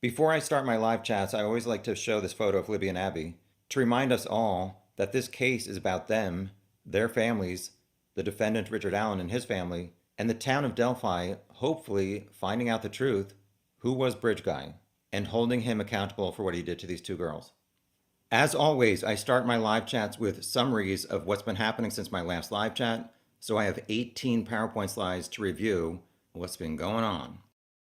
Before I start my live chats, I always like to show this photo of Libby and Abby to remind us all that this case is about them, their families, the defendant Richard Allen and his family, and the town of Delphi hopefully finding out the truth, who was Bridge Guy, and holding him accountable for what he did to these two girls. As always, I start my live chats with summaries of what's been happening since my last live chat, so I have 18 PowerPoint slides to review what's been going on.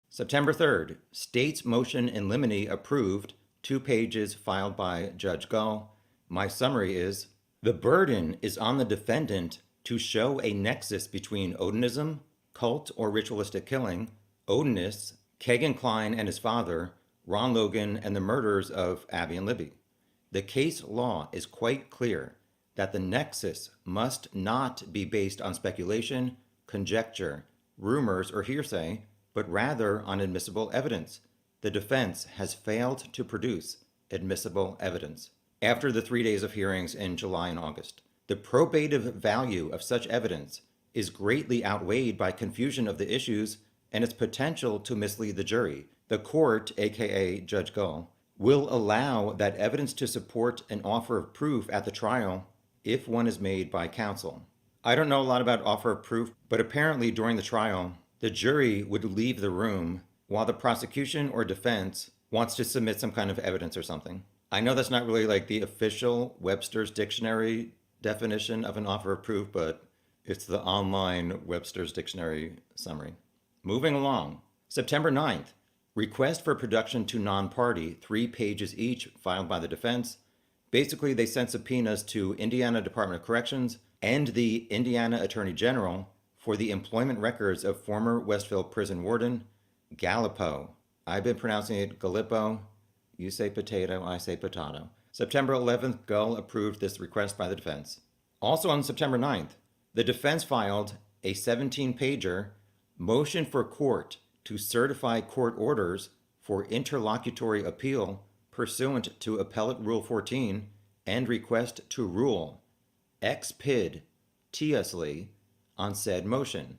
September 3rd, State's motion in limine approved, 2 pages filed by Judge Gull. My summary is, the burden is on the defendant to show a nexus between odinism, cult or ritualistic killing, odinists, Kegan Kline and his father, Ron Logan, and the murders of Abby and Libby. The case law is quite clear that the nexus must not be based on speculation, conjecture, rumors, or hearsay, but rather on admissible evidence. The defense has failed to produce admissible evidence. After the 3 days of hearings in July and August, the probative value of such evidence is greatly outweighed by confusion of the issues and its potential to mislead the jury. The court, aka Judge Gull, will allow that evidence to support an offer of proof at the trial if one is made by counsel. I don't know a lot about offer of proof, but apparently during the trial, the jury would leave the room while the prosecution or defense wants to submit some kind of evidence or something. I know that's not really like the official Webster's dictionary definition of an offer of proof, but it's the online Webster's dictionary summary. Moving along, September 9th, request for production to non-party, 3 pages each, filed by the defense. Basically, they sent subpoenas to Indiana Department of Corrections and the Indiana Attorney General for the employment records of former Westville prison warden, Galipeau. I've been pronouncing it galipeau. You say potato, I say potato. September 11th, Gull approved this request by the defense. Also on September 9th, the defense filed a 17-pager motion for court to certify court orders for interlocutory appeal pursuant to Appellate Rule 14 and request to rule ex pid tiously on said motion.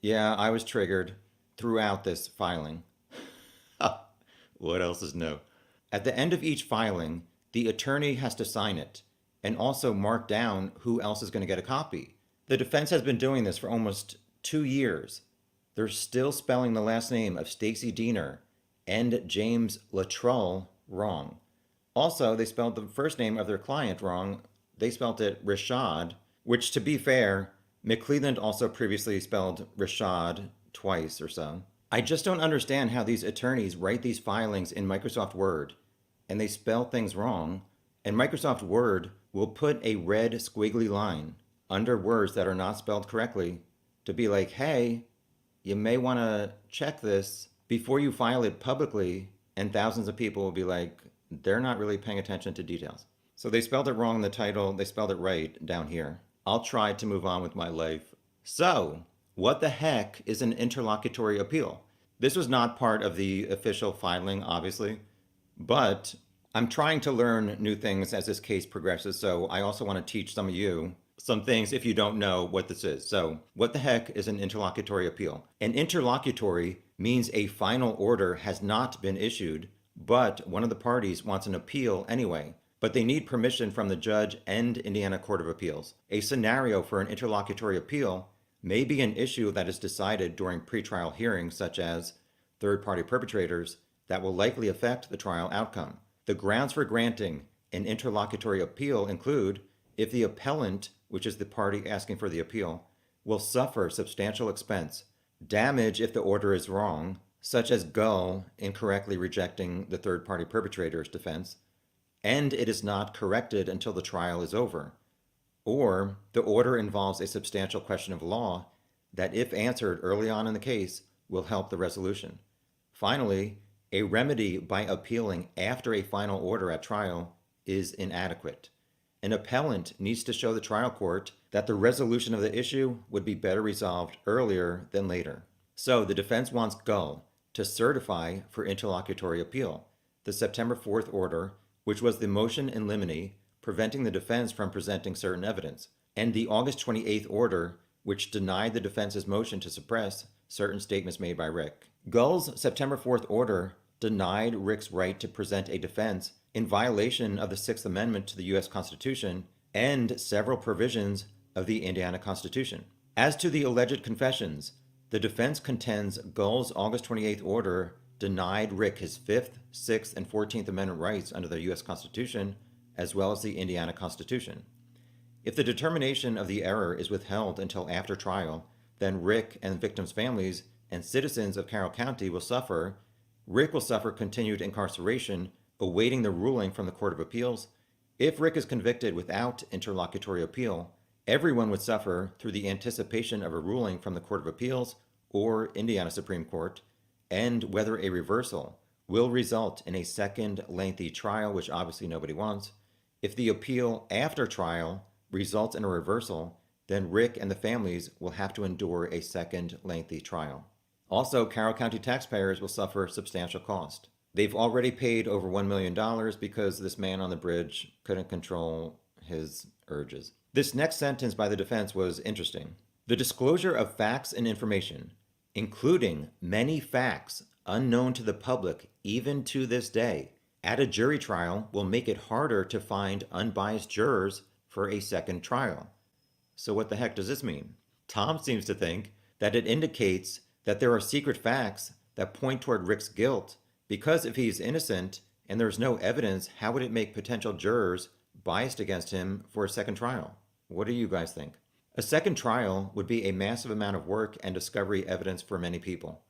Yeah, I was triggered throughout this filing. What else is new? At the end of each filing, the attorney has to sign it and also mark down who else is going to get a copy. The defense has been doing this for almost 2 years. They're still spelling the last name of Stacy Diener and James Latrull wrong. Also, they spelled the first name of their client wrong. They spelled it Rashad, which, to be fair, McClelland also previously spelled Rashad twice or so. I just don't understand how these attorneys write these filings in Microsoft Word and they spell things wrong, and Microsoft Word will put a red squiggly line under words that are not spelled correctly to be like, hey, you may want to check this before you file it publicly, and thousands of people will be like, they're not really paying attention to details. So they spelled it wrong in the title, they spelled it right down here. I'll try to move on with my life. So, what the heck is an interlocutory appeal? This was not part of the official filing, obviously, but I'm trying to learn new things as this case progresses, so I also want to teach some of you some things if you don't know what this is. So, what the heck is an interlocutory appeal? An interlocutory means a final order has not been issued, but one of the parties wants an appeal anyway, but they need permission from the judge and Indiana Court of Appeals. A scenario for an interlocutory appeal may be an issue that is decided during pretrial hearings, such as third-party perpetrators, that will likely affect the trial outcome. The grounds for granting an interlocutory appeal include if the appellant, which is the party asking for the appeal, will suffer substantial expense, damage if the order is wrong, such as Gull incorrectly rejecting the third-party perpetrator's defense, and it is not corrected until the trial is over, or the order involves a substantial question of law that, if answered early on in the case, will help the resolution. Finally, a remedy by appealing after a final order at trial is inadequate. An appellant needs to show the trial court that the resolution of the issue would be better resolved earlier than later. So the defense wants Gull to certify for interlocutory appeal the September 4th order, which was the motion in limine preventing the defense from presenting certain evidence, and the August 28th order, which denied the defense's motion to suppress certain statements made by Rick. Gull's September 4th order denied Rick's right to present a defense in violation of the Sixth Amendment to the U.S. Constitution and several provisions of the Indiana Constitution. As to the alleged confessions, the defense contends Gull's August 28th order denied Rick his 5th, 6th, and 14th Amendment rights under the U.S. Constitution, as well as the Indiana Constitution. If the determination of the error is withheld until after trial, then Rick and victims' families and citizens of Carroll County will suffer. Rick will suffer continued incarceration, awaiting the ruling from the Court of Appeals. If Rick is convicted without interlocutory appeal, everyone would suffer through the anticipation of a ruling from the Court of Appeals or Indiana Supreme Court, and whether a reversal will result in a second lengthy trial, which obviously nobody wants. If the appeal after trial results in a reversal, then Rick and the families will have to endure a second lengthy trial. Also, Carroll County taxpayers will suffer substantial cost. They've already paid over $1 million because this man on the bridge couldn't control his urges. This next sentence by the defense was interesting. The disclosure of facts and information, including many facts unknown to the public even to this day, at a jury trial will make it harder to find unbiased jurors for a second trial. So what the heck does this mean? Tom seems to think that it indicates that there are secret facts that point toward Rick's guilt, because if he's innocent and there's no evidence, how would it make potential jurors biased against him for a second trial? What do you guys think? A second trial would be a massive amount of work and discovery evidence for many people.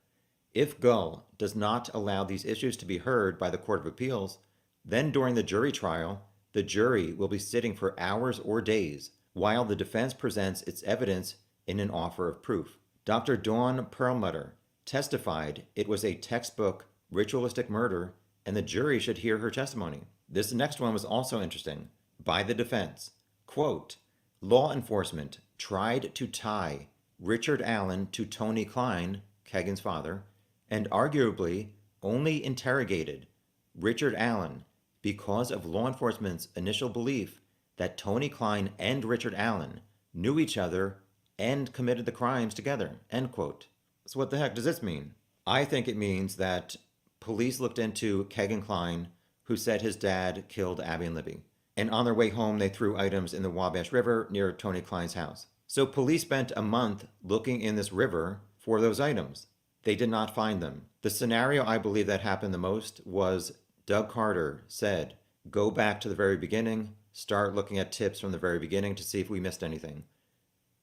If Gull does not allow these issues to be heard by the Court of Appeals, then during the jury trial, the jury will be sitting for hours or days while the defense presents its evidence in an offer of proof. Dr. Dawn Perlmutter testified it was a textbook ritualistic murder and the jury should hear her testimony. This next one was also interesting. By the defense, quote, law enforcement tried to tie Richard Allen to Tony Klein, Kagan's father, and arguably only interrogated Richard Allen because of law enforcement's initial belief that Tony Klein and Richard Allen knew each other and committed the crimes together, end quote. So what the heck does this mean? I think it means that police looked into Kagan Klein, who said his dad killed Abby and Libby. And on their way home, they threw items in the Wabash River near Tony Klein's house. So police spent a month looking in this river for those items. They did not find them. The scenario I believe that happened the most was Doug Carter said, go back to the very beginning, start looking at tips from the very beginning to see if we missed anything.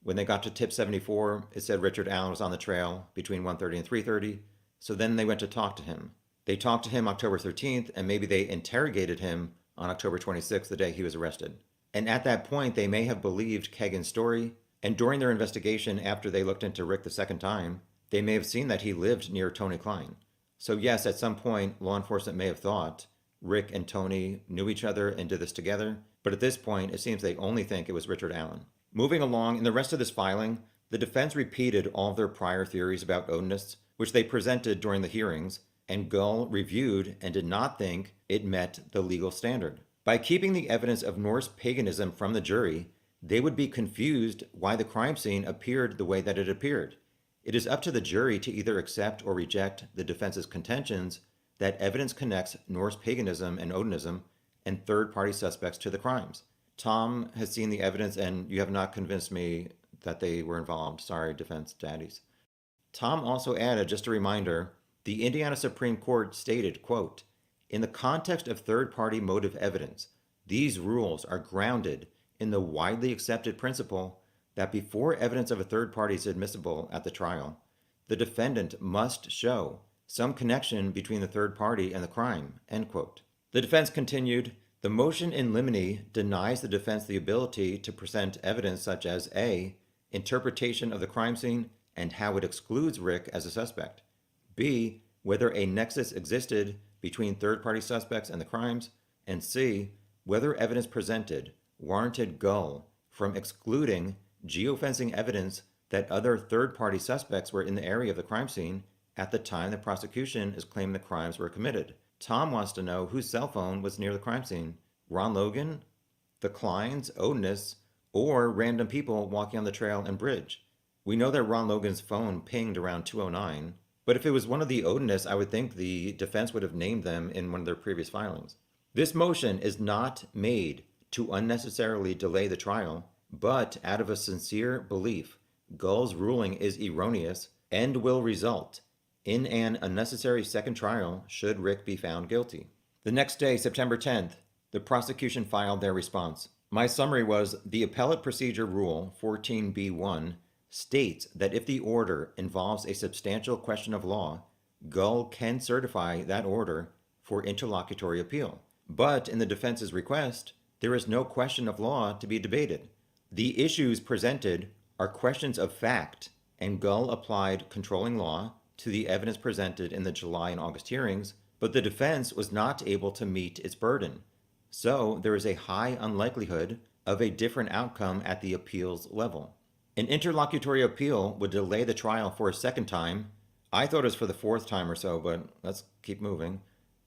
When they got to tip 74, it said Richard Allen was on the trail between 1:30 and 3:30. So then they went to talk to him. They talked to him October 13th, and maybe they interrogated him on October 26th, the day he was arrested. And at that point, they may have believed Kagan's story. And during their investigation, after they looked into Rick the second time, they may have seen that he lived near Tony Klein. So yes, at some point, law enforcement may have thought Rick and Tony knew each other and did this together. But at this point, it seems they only think it was Richard Allen. Moving along, in the rest of this filing, the defense repeated all of their prior theories about odinists, which they presented during the hearings, and Gull reviewed and did not think it met the legal standard. By keeping the evidence of Norse paganism from the jury, they would be confused why the crime scene appeared the way that it appeared. It is up to the jury to either accept or reject the defense's contentions that evidence connects Norse paganism and odinism and third-party suspects to the crimes. Tom has seen the evidence, and you have not convinced me that they were involved. Sorry, defense daddies. Tom also added, just a reminder, the Indiana Supreme Court stated, quote, in the context of third-party motive evidence, these rules are grounded in the widely accepted principle that before evidence of a third party is admissible at the trial, the defendant must show some connection between the third party and the crime, end quote. The defense continued, the motion in limine denies the defense the ability to present evidence such as A, interpretation of the crime scene and how it excludes Rick as a suspect, B, whether a nexus existed between third-party suspects and the crimes, and C, whether evidence presented warranted Gull from excluding geofencing evidence that other third-party suspects were in the area of the crime scene at the time the prosecution is claiming the crimes were committed. Tom wants to know whose cell phone was near the crime scene. Ron Logan, the Kleins, odinists, or random people walking on the trail and bridge. We know that Ron Logan's phone pinged around 2:09. But if it was one of the odinists, I would think the defense would have named them in one of their previous filings. This motion is not made to unnecessarily delay the trial, but out of a sincere belief Gull's ruling is erroneous and will result in an unnecessary second trial should Rick be found guilty. The next day, September 10th, the prosecution filed their response. My summary was the Appellate Procedure Rule 14b1 states that if the order involves a substantial question of law, Gull can certify that order for interlocutory appeal. But in the defense's request, there is no question of law to be debated. The issues presented are questions of fact, and Gull applied controlling law to the evidence presented in the July and August hearings, but the defense was not able to meet its burden. So there is a high unlikelihood of a different outcome at the appeals level. An interlocutory appeal would delay the trial for a second time. I thought it was for the fourth time or so, but let's keep moving,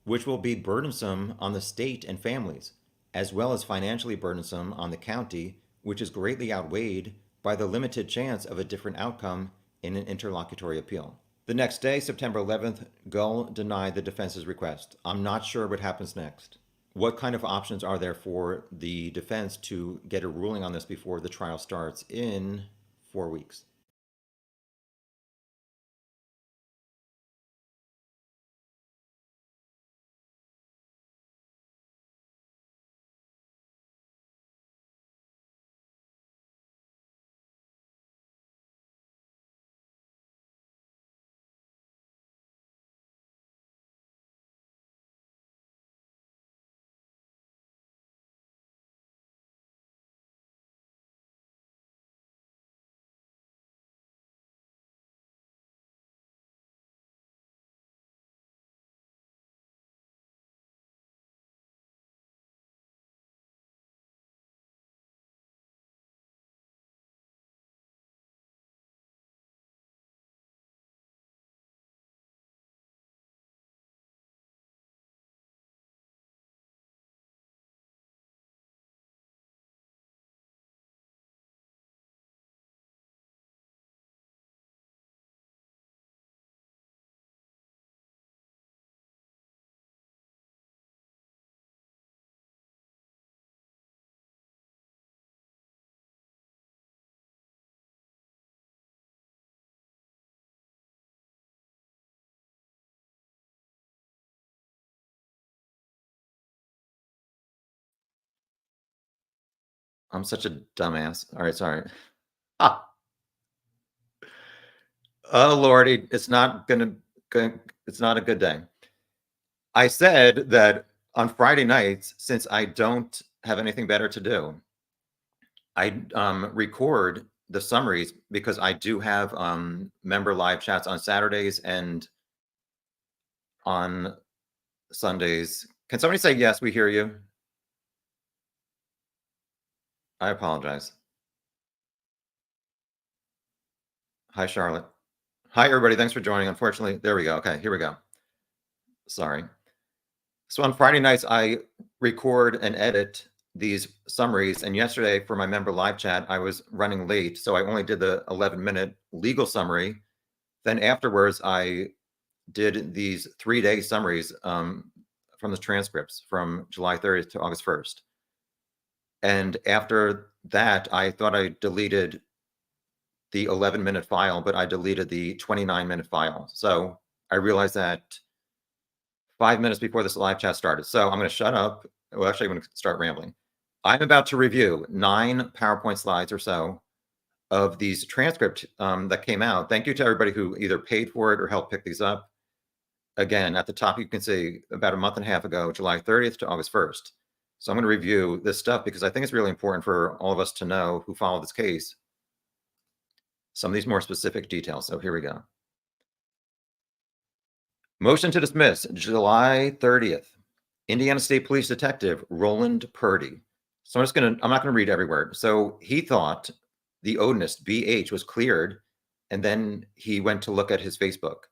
which will be burdensome on the state and families, as well as financially burdensome on the county, which is greatly outweighed by the limited chance of a different outcome in an interlocutory appeal. The next day, September 11th, Gull denied the defense's request. I'm not sure what happens next. What kind of options are there for the defense to get a ruling on this before the trial starts in 4 weeks? I'm such a dumbass. All right, sorry. Ah, oh lordy, it's not a good day. I said that on Friday nights, since I don't have anything better to do, I record the summaries because I do have member live chats on Saturdays and on Sundays. Can somebody say yes? We hear you. I apologize. Hi, Charlotte. Hi, everybody. Thanks for joining. Unfortunately, there we go. Okay, here we go. Sorry. So on Friday nights, I record and edit these summaries. And yesterday, for my member live chat, I was running late. So I only did the 11-minute legal summary. Then afterwards, I did these 3-day summaries from the transcripts from July 30th to August 1st. And after that, I thought I deleted the 11-minute file, but I deleted the 29-minute file. So I realized that 5 minutes before this live chat started. So I'm going to shut up. Well, actually, I'm going to start rambling. I'm about to review 9 PowerPoint slides or so of these transcripts that came out. Thank you to everybody who either paid for it or helped pick these up. Again, at the top, you can see about a month and a half ago, July 30th to August 1st. So I'm going to review this stuff because I think it's really important for all of us to know who followed this case some of these more specific details. So here we go. Motion to dismiss, July 30th. Indiana State Police Detective Roland Purdy. So I'm not gonna read every word. So he thought the odinist BH was cleared, and then he went to look at his Facebook.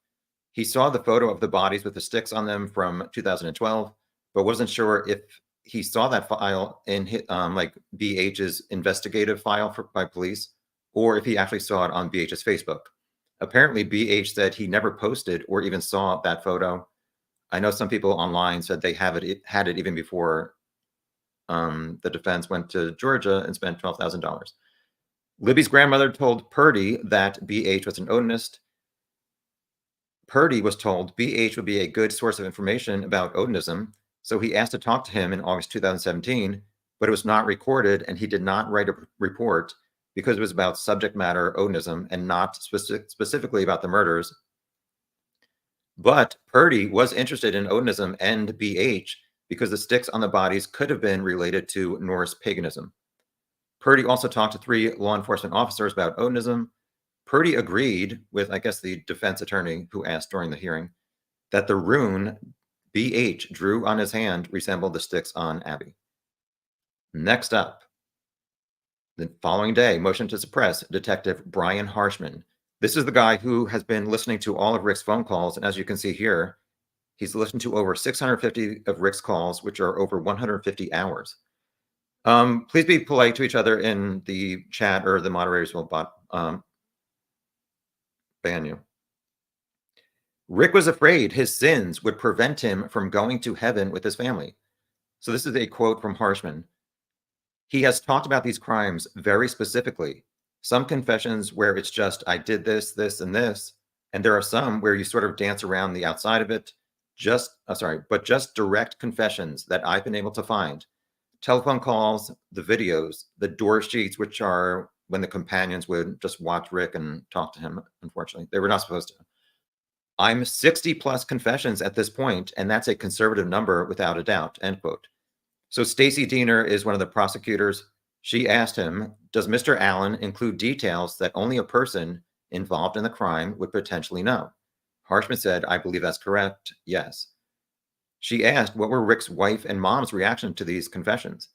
He saw the photo of the bodies with the sticks on them from 2012, but wasn't sure if he saw that file in like BH's investigative file by police, or if he actually saw it on BH's Facebook. Apparently, BH said he never posted or even saw that photo. I know some people online said they had it even before the defense went to Georgia and spent $12,000. Libby's grandmother told Purdy that BH was an odinist. Purdy was told BH would be a good source of information about odinism, so he asked to talk to him in August 2017, but it was not recorded, and he did not write a report because it was about subject matter odinism and not specifically about the murders. But Purdy was interested in odinism and BH because the sticks on the bodies could have been related to Norse paganism. Purdy also talked to 3 law enforcement officers about odinism. Purdy agreed with, I guess, the defense attorney who asked during the hearing that the rune BH drew on his hand resembled the sticks on Abby. Next up, the following day, motion to suppress Detective Brian Harshman. This is the guy who has been listening to all of Rick's phone calls, and as you can see here, he's listened to over 650 of Rick's calls, which are over 150 hours. Please be polite to each other in the chat, or the moderators will ban you. Rick was afraid his sins would prevent him from going to heaven with his family. So this is a quote from Harshman. He has talked about these crimes very specifically. Some confessions where it's just, I did this, this, and this. And there are some where you sort of dance around the outside of it. Just direct confessions that I've been able to find. Telephone calls, the videos, the door sheets, which are when the companions would just watch Rick and talk to him. Unfortunately, they were not supposed to. I'm 60 plus confessions at this point, and that's a conservative number without a doubt, end quote. So Stacy Diener is one of the prosecutors. She asked him, does Mr. Allen include details that only a person involved in the crime would potentially know? Harshman said, I believe that's correct, yes. She asked, what were Rick's wife and mom's reaction to these confessions?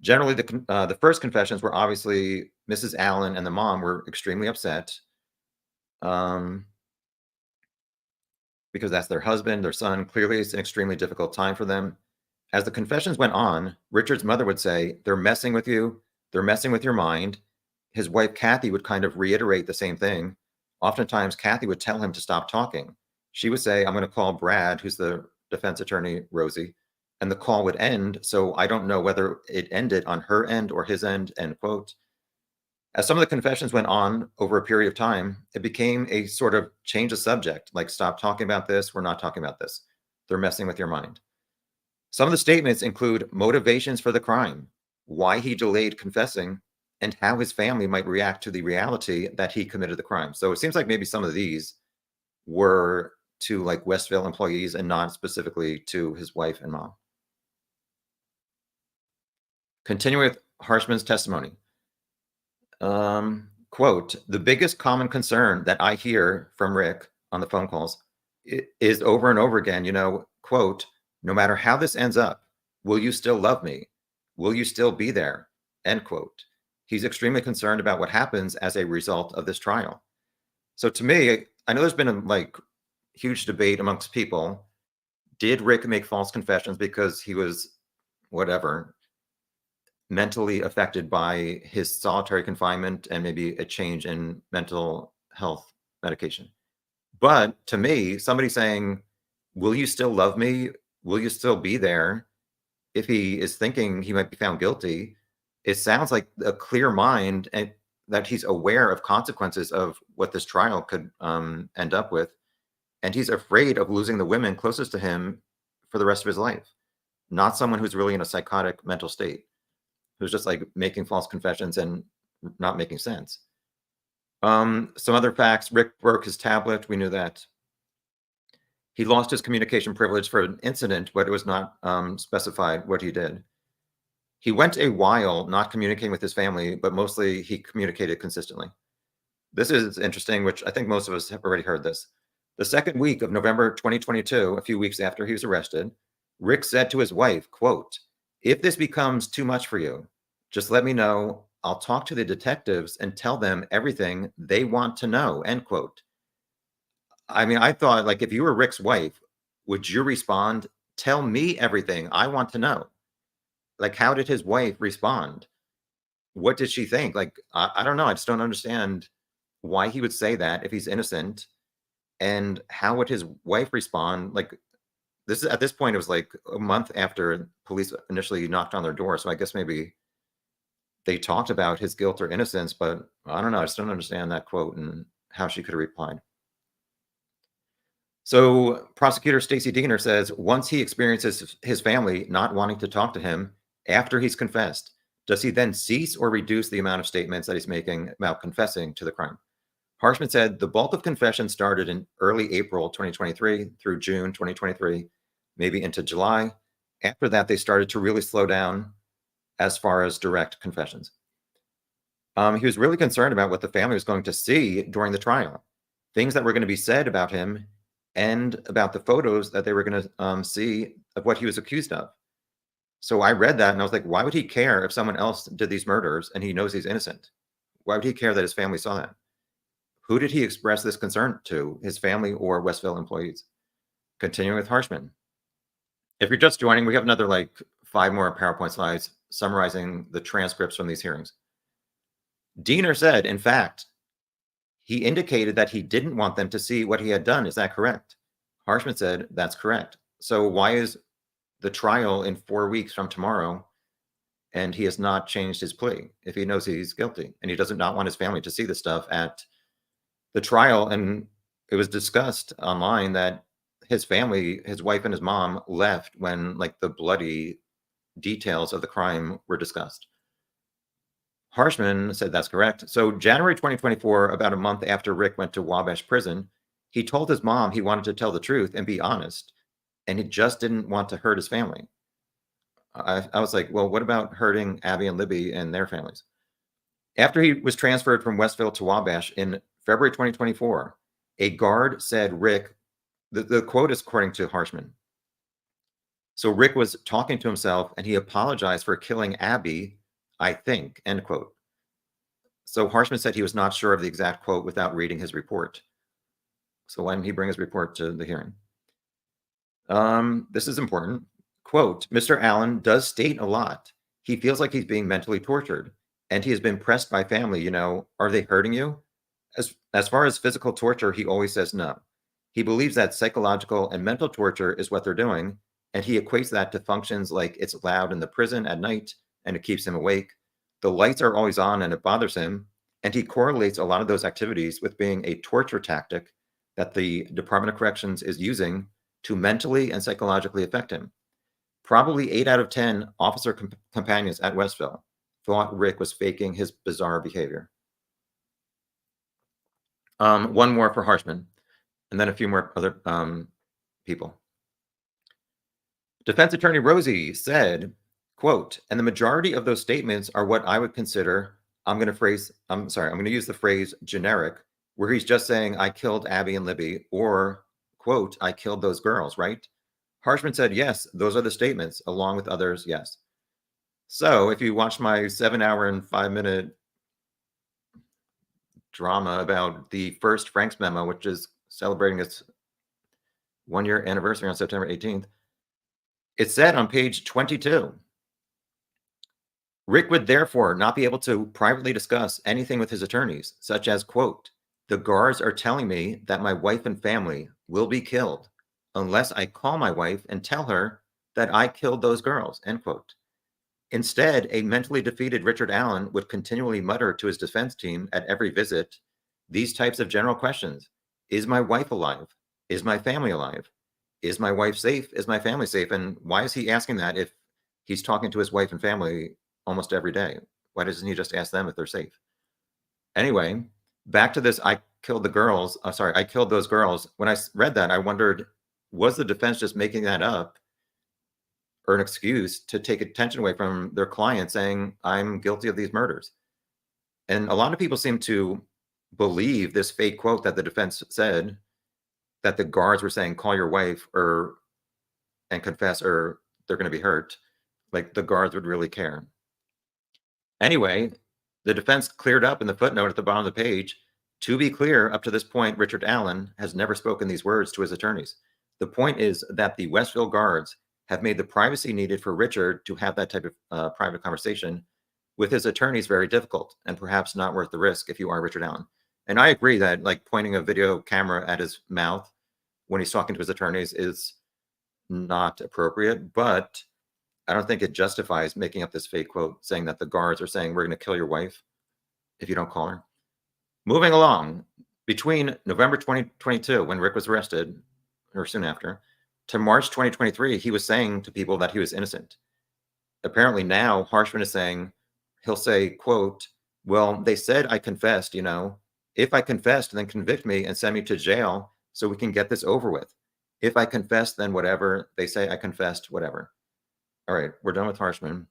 Generally, the first confessions were obviously Mrs. Allen and the mom were extremely upset because that's their husband, their son. Clearly, it's an extremely difficult time for them. As the confessions went on, Richard's mother would say, they're messing with you. They're messing with your mind. His wife, Kathy, would kind of reiterate the same thing. Oftentimes, Kathy would tell him to stop talking. She would say, I'm going to call Brad, who's the defense attorney, Rosie, and the call would end. So I don't know whether it ended on her end or his end, end quote. As some of the confessions went on over a period of time, it became a sort of change of subject, like stop talking about this. We're not talking about this. They're messing with your mind. Some of the statements include motivations for the crime, why he delayed confessing, and how his family might react to the reality that he committed the crime. So it seems like maybe some of these were to like Westville employees and not specifically to his wife and mom. Continuing with Harshman's testimony. Quote, the biggest common concern that I hear from Rick on the phone calls is over and over again, quote, no matter how this ends up, will you still love me? Will you still be there? End quote. He's extremely concerned about what happens as a result of this trial. So to me, I know there's been a huge debate amongst people. Did Rick make false confessions because he was mentally affected by his solitary confinement and maybe a change in mental health medication? But to me, somebody saying, will you still love me? Will you still be there? If he is thinking he might be found guilty, it sounds like a clear mind and that he's aware of consequences of what this trial could end up with. And he's afraid of losing the women closest to him for the rest of his life. Not someone who's really in a psychotic mental state, who's just like making false confessions and not making sense. Some other facts, Rick broke his tablet. We knew that. He lost his communication privilege for an incident, but it was not specified what he did. He went a while not communicating with his family, but mostly he communicated consistently. This is interesting, which I think most of us have already heard this. The second week of November 2022, a few weeks after he was arrested, Rick said to his wife, quote, if this becomes too much for you, just let me know. I'll talk to the detectives and tell them everything they want to know, end quote. I mean, I thought, like, if you were Rick's wife, would you respond, tell me everything I want to know? Like, how did his wife respond? What did she think? Like, I don't know. I just don't understand why he would say that if he's innocent, and how would his wife respond? Like, this is, at this point, it was like a month after police initially knocked on their door. So I guess maybe they talked about his guilt or innocence, but I don't know. I just don't understand that quote and how she could have replied. So prosecutor Stacey Diener says once he experiences his family not wanting to talk to him after he's confessed, does he then cease or reduce the amount of statements that he's making about confessing to the crime? Harshman said the bulk of confessions started in early April 2023 through June 2023, maybe into July. After that, they started to really slow down as far as direct confessions. He was really concerned about what the family was going to see during the trial, things that were going to be said about him and about the photos that they were going to see of what he was accused of. So I read that and I was like, why would he care if someone else did these murders and he knows he's innocent? Why would he care that his family saw that? Who did he express this concern to, his family or Westville employees? Continuing with Harshman. If you're just joining, we have another like 5 more PowerPoint slides summarizing the transcripts from these hearings. Diener said, in fact, he indicated that he didn't want them to see what he had done. Is that correct? Harshman said, that's correct. So why is the trial in 4 weeks from tomorrow and he has not changed his plea if he knows he's guilty and he doesn't not want his family to see the stuff at the trial? And it was discussed online that his family, his wife and his mom, left when like the bloody details of the crime were discussed. Harshman said that's correct. So January 2024, about a month after Rick went to Wabash prison, he told his mom he wanted to tell the truth and be honest, and he just didn't want to hurt his family. I was like, well, what about hurting Abby and Libby and their families? After he was transferred from Westville to Wabash in February 2024, a guard said Rick, the quote is according to Harshman. So Rick was talking to himself and he apologized for killing Abby, I think, end quote. So Harshman said he was not sure of the exact quote without reading his report. So why didn't he bring his report to the hearing? This is important. Quote, Mr. Allen does state a lot. He feels like he's being mentally tortured and he has been pressed by family, you know, are they hurting you? As far as physical torture, he always says no. He believes that psychological and mental torture is what they're doing, and he equates that to functions like it's loud in the prison at night and it keeps him awake. The lights are always on and it bothers him, and he correlates a lot of those activities with being a torture tactic that the Department of Corrections is using to mentally and psychologically affect him. Probably 8 out of 10 officer companions at Westville thought Rick was faking his bizarre behavior. One more for Harshman, and then a few more other people. Defense attorney Rosie said, quote, and the majority of those statements are what I would consider, I'm going to use the phrase generic, where he's just saying, I killed Abby and Libby, or, quote, I killed those girls, right? Harshman said, yes, those are the statements, along with others, yes. So if you watch my 7-hour and 5-minute drama about the first Franks memo, which is celebrating its 1-year anniversary on September 18th, it said on page 22, Rick would therefore not be able to privately discuss anything with his attorneys, such as, quote, the guards are telling me that my wife and family will be killed unless I call my wife and tell her that I killed those girls, end quote. Instead, a mentally defeated Richard Allen would continually mutter to his defense team at every visit these types of general questions. Is my wife alive? Is my family alive? Is my wife safe? Is my family safe? And why is he asking that if he's talking to his wife and family almost every day? Why doesn't he just ask them if they're safe? Anyway, back to this, I killed those girls. When I read that, I wondered, was the defense just making that up or an excuse to take attention away from their client saying, I'm guilty of these murders? And a lot of people seem to believe this fake quote that the defense said, that the guards were saying, call your wife and confess or they're going to be hurt. Like the guards would really care. Anyway, the defense cleared up in the footnote at the bottom of the page. To be clear, up to this point, Richard Allen has never spoken these words to his attorneys. The point is that the Westville guards have made the privacy needed for Richard to have that type of private conversation with his attorneys very difficult and perhaps not worth the risk if you are Richard Allen. And I agree that like pointing a video camera at his mouth when he's talking to his attorneys is not appropriate, but I don't think it justifies making up this fake quote saying that the guards are saying, we're going to kill your wife if you don't call her. Moving along, between November 2022, when Rick was arrested, or soon after, to March 2023, he was saying to people that he was innocent. Apparently now, Harshman is saying, he'll say, quote, well, they said I confessed, you know. If I confessed, then convict me and send me to jail so we can get this over with. If I confess, then whatever. They say I confessed, whatever. All right, we're done with Harshman.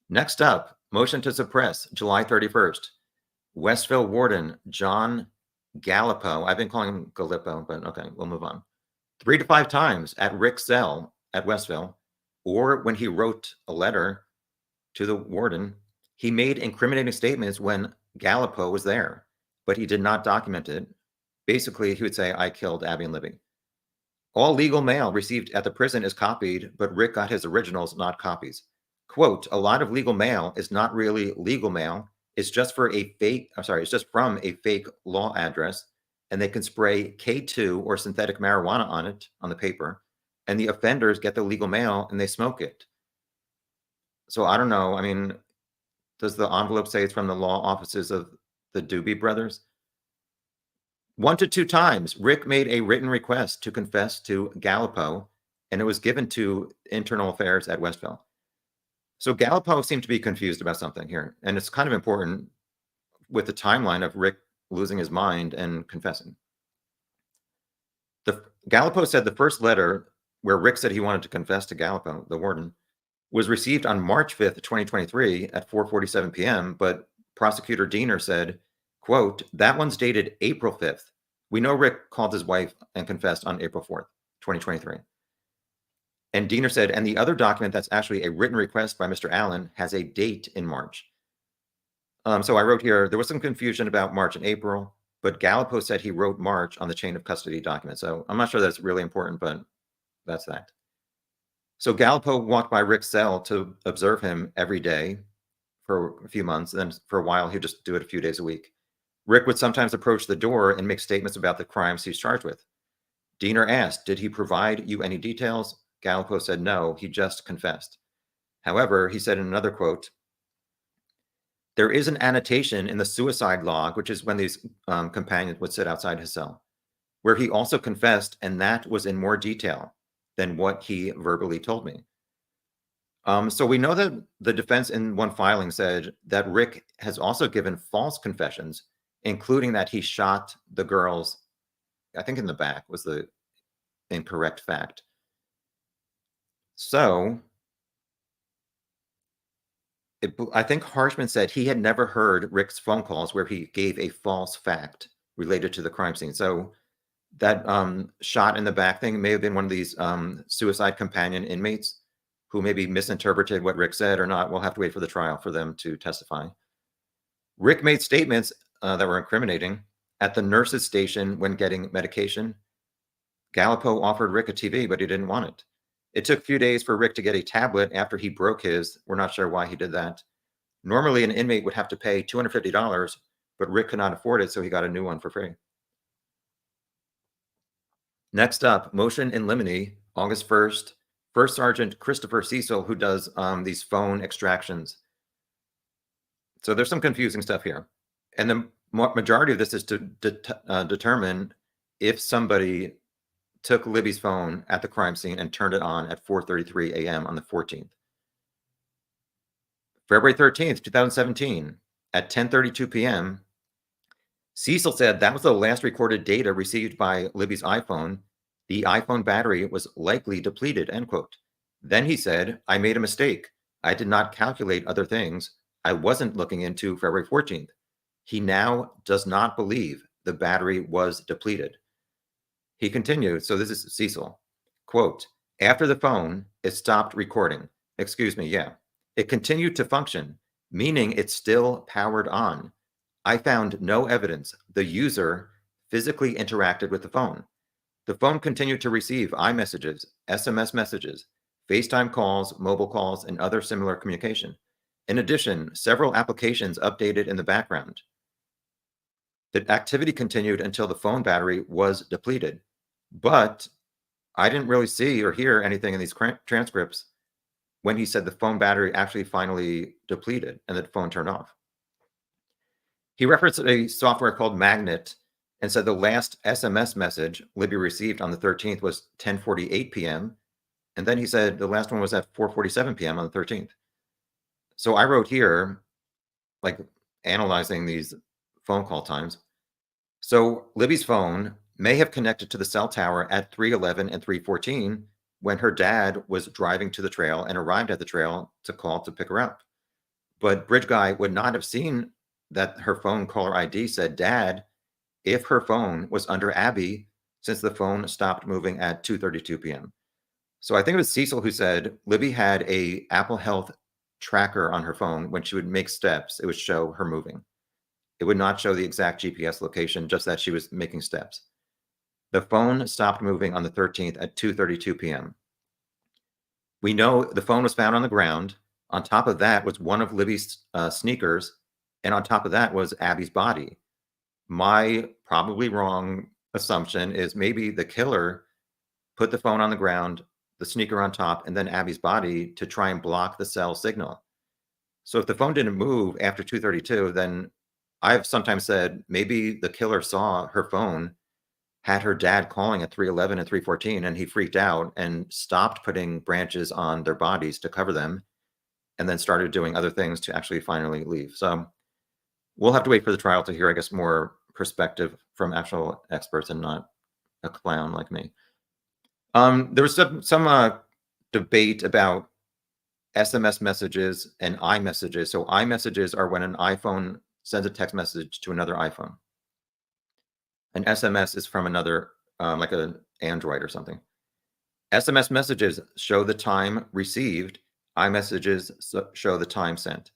Next up, motion to suppress, July 31st. Westville Warden John Galipeau. I've been calling him Galipeau, but okay, we'll move on. 3 to 5 times at Rick's cell at Westville, or when he wrote a letter to the warden, he made incriminating statements when Galipeau was there, but he did not document it. Basically, he would say, I killed Abby and Libby. All legal mail received at the prison is copied, but Rick got his originals, not copies. Quote, a lot of legal mail is not really legal mail. It's just for a fake, it's just from a fake law address, and they can spray K2 or synthetic marijuana on it, on the paper, and the offenders get the legal mail and they smoke it. So I don't know. I mean, does the envelope say it's from the law offices of the Doobie brothers? 1 to 2 times, Rick made a written request to confess to Galipeau, and it was given to Internal Affairs at Westville. So Galipeau seemed to be confused about something here, and it's kind of important with the timeline of Rick losing his mind and confessing. Galipeau said the first letter where Rick said he wanted to confess to Galipeau, the warden, was received on March 5th, 2023 at 4:47 p.m., but Prosecutor Diener said, quote, that one's dated April 5th. We know Rick called his wife and confessed on April 4th, 2023. And Diener said, and the other document that's actually a written request by Mr. Allen has a date in March. So I wrote here, there was some confusion about March and April, but Galipeau said he wrote March on the chain of custody document. So I'm not sure that's really important, but that's that. So Galipeau walked by Rick's cell to observe him every day for a few months. And then for a while, he'd just do it a few days a week. Rick would sometimes approach the door and make statements about the crimes he's charged with. Diener asked, did he provide you any details? Galipeau said no, he just confessed. However, he said in another quote, there is an annotation in the suicide log, which is when these companions would sit outside his cell, where he also confessed, and that was in more detail than what he verbally told me. So we know that the defense in one filing said that Rick has also given false confessions, including that he shot the girls, I think in the back was the incorrect fact. So I think Harshman said he had never heard Rick's phone calls where he gave a false fact related to the crime scene. So that shot in the back thing may have been one of these suicide companion inmates who maybe misinterpreted what Rick said or not. We'll have to wait for the trial for them to testify. Rick made statements that were incriminating at the nurse's station when getting medication. Galipeau offered Rick a TV, but he didn't want it. It took a few days for Rick to get a tablet after he broke his. We're not sure why he did that. Normally, an inmate would have to pay $250, but Rick could not afford it, so he got a new one for free. Next up, motion in limine, August 1st, First Sergeant Christopher Cecil, who does these phone extractions. So there's some confusing stuff here. And the majority of this is to determine if somebody took Libby's phone at the crime scene and turned it on at 4:33 a.m. on the 14th. February 13th, 2017, at 10:32 p.m., Cecil said that was the last recorded data received by Libby's iPhone. The iPhone battery was likely depleted, end quote. Then he said, I made a mistake. I did not calculate other things. I wasn't looking into February 14th. He now does not believe the battery was depleted. He continued, so this is Cecil, quote, after the phone, it stopped recording. Excuse me, yeah. It continued to function, meaning it's still powered on. I found no evidence the user physically interacted with the phone. The phone continued to receive iMessages, SMS messages, FaceTime calls, mobile calls, and other similar communication. In addition, several applications updated in the background. The activity continued until the phone battery was depleted. But I didn't really see or hear anything in these transcripts when he said the phone battery actually finally depleted and the phone turned off. He referenced a software called Magnet and said the last SMS message Libby received on the 13th was 10:48 p.m. And then he said the last one was at 4:47 p.m. on the 13th. So I wrote here, like analyzing these phone call times. So Libby's phone may have connected to the cell tower at 3:11 and 3:14 when her dad was driving to the trail and arrived at the trail to call to pick her up. But Bridge Guy would not have seen that her phone caller ID said dad if her phone was under Abby since the phone stopped moving at 2:32 p.m. So I think it was Cecil who said Libby had a Apple Health tracker on her phone. When she would make steps, it would show her moving. It would not show the exact GPS location, just that she was making steps. The phone stopped moving on the 13th at 2:32 p.m. We know the phone was found on the ground. On top of that was one of Libby's sneakers, and on top of that was Abby's body. My probably wrong assumption is maybe the killer put the phone on the ground, the sneaker on top, and then Abby's body to try and block the cell signal. So if the phone didn't move after 2:32, then I've sometimes said maybe the killer saw her phone, had her dad calling at 3:11 and 3:14, and he freaked out and stopped putting branches on their bodies to cover them, and then started doing other things to actually finally leave. So we'll have to wait for the trial to hear, I guess, more perspective from actual experts and not a clown like me. There was some debate about SMS messages and iMessages. So iMessages are when an iPhone sends a text message to another iPhone. An SMS is from another, like an Android or something. SMS messages show the time received. iMessages show the time sent.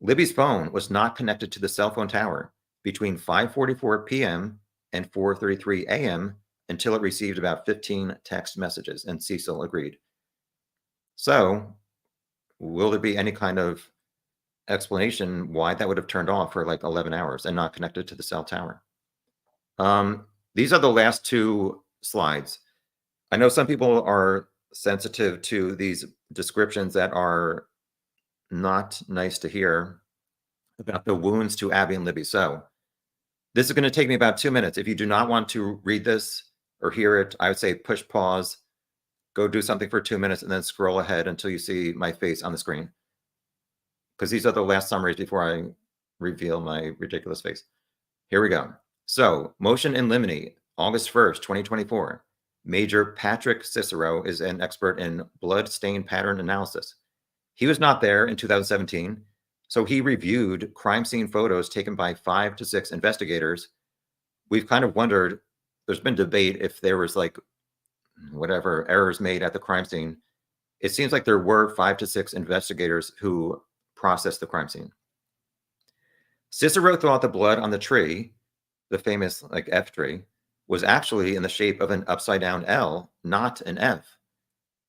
Libby's phone was not connected to the cell phone tower between 5:44 p.m. and 4:33 a.m. until it received about 15 text messages, and Cecil agreed. So, will there be any kind of explanation why that would have turned off for like 11 hours and not connected to the cell tower? These are the last two slides. I know some people are sensitive to these descriptions that are not nice to hear about the wounds to Abby and Libby. So this is going to take me about 2 minutes. If you do not want to read this or hear it, I would say push pause, go do something for 2 minutes, and then scroll ahead until you see my face on the screen. Because these are the last summaries before I reveal my ridiculous face. Here we go. So, motion in limine, August 1st, 2024. Major Patrick Cicero is an expert in blood stain pattern analysis. He was not there in 2017, so he reviewed crime scene photos taken by 5 to 6 investigators. We've kind of wondered, there's been debate if there was like whatever errors made at the crime scene. It seems like there were 5 to 6 investigators who processed the crime scene. Cicero thought the blood on the tree, the famous like F tree, was actually in the shape of an upside down L, not an F.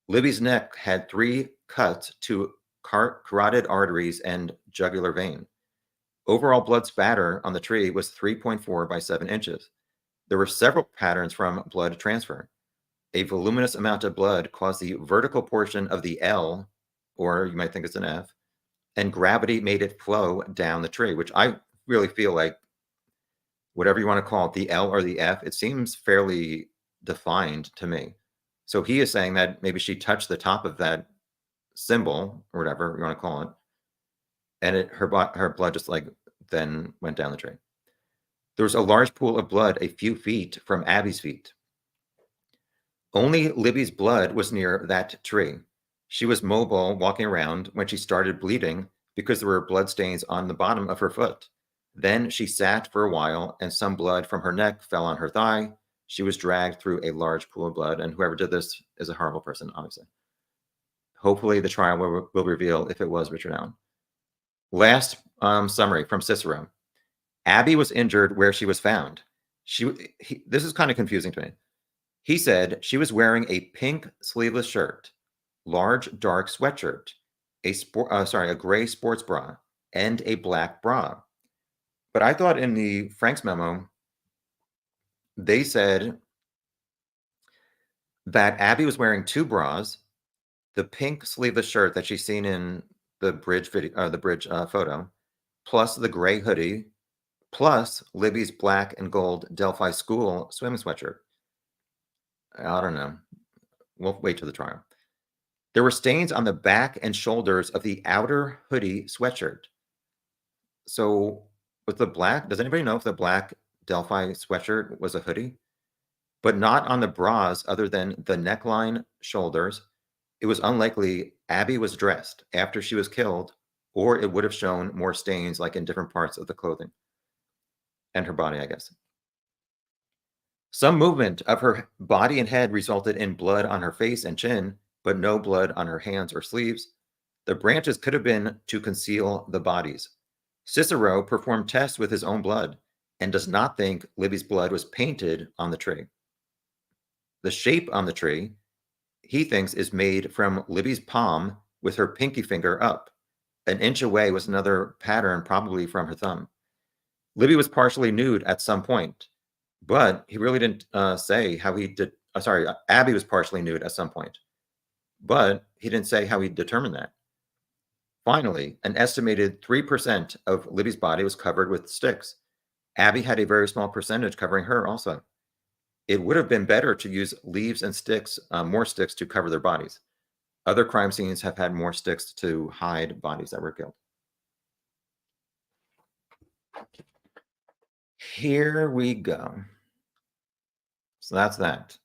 Libby's neck had 3 cuts to carotid arteries and jugular vein. Overall blood spatter on the tree was 3.4 by 7 inches. There were several patterns from blood transfer. A voluminous amount of blood caused the vertical portion of the L, or you might think it's an F, and gravity made it flow down the tree, which I really feel like, whatever you want to call it, the L or the F, it seems fairly defined to me. So he is saying that maybe she touched the top of that symbol, or whatever you want to call it, and her blood just like then went down the tree. There was a large pool of blood a few feet from Abby's feet. Only Libby's blood was near that tree. She was mobile, walking around, when she started bleeding because there were blood stains on the bottom of her foot. Then she sat for a while, and some blood from her neck fell on her thigh. She was dragged through a large pool of blood, and whoever did this is a horrible person, obviously. Hopefully the trial will reveal if it was Richard Allen. Last summary from Cicero. Abby was injured where she was found. This is kind of confusing to me. He said she was wearing a pink sleeveless shirt, large dark sweatshirt, a gray sports bra, and a black bra. But I thought in the Frank's memo, they said that Abby was wearing 2 bras, the pink sleeveless shirt that she's seen in the bridge video, the bridge photo, plus the gray hoodie, plus Libby's black and gold Delphi school swimming sweatshirt. I don't know. We'll wait till the trial. There were stains on the back and shoulders of the outer hoodie sweatshirt. So with the black, does anybody know if the black Delphi sweatshirt was a hoodie? But not on the bras other than the neckline, shoulders. It was unlikely Abby was dressed after she was killed, or it would have shown more stains like in different parts of the clothing and her body, I guess. Some movement of her body and head resulted in blood on her face and chin, but no blood on her hands or sleeves. The branches could have been to conceal the bodies. Cicero performed tests with his own blood and does not think Libby's blood was painted on the tree. The shape on the tree, he thinks, is made from Libby's palm with her pinky finger up. An inch away was another pattern, probably from her thumb. Libby was partially nude at some point, but he really didn't say how he did. Abby was partially nude at some point, but he didn't say how he determined that. Finally, an estimated 3% of Libby's body was covered with sticks. Abby had a very small percentage covering her also. It would have been better to use leaves and sticks, more sticks to cover their bodies. Other crime scenes have had more sticks to hide bodies that were killed. Here we go. So that's that.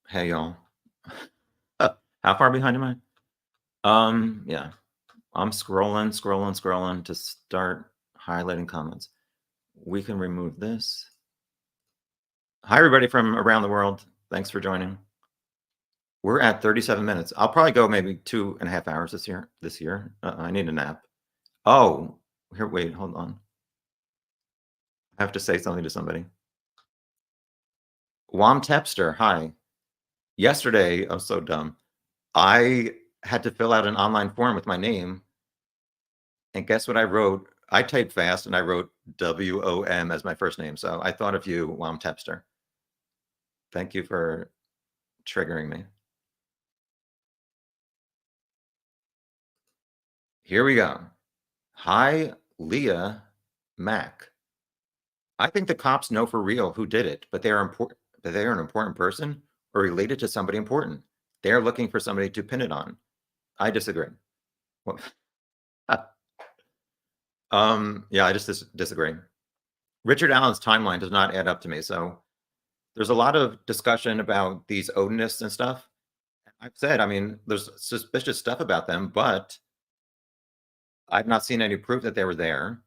Hey, y'all. How far behind am I? Yeah. I'm scrolling to start highlighting comments. We can remove this. Hi, everybody from around the world. Thanks for joining. We're at 37 minutes. I'll probably go maybe 2.5 hours this year. I need a nap. Oh, here, wait, hold on. I have to say something to somebody. Wam Tepster, hi. Yesterday, I was so dumb. I had to fill out an online form with my name. And guess what I wrote? I typed fast and I wrote W-O-M as my first name. So I thought of you, Wam Tepster. Thank you for triggering me. Here we go. Hi, Leah Mack. I think the cops know for real who did it, but they are important. But they are an important person or related to somebody important. They are looking for somebody to pin it on. I disagree. Well, yeah, I just disagree. Richard Allen's timeline does not add up to me. So there's a lot of discussion about these odinists and stuff. I've said, I mean, there's suspicious stuff about them, but I've not seen any proof that they were there.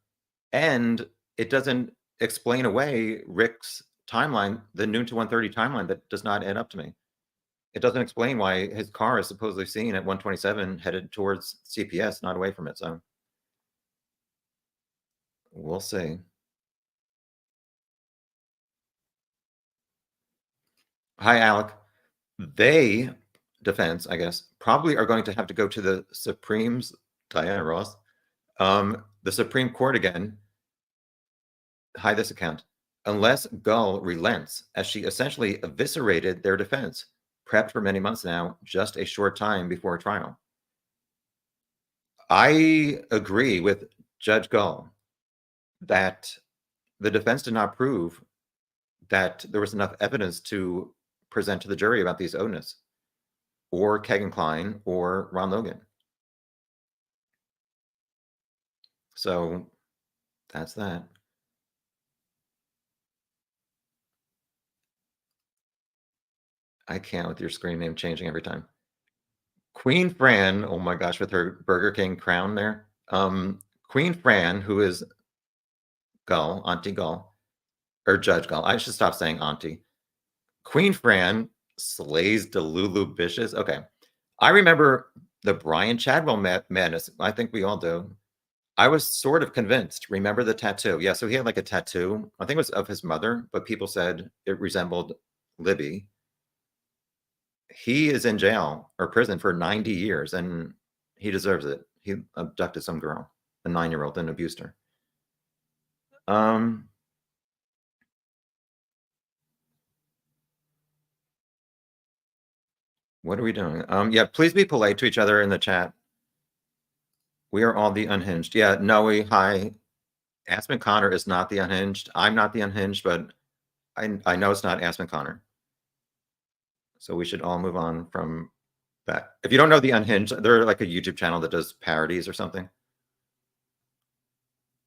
And it doesn't explain away Rick's timeline, the noon to 1:30 timeline, that does not add up to me. It doesn't explain why his car is supposedly seen at 1:27 headed towards CPS, not away from it. So we'll see. Hi, Alec. They, defense, I guess, probably are going to have to go to the Supremes, Diana Ross, the Supreme Court again. Hide this account. Unless Gull relents, as she essentially eviscerated their defense, prepped for many months now, just a short time before trial. I agree with Judge Gull that the defense did not prove that there was enough evidence to present to the jury about these odinists or Kegan Kline or Ron Logan. So that's that. I can't with your screen name changing every time. Queen Fran, oh my gosh, with her Burger King crown there. Queen Fran, who is Gull, Auntie Gull, or Judge Gull. I should stop saying Auntie. Queen Fran slays Delulu Bishes. Okay. I remember the Brian Chadwell madness. I think we all do. I was sort of convinced. Remember the tattoo? Yeah, so he had like a tattoo. I think it was of his mother, but people said it resembled Libby. He is in jail or prison for 90 years, and he deserves it. He abducted some girl, a 9-year-old, and abused her. What are we doing? Yeah, please be polite to each other in the chat. We are all the unhinged. Yeah, Noe, hi. Aspen Connor is not the unhinged. I'm not the unhinged, but I know it's not Aspen Connor. So we should all move on from that. If you don't know the unhinged, they're like a YouTube channel that does parodies or something.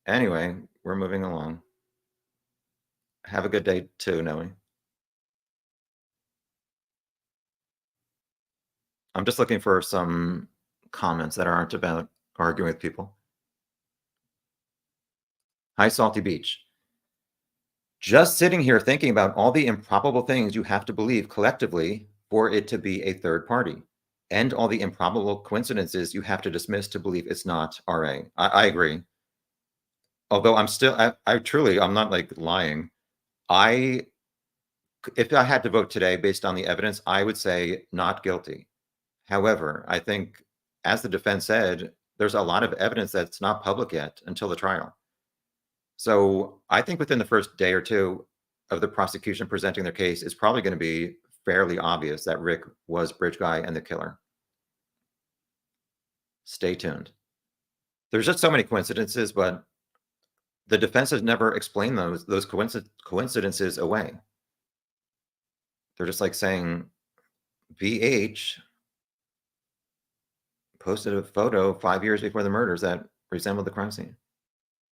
Anyway, we're moving along. Have a good day too, Noe. I'm just looking for some comments that aren't about arguing with people. Hi, Salty Beach. Just sitting here thinking about all the improbable things you have to believe collectively for it to be a third party, and all the improbable coincidences you have to dismiss to believe it's not RA. I agree. Although I'm still, I'm not like lying. If I had to vote today based on the evidence, I would say not guilty. However, I think, as the defense said, there's a lot of evidence that's not public yet until the trial. So I think within the first day or two of the prosecution presenting their case, it's probably going to be fairly obvious that Rick was Bridge Guy and the killer. Stay tuned. There's just so many coincidences, but the defense has never explained those coincidences away. They're just like saying BH posted a photo 5 years before the murders that resembled the crime scene,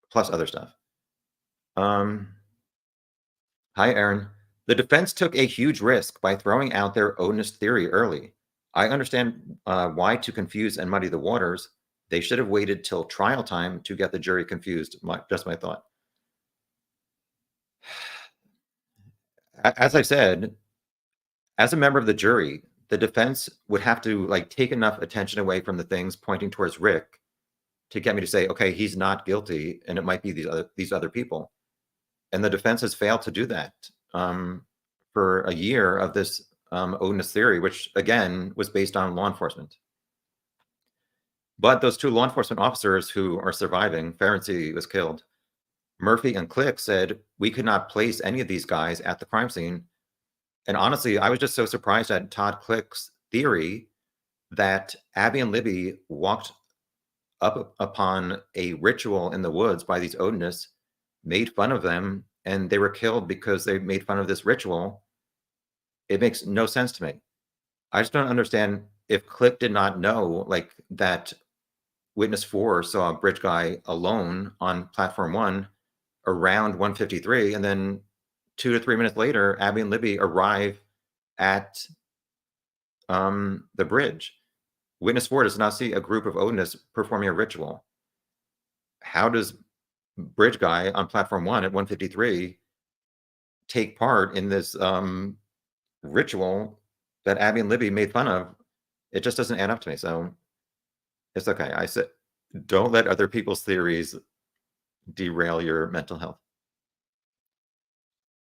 plus other stuff. Hi, Aaron. The defense took a huge risk by throwing out their odinist theory early. I understand why to confuse and muddy the waters. They should have waited till trial time to get the jury confused. Just my thought. As I said, as a member of the jury, the defense would have to like take enough attention away from the things pointing towards Rick to get me to say, okay, he's not guilty, and it might be these other people. And the defense has failed to do that for a year of this odinist theory, which again was based on law enforcement. But those two law enforcement officers who are surviving, Ferenczi was killed. Murphy and Click said we could not place any of these guys at the crime scene. And honestly, I was just so surprised at Todd Click's theory that Abby and Libby walked up upon a ritual in the woods by these odinists, made fun of them, and they were killed because they made fun of this ritual. It makes no sense to me. I just don't understand if Click did not know like that witness 4 saw Bridge Guy alone on platform 1 around 153, and then 2 to 3 minutes later, Abby and Libby arrive at the bridge. Witness 4 does not see a group of odinists performing a ritual. How does Bridge Guy on platform 1 at 153 take part in this ritual that Abby and Libby made fun of? It just doesn't add up to me. So it's okay. I said, don't let other people's theories derail your mental health.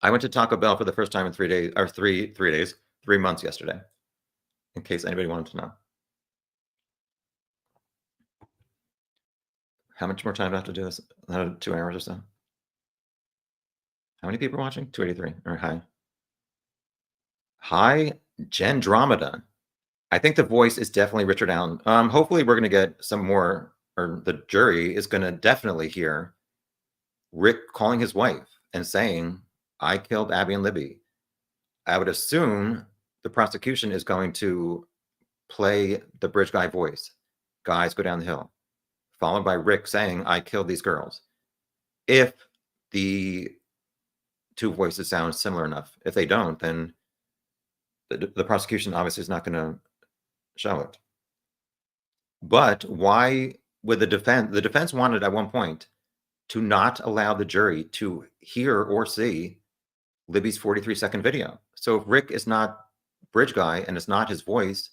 I went to Taco Bell for the first time in 3 days, or 3 months yesterday, in case anybody wanted to know. How much more time do I have to do this? 2 hours or so? How many people are watching? 283. Or hi. Hi, Gendromeda. I think the voice is definitely Richard Allen. Hopefully we're going to get some more, or the jury is going to definitely hear Rick calling his wife and saying, I killed Abby and Libby. I would assume the prosecution is going to play the Bridge Guy voice. Guys, go down the hill. Followed by Rick saying, I killed these girls. If the two voices sound similar enough. If they don't, then the prosecution obviously is not going to show it. But why would the defense wanted at one point to not allow the jury to hear or see Libby's 43-second video. So if Rick is not Bridge Guy and it's not his voice,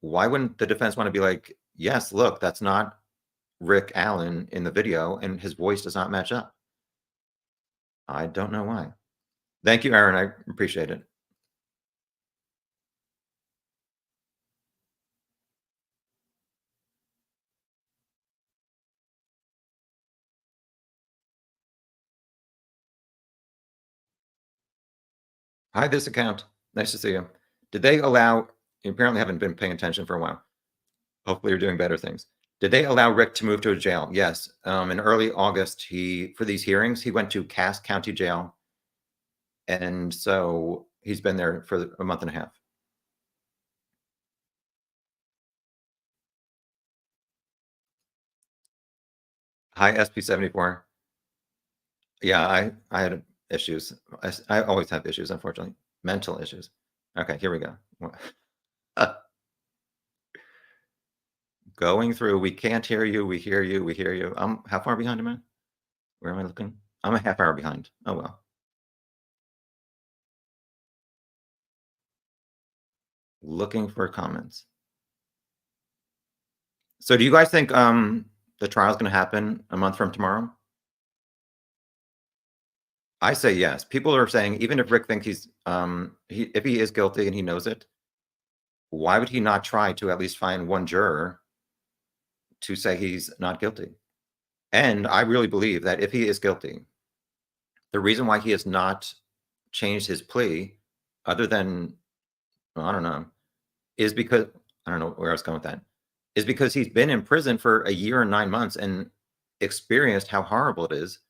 why wouldn't the defense want to be like, yes, look, that's not Rick Allen in the video and his voice does not match up? I don't know why. Thank you, Aaron. I appreciate it. Hi, this account. Nice to see you. Did they allow, you apparently haven't been paying attention for a while. Hopefully you're doing better things. Did they allow Rick to move to a jail? Yes. In early August, for these hearings, he went to Cass County Jail. And so he's been there for a month and a half. Hi, SP74. Yeah, I had issues. I always have issues, unfortunately. Mental issues. Okay, here we go. Going through, we can't hear you, we hear you, we hear you. How far behind am I? Where am I looking? I'm a half hour behind. Oh well. Looking for comments. So do you guys think the trial's gonna happen a month from tomorrow? I say yes. People are saying even if Rick thinks if he is guilty and he knows it, why would he not try to at least find one juror to say he's not guilty? And I really believe that if he is guilty, the reason why he has not changed his plea, other than, well, I don't know, is because I don't know where I was going with that, is because he's been in prison for a year and 9 months and experienced how horrible it is.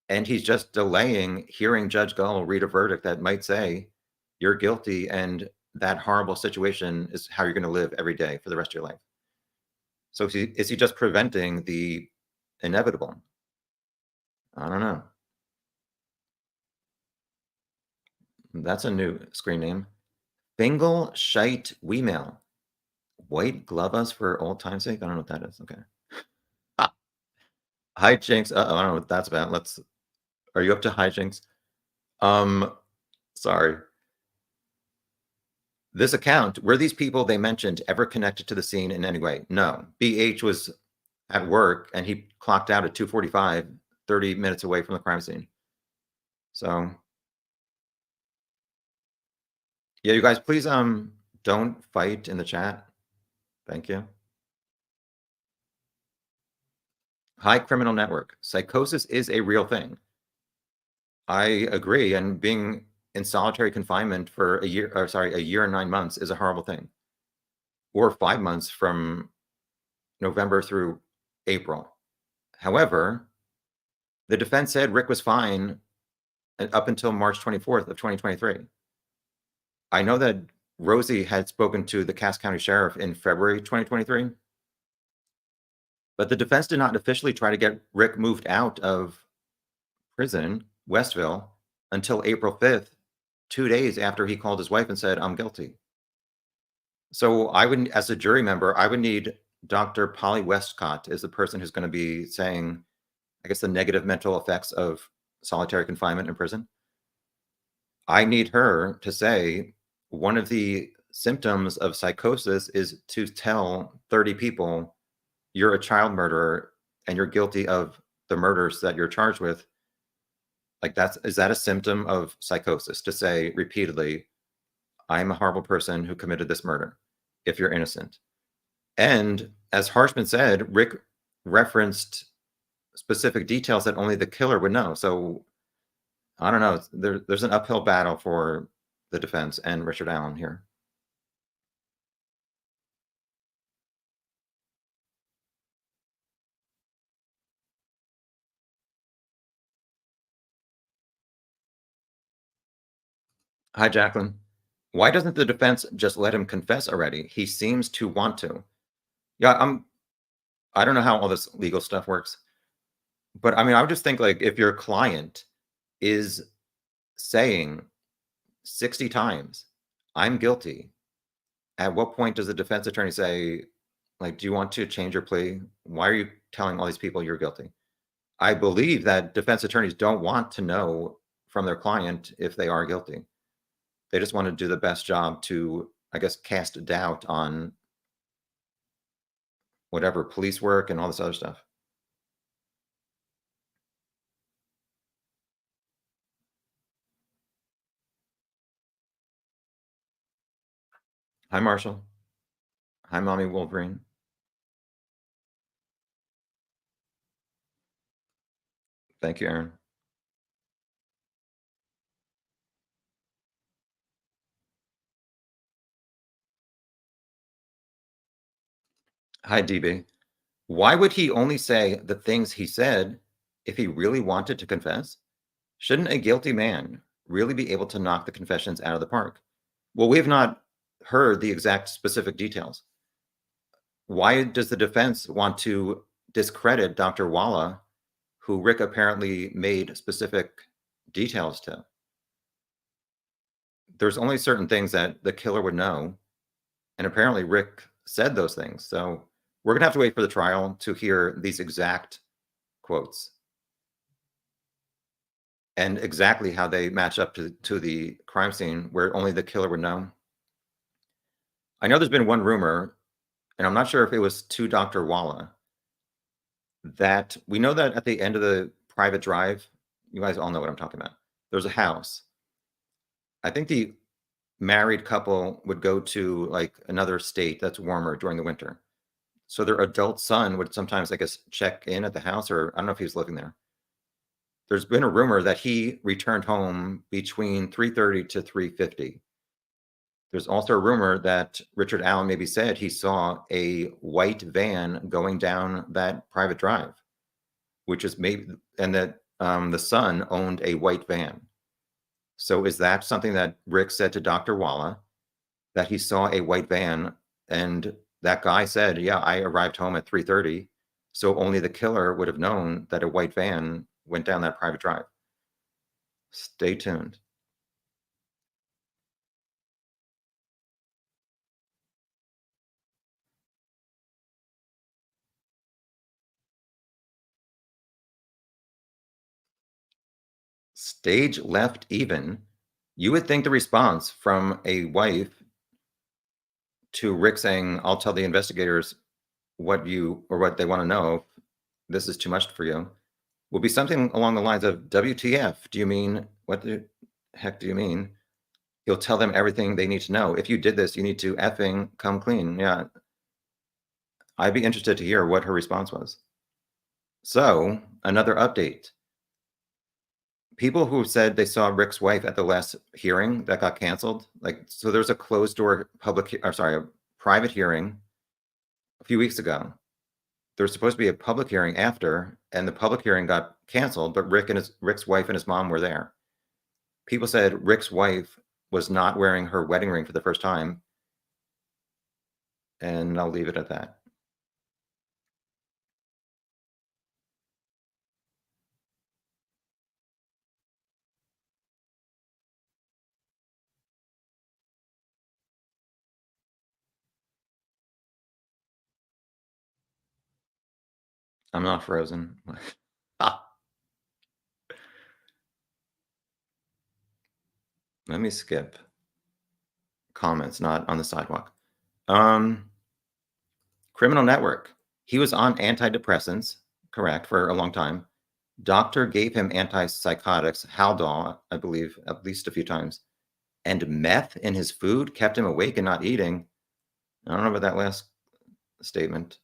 And he's just delaying hearing Judge Gull read a verdict that might say you're guilty and that horrible situation is how you're going to live every day for the rest of your life. So is he just preventing the inevitable? I don't know. That's a new screen name. Fingal Shite Wemail. White glove us for old time's sake? I don't know what that is. Okay. Ah, hijinks. I don't know what that's about. Are you up to hijinks? Um, sorry. This account, were these people they mentioned ever connected to the scene in any way? No. BH was at work and he clocked out at 2:45, 30 minutes away from the crime scene. So yeah, you guys, please don't fight in the chat. Thank you. High criminal network. Psychosis is a real thing. I agree, and being in solitary confinement for a year and 9 months is a horrible thing. Or 5 months from November through April. However, the defense said Rick was fine up until March 24th of 2023. I know that Rosie had spoken to the Cass County Sheriff in February 2023, but the defense did not officially try to get Rick moved out of prison, Westville, until April 5th, 2 days after he called his wife and said, I'm guilty. So I would, as a jury member, I would need Dr. Polly Westcott is the person who's going to be saying, I guess, the negative mental effects of solitary confinement in prison. I need her to say one of the symptoms of psychosis is to tell 30 people you're a child murderer and you're guilty of the murders that you're charged with. Like is that a symptom of psychosis to say repeatedly, I'm a horrible person who committed this murder if you're innocent? And as Harshman said, Rick referenced specific details that only the killer would know. So I don't know. There's an uphill battle for the defense and Richard Allen here. Hi, Jacqueline. Why doesn't the defense just let him confess already? He seems to want to. Yeah, I don't know how all this legal stuff works, but I mean, I would just think like if your client is saying 60 times, I'm guilty, at what point does the defense attorney say, like, do you want to change your plea? Why are you telling all these people you're guilty? I believe that defense attorneys don't want to know from their client if they are guilty. They just want to do the best job to, I guess, cast doubt on whatever police work and all this other stuff. Hi, Marshall. Hi, Mommy Wolverine. Thank you, Aaron. Hi, DB. Why would he only say the things he said if he really wanted to confess? Shouldn't a guilty man really be able to knock the confessions out of the park? Well, we have not heard the exact specific details. Why does the defense want to discredit Dr. Walla, who Rick apparently made specific details to? There's only certain things that the killer would know, and apparently Rick said those things. So we're going to have to wait for the trial to hear these exact quotes and exactly how they match up to the crime scene where only the killer would know. I know there's been one rumor, and I'm not sure if it was to Dr. Walla, that we know that at the end of the private drive, you guys all know what I'm talking about. There's a house. I think the married couple would go to like another state that's warmer during the winter. So their adult son would sometimes, I guess, check in at the house, or I don't know if he was living there. There's been a rumor that he returned home between 3:30 to 3:50. There's also a rumor that Richard Allen maybe said he saw a white van going down that private drive, which is maybe, and that the son owned a white van. So is that something that Rick said to Dr. Walla, that he saw a white van, and that guy said, yeah, I arrived home at 3:30. So only the killer would have known that a white van went down that private drive. Stay tuned. Stage left even. You would think the response from a wife to Rick saying, I'll tell the investigators what you or what they want to know, if this is too much for you, will be something along the lines of WTF. Do you mean, what the heck do you mean? You'll tell them everything they need to know. If you did this, you need to effing come clean. Yeah. I'd be interested to hear what her response was. So, another update. People who said they saw Rick's wife at the last hearing that got canceled, like, so there's a closed door a private hearing a few weeks ago. There was supposed to be a public hearing after, and the public hearing got canceled, but Rick's wife and his mom were there. People said Rick's wife was not wearing her wedding ring for the first time, and I'll leave it at that. I'm not frozen. Ah, let me skip comments, not on the sidewalk. Um, Criminal Network. He was on antidepressants, correct, for a long time. Doctor gave him antipsychotics, Haldol, I believe, at least a few times, and meth in his food kept him awake and not eating. I don't know about that last statement.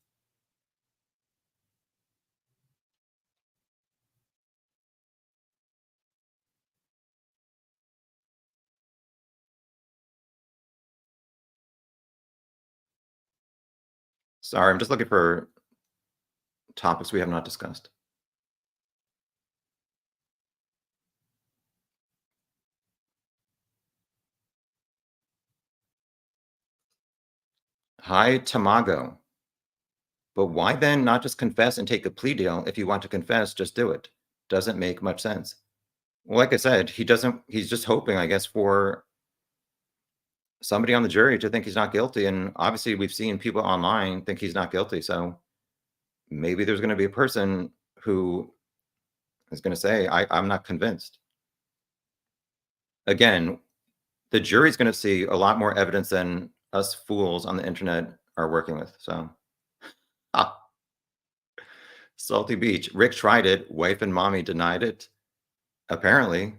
Sorry, I'm just looking for topics we have not discussed. Hi, Tamago. But why then not just confess and take a plea deal? If you want to confess, just do it. Doesn't make much sense. Well, like I said, he's just hoping, I guess, for somebody on the jury to think he's not guilty. And obviously, we've seen people online think he's not guilty. So maybe there's going to be a person who is going to say, I'm not convinced. Again, the jury's going to see a lot more evidence than us fools on the internet are working with. So, ah, Salty Beach. Rick tried it. Wife and mommy denied it. Apparently,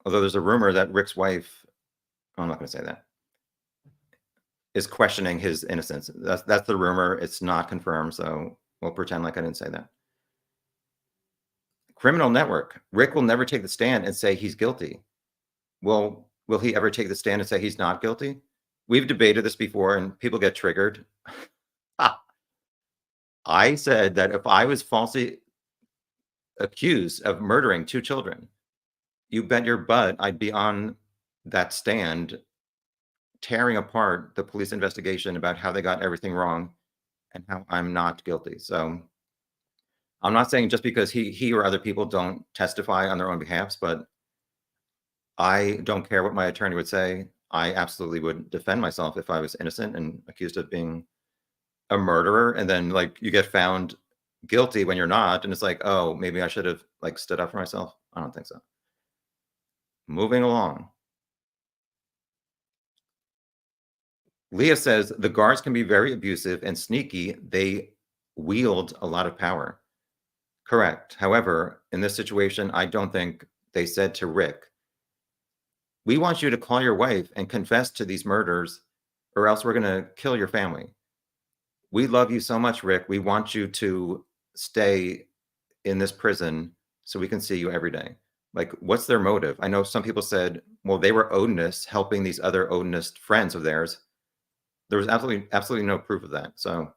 although there's a rumor that Rick's wife, I'm not going to say that, is questioning his innocence. That's the rumor. It's not confirmed. So we'll pretend like I didn't say that. Criminal Network. Rick will never take the stand and say he's guilty. Well, will he ever take the stand and say he's not guilty? We've debated this before, and people get triggered. I said that if I was falsely accused of murdering 2 children, you bet your butt I'd be on that stand tearing apart the police investigation about how they got everything wrong and how I'm not guilty. So I'm not saying just because he or other people don't testify on their own behalfs, but I don't care what my attorney would say. I absolutely would defend myself if I was innocent and accused of being a murderer, and then like you get found guilty when you're not, and it's like, oh, maybe I should have like stood up for myself. I don't think so. Moving along. Leah says the guards can be very abusive and sneaky. They wield a lot of power. Correct. However, in this situation, I don't think they said to Rick, we want you to call your wife and confess to these murders, or else we're going to kill your family. We love you so much, Rick. We want you to stay in this prison so we can see you every day. Like, what's their motive? I know some people said, well, they were odinists helping these other odinist friends of theirs. There was absolutely no proof of that. So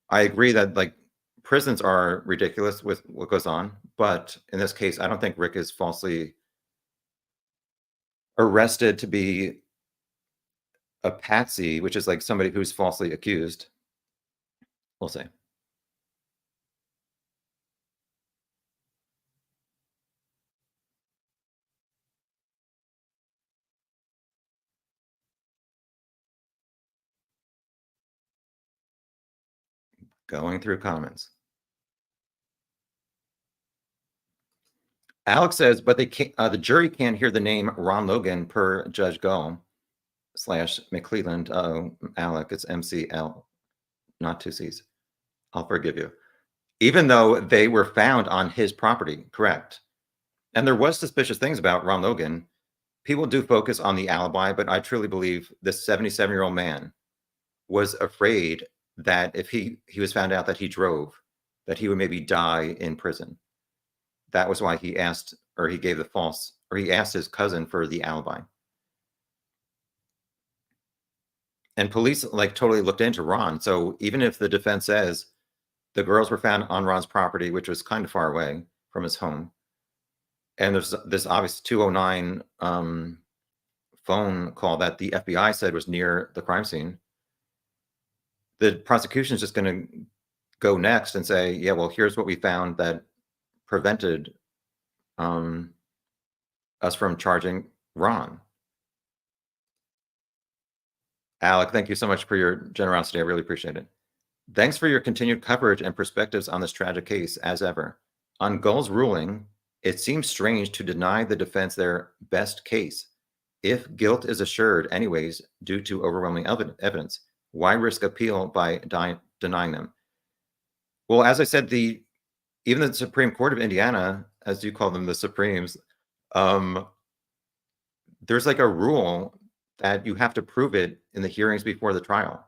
I agree that like prisons are ridiculous with what goes on, but in this case, I don't think Rick is falsely arrested to be a patsy, which is like somebody who's falsely accused. We'll say. Going through comments. Alex says, but they can't, the jury can't hear the name Ron Logan per Judge Gull / McClelland. Alec, it's MCL, not 2 C's. I'll forgive you. Even though they were found on his property, correct. And there was suspicious things about Ron Logan. People do focus on the alibi, but I truly believe this 77-year-old man was afraid that if he was found out that he drove, that he would maybe die in prison. That was why he asked, or he gave the false, or he asked his cousin for the alibi. And police like totally looked into Ron. So even if the defense says the girls were found on Ron's property, which was kind of far away from his home, and there's this obvious 209 phone call that the FBI said was near the crime scene, the prosecution is just going to go next and say, yeah, well, here's what we found that prevented us from charging Ron. Alec, thank you so much for your generosity. I really appreciate it. Thanks for your continued coverage and perspectives on this tragic case, as ever. On Gull's ruling, it seems strange to deny the defense their best case. If guilt is assured anyways due to overwhelming evidence, why risk appeal by denying them? Well, as I said, even the Supreme Court of Indiana, as you call them, the Supremes, there's like a rule that you have to prove it in the hearings before the trial.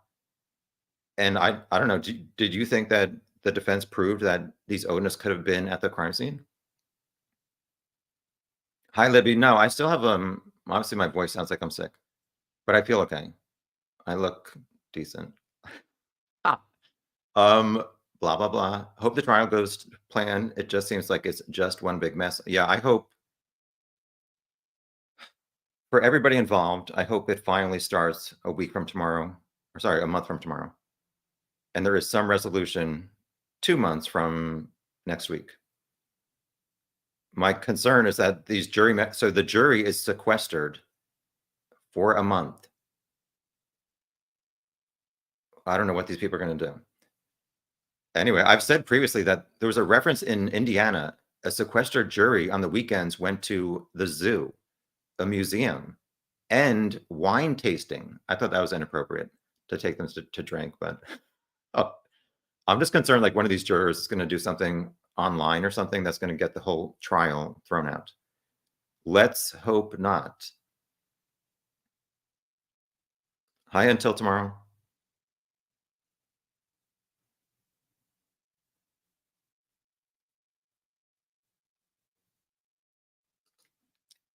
And I don't know, did you think that the defense proved that these odinists could have been at the crime scene? Hi, Libby. No, I still have obviously my voice sounds like I'm sick, but I feel okay. I look decent. Ah. Blah blah blah. Hope the trial goes to plan. It just seems like it's just one big mess. Yeah, I hope for everybody involved, I hope it finally starts a week from tomorrow, or sorry, a month from tomorrow. And there is some resolution 2 months from next week. My concern is that these so the jury is sequestered for a month. I don't know what these people are going to do. Anyway, I've said previously that there was a reference in Indiana, a sequestered jury on the weekends went to the zoo, a museum, and wine tasting. I thought that was inappropriate to take them to drink, but oh, I'm just concerned like one of these jurors is going to do something online or something that's going to get the whole trial thrown out. Let's hope not. Hi, until tomorrow.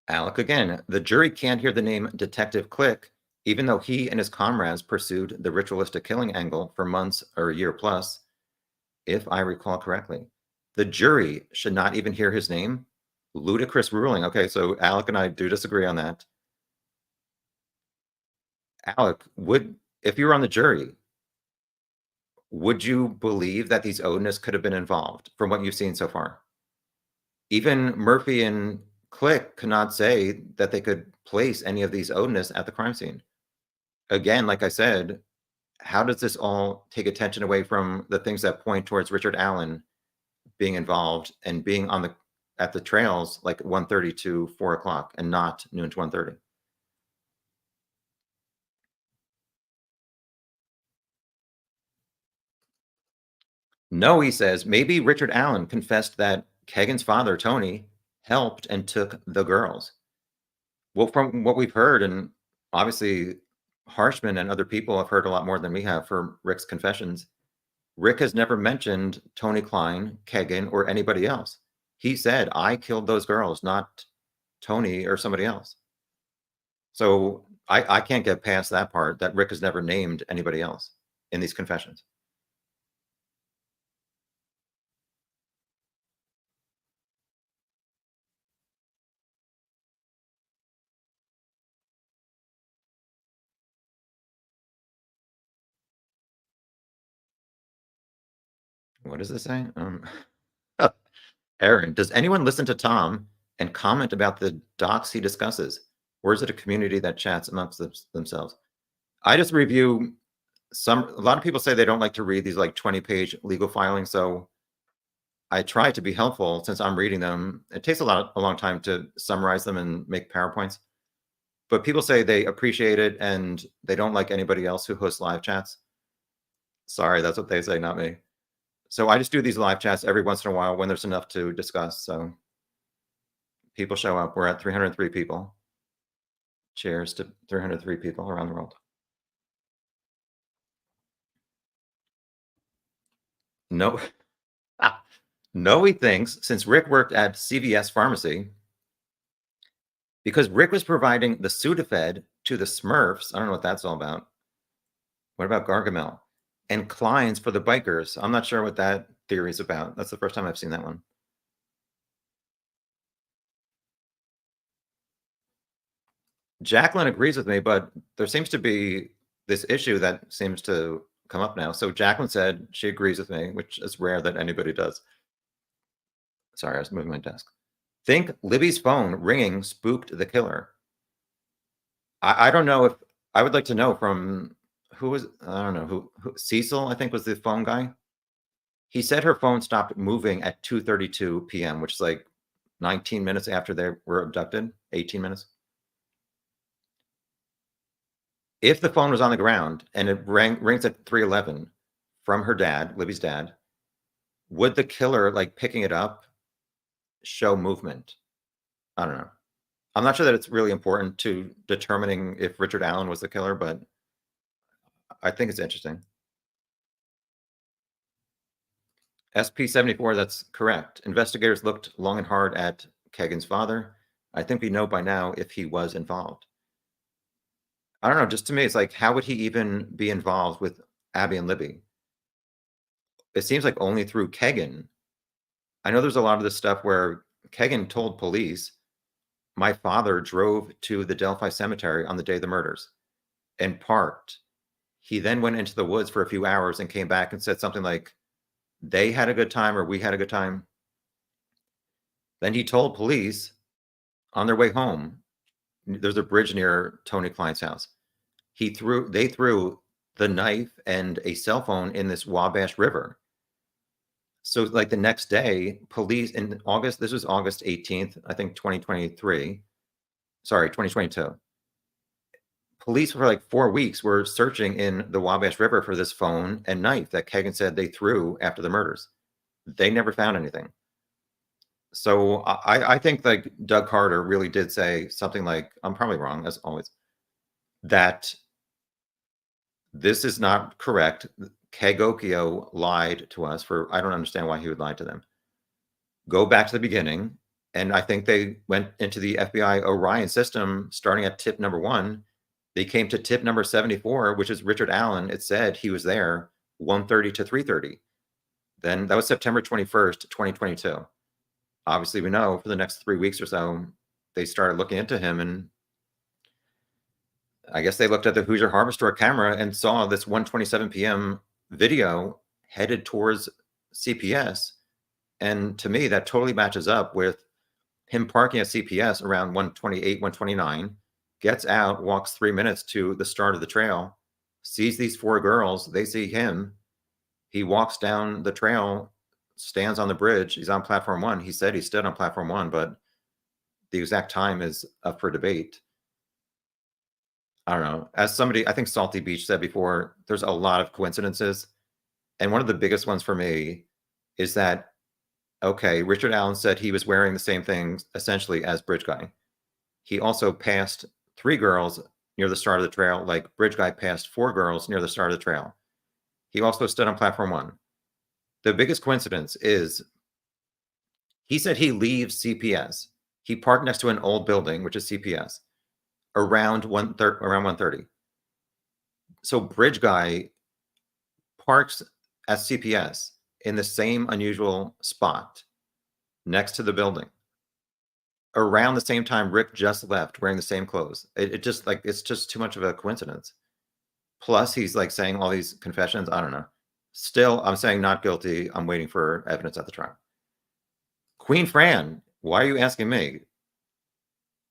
Alec again. The jury can't hear the name Detective Click, even though he and his comrades pursued the ritualistic killing angle for months or a year plus, if I recall correctly. The jury should not even hear his name. Ludicrous ruling. Okay, so Alec and I do disagree on that. Alec, if you were on the jury, would you believe that these odinists could have been involved from what you've seen so far? Even Murphy and Click could not say that they could place any of these odinists at the crime scene. Again, like I said, how does this all take attention away from the things that point towards Richard Allen being involved and being at the trails like 1:30 to 4 o'clock and not noon to 1:30? No, he says, maybe Richard Allen confessed that Kegan's father, Tony, helped and took the girls. Well, from what we've heard, and obviously Harshman and other people have heard a lot more than we have for Rick's confessions. Rick has never mentioned Tony Klein, Kegan, or anybody else. He said, I killed those girls, not Tony or somebody else. So I can't get past that part, that Rick has never named anybody else in these confessions. What does this say? Aaron, does anyone listen to Tom and comment about the docs he discusses? Or is it a community that chats amongst themselves? I just review a lot of people say they don't like to read these like 20-page legal filings. So I try to be helpful since I'm reading them. It takes a long time to summarize them and make PowerPoints. But people say they appreciate it and they don't like anybody else who hosts live chats. Sorry, that's what they say, not me. So I just do these live chats every once in a while when there's enough to discuss. So people show up. We're at 303 people. Cheers to 303 people around the world. No, no, he thinks since Rick worked at CVS Pharmacy, because Rick was providing the Sudafed to the Smurfs. I don't know what that's all about. What about Gargamel? And Klein's for the bikers. I'm not sure what that theory is about. That's the first time I've seen that one. Jacqueline agrees with me, but there seems to be this issue that seems to come up now. So Jacqueline said she agrees with me, which is rare that anybody does. Sorry, I was moving my desk. Think Libby's phone ringing spooked the killer. I don't know if I would like to know from who was, I don't know who Cecil, I think was the phone guy. He said her phone stopped moving at 2:32 p.m., which is like 19 minutes after they were abducted, 18 minutes. If the phone was on the ground and it rings at 3:11 from her dad, Libby's dad, would the killer like picking it up show movement? I don't know. I'm not sure that it's really important to determining if Richard Allen was the killer, but I think it's interesting. SP-74, that's correct. Investigators looked long and hard at Kegan's father. I think we know by now if he was involved. I don't know, just to me, it's like, how would he even be involved with Abby and Libby? It seems like only through Kegan. I know there's a lot of this stuff where Kegan told police, my father drove to the Delphi cemetery on the day of the murders and parked. He then went into the woods for a few hours and came back and said something like, they had a good time or we had a good time. Then he told police on their way home, there's a bridge near Tony Klein's house. They threw the knife and a cell phone in this Wabash River. So like the next day, police in August, this was August 18th, I think 2023. Sorry, 2022. Police for like 4 weeks were searching in the Wabash River for this phone and knife that Kegan said they threw after the murders. They never found anything. So I think like Doug Carter really did say something like, I'm probably wrong as always, that this is not correct. Kagokio lied to us for, I don't understand why he would lie to them. Go back to the beginning. And I think they went into the FBI Orion system starting at tip number 1. They came to tip number 74, which is Richard Allen. It said he was there 1:30 to 3:30. Then that was September 21st, 2022. Obviously, we know for the next 3 weeks or so, they started looking into him, and I guess they looked at the Hoosier Harbor Store camera and saw this 1:27 p.m. video headed towards CPS. And to me, that totally matches up with him parking at CPS around 1:28, 1:29, gets out, walks 3 minutes to the start of the trail, sees these 4 girls, they see him. He walks down the trail, stands on the bridge. He's on platform 1. He said he stood on platform 1, but the exact time is up for debate. I don't know. As somebody, I think Salty Beach said before, there's a lot of coincidences. And one of the biggest ones for me is that, okay, Richard Allen said he was wearing the same things essentially as Bridge Guy. He also passed 3 girls near the start of the trail, like Bridge Guy passed 4 girls near the start of the trail. He also stood on platform 1. The biggest coincidence is he said he leaves CPS. He parked next to an old building, which is CPS, around 1:30. So Bridge Guy parks at CPS in the same unusual spot next to the building around the same time Rick just left wearing the same clothes. It just like, it's just too much of a coincidence. Plus, he's like saying all these confessions. I don't know. Still, I'm saying not guilty. I'm waiting for evidence at the trial. Queen Fran, why are you asking me?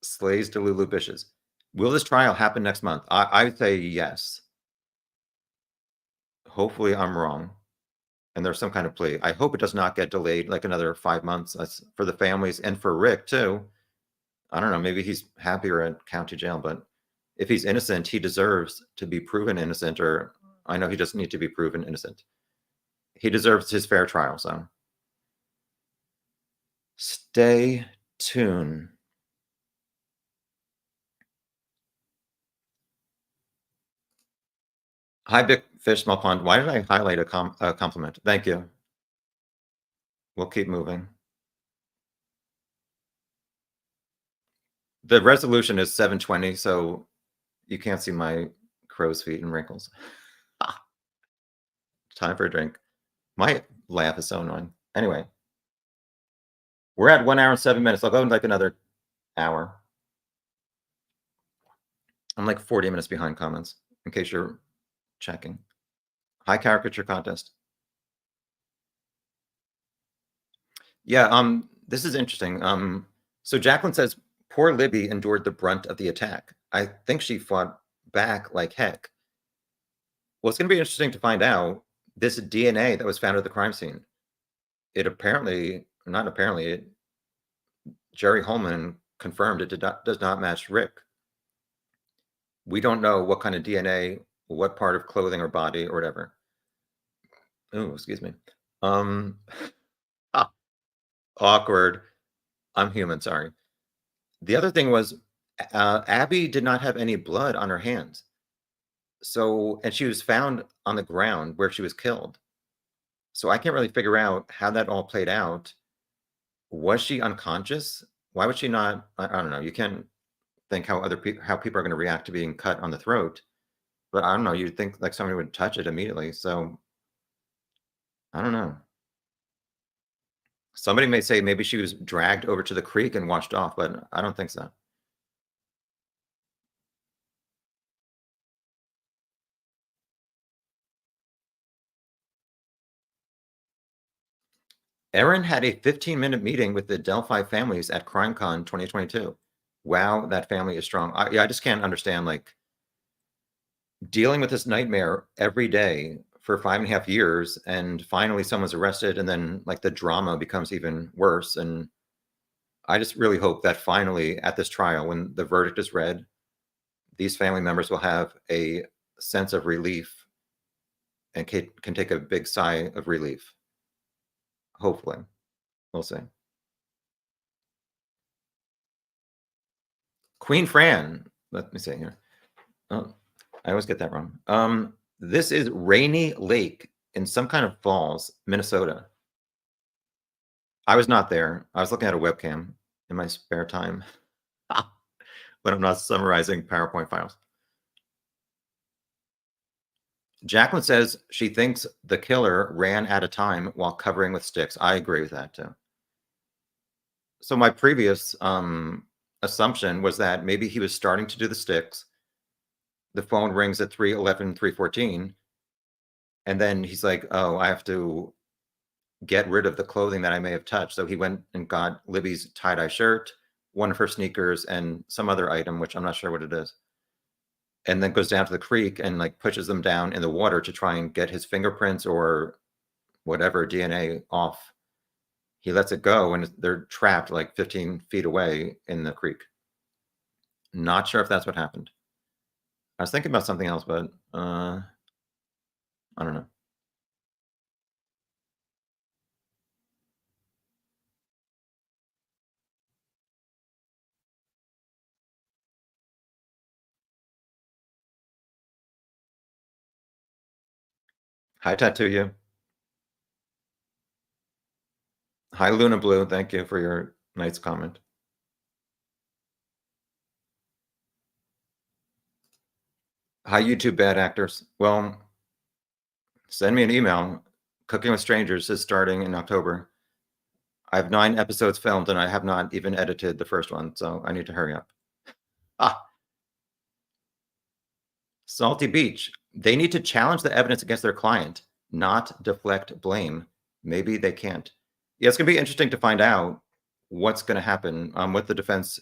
Slays Delulu Bishes. Will this trial happen next month? I would say yes. Hopefully, I'm wrong. And there's some kind of plea. I hope it does not get delayed like another 5 months. That's for the families and for Rick, too. I don't know. Maybe he's happier at county jail, but if he's innocent, he deserves to be proven innocent, or I know he doesn't need to be proven innocent. He deserves his fair trial, so stay tuned. Hi, Big Fish, Small Pond. Why did I highlight a compliment? Thank you. We'll keep moving. The resolution is 720, so you can't see my crow's feet and wrinkles. Ah, time for a drink. My laugh is so annoying. Anyway, we're at 1 hour and 7 minutes. I'll go in like another hour. I'm like 40 minutes behind comments, in case you're checking. High caricature contest. Yeah, this is interesting. So Jacqueline says, poor Libby endured the brunt of the attack. I think she fought back like heck. Well, it's going to be interesting to find out this DNA that was found at the crime scene. It apparently, not apparently, Jerry Holman confirmed it does not match Rick. We don't know what kind of DNA, what part of clothing or body or whatever. Oh, excuse me. Ah, awkward. I'm human, sorry. The other thing was, Abby did not have any blood on her hands. So, and she was found on the ground where she was killed. So I can't really figure out how that all played out. Was she unconscious? Why would she not? I don't know. You can't think how how people are going to react to being cut on the throat. But I don't know. You'd think like somebody would touch it immediately. So I don't know. Somebody may say maybe she was dragged over to the creek and washed off, but I don't think so. Erin had a 15-minute meeting with the Delphi families at CrimeCon 2022. Wow, that family is strong. Yeah, I just can't understand like dealing with this nightmare every day for 5.5 years, and finally someone's arrested, and then like the drama becomes even worse. And I just really hope that finally at this trial, when the verdict is read, these family members will have a sense of relief and can take a big sigh of relief. Hopefully. We'll see. Queen Fran. Let me see here. Oh, I always get that wrong. This is Rainy Lake in some kind of falls, Minnesota. I was not there. I was looking at a webcam in my spare time when I'm not summarizing PowerPoint files. Jacqueline says she thinks the killer ran out of time while covering with sticks. I agree with that too. So my previous assumption was that maybe he was starting to do the sticks. The phone rings at 3:11, 3:14, and then he's like, "Oh, I have to get rid of the clothing that I may have touched." So he went and got Libby's tie-dye shirt, one of her sneakers, and some other item, which I'm not sure what it is. And then goes down to the creek and like pushes them down in the water to try and get his fingerprints or whatever DNA off. He lets it go and they're trapped like 15 feet away in the creek. Not sure if that's what happened. I was thinking about something else, but I don't know. Hi, Tattoo You. Hi, Luna Blue. Thank you for your nice comment. Hi, YouTube bad actors. Well, send me an email. Cooking with Strangers is starting in October. I have 9 episodes filmed and I have not even edited the first one, so I need to hurry up. Ah, Salty Beach. They need to challenge the evidence against their client, not deflect blame. Maybe they can't. Yeah, it's going to be interesting to find out what's going to happen, what the defense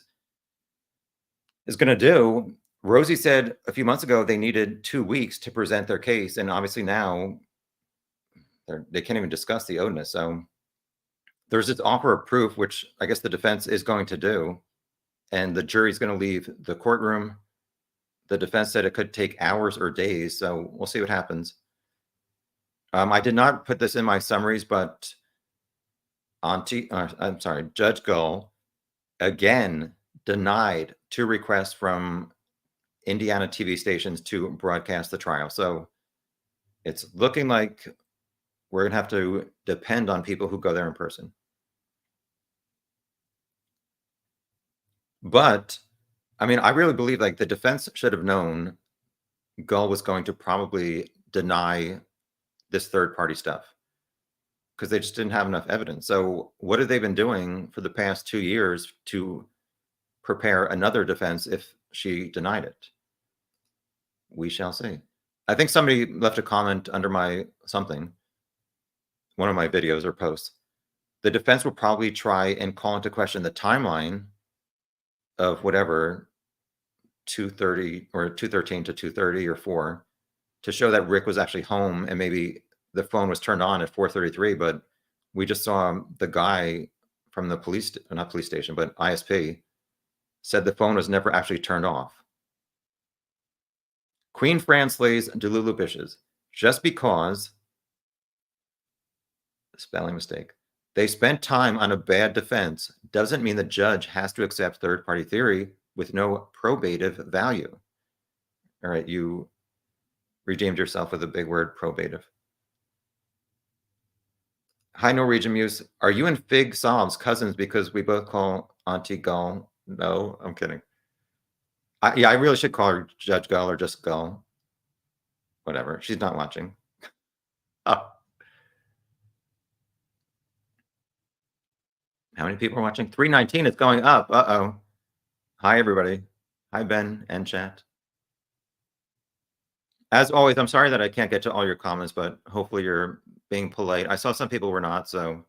is going to do. Rosie said a few months ago they needed 2 weeks to present their case, and obviously now they can't even discuss the odinist. So there's this offer of proof, which I guess the defense is going to do, and the jury's going to leave the courtroom. The defense said it could take hours or days, so we'll see what happens. I did not put this in my summaries, but I'm sorry, Judge Gull again denied 2 requests from Indiana TV stations to broadcast the trial. So it's looking like we're going to have to depend on people who go there in person. But I mean, I really believe like the defense should have known Gull was going to probably deny this third party stuff because they just didn't have enough evidence. So what have they been doing for the past 2 years to prepare another defense if she denied it? We shall see. I think somebody left a comment under my something, one of my videos or posts. The defense will probably try and call into question the timeline of whatever 2:30 or 2:13 to 2:30 or 4 to show that Rick was actually home and maybe the phone was turned on at 4:33, but we just saw the guy from the not police station, but ISP said the phone was never actually turned off. Queen Fran slays Delulu Bishes just because, spelling mistake, they spent time on a bad defense doesn't mean the judge has to accept third party theory with no probative value. All right, you redeemed yourself with a big word, probative. Hi, Norwegian Muse. Are you and Fig Solves cousins because we both call Auntie Gull? No, I'm kidding. Yeah, I really should call her Judge Gull or just Gull. Whatever. She's not watching. Oh, how many people are watching? 319. It's going up. Uh-oh. Hi, everybody. Hi, Ben and chat. As always, I'm sorry that I can't get to all your comments, but hopefully you're being polite. I saw some people were not, so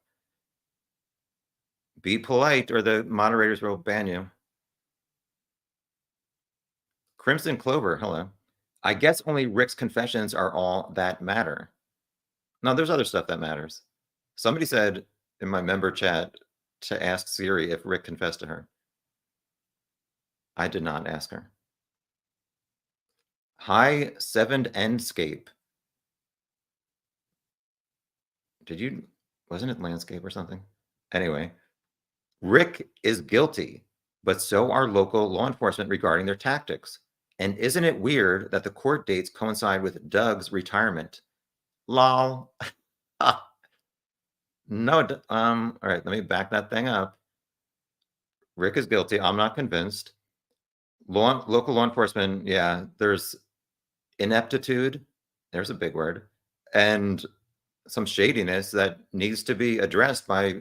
be polite or the moderators will ban you. Crimson Clover, hello. I guess only Rick's confessions are all that matter. No, there's other stuff that matters. Somebody said in my member chat to ask Siri if Rick confessed to her. I did not ask her. Hi, Seventh Endscape. Wasn't it landscape or something? Anyway, Rick is guilty, but so are local law enforcement regarding their tactics. And isn't it weird that the court dates coincide with Doug's retirement? Lol. No, all right, let me back that thing up. Rick is guilty. I'm not convinced. Local law enforcement, yeah, there's ineptitude There's a big word. And some shadiness that needs to be addressed by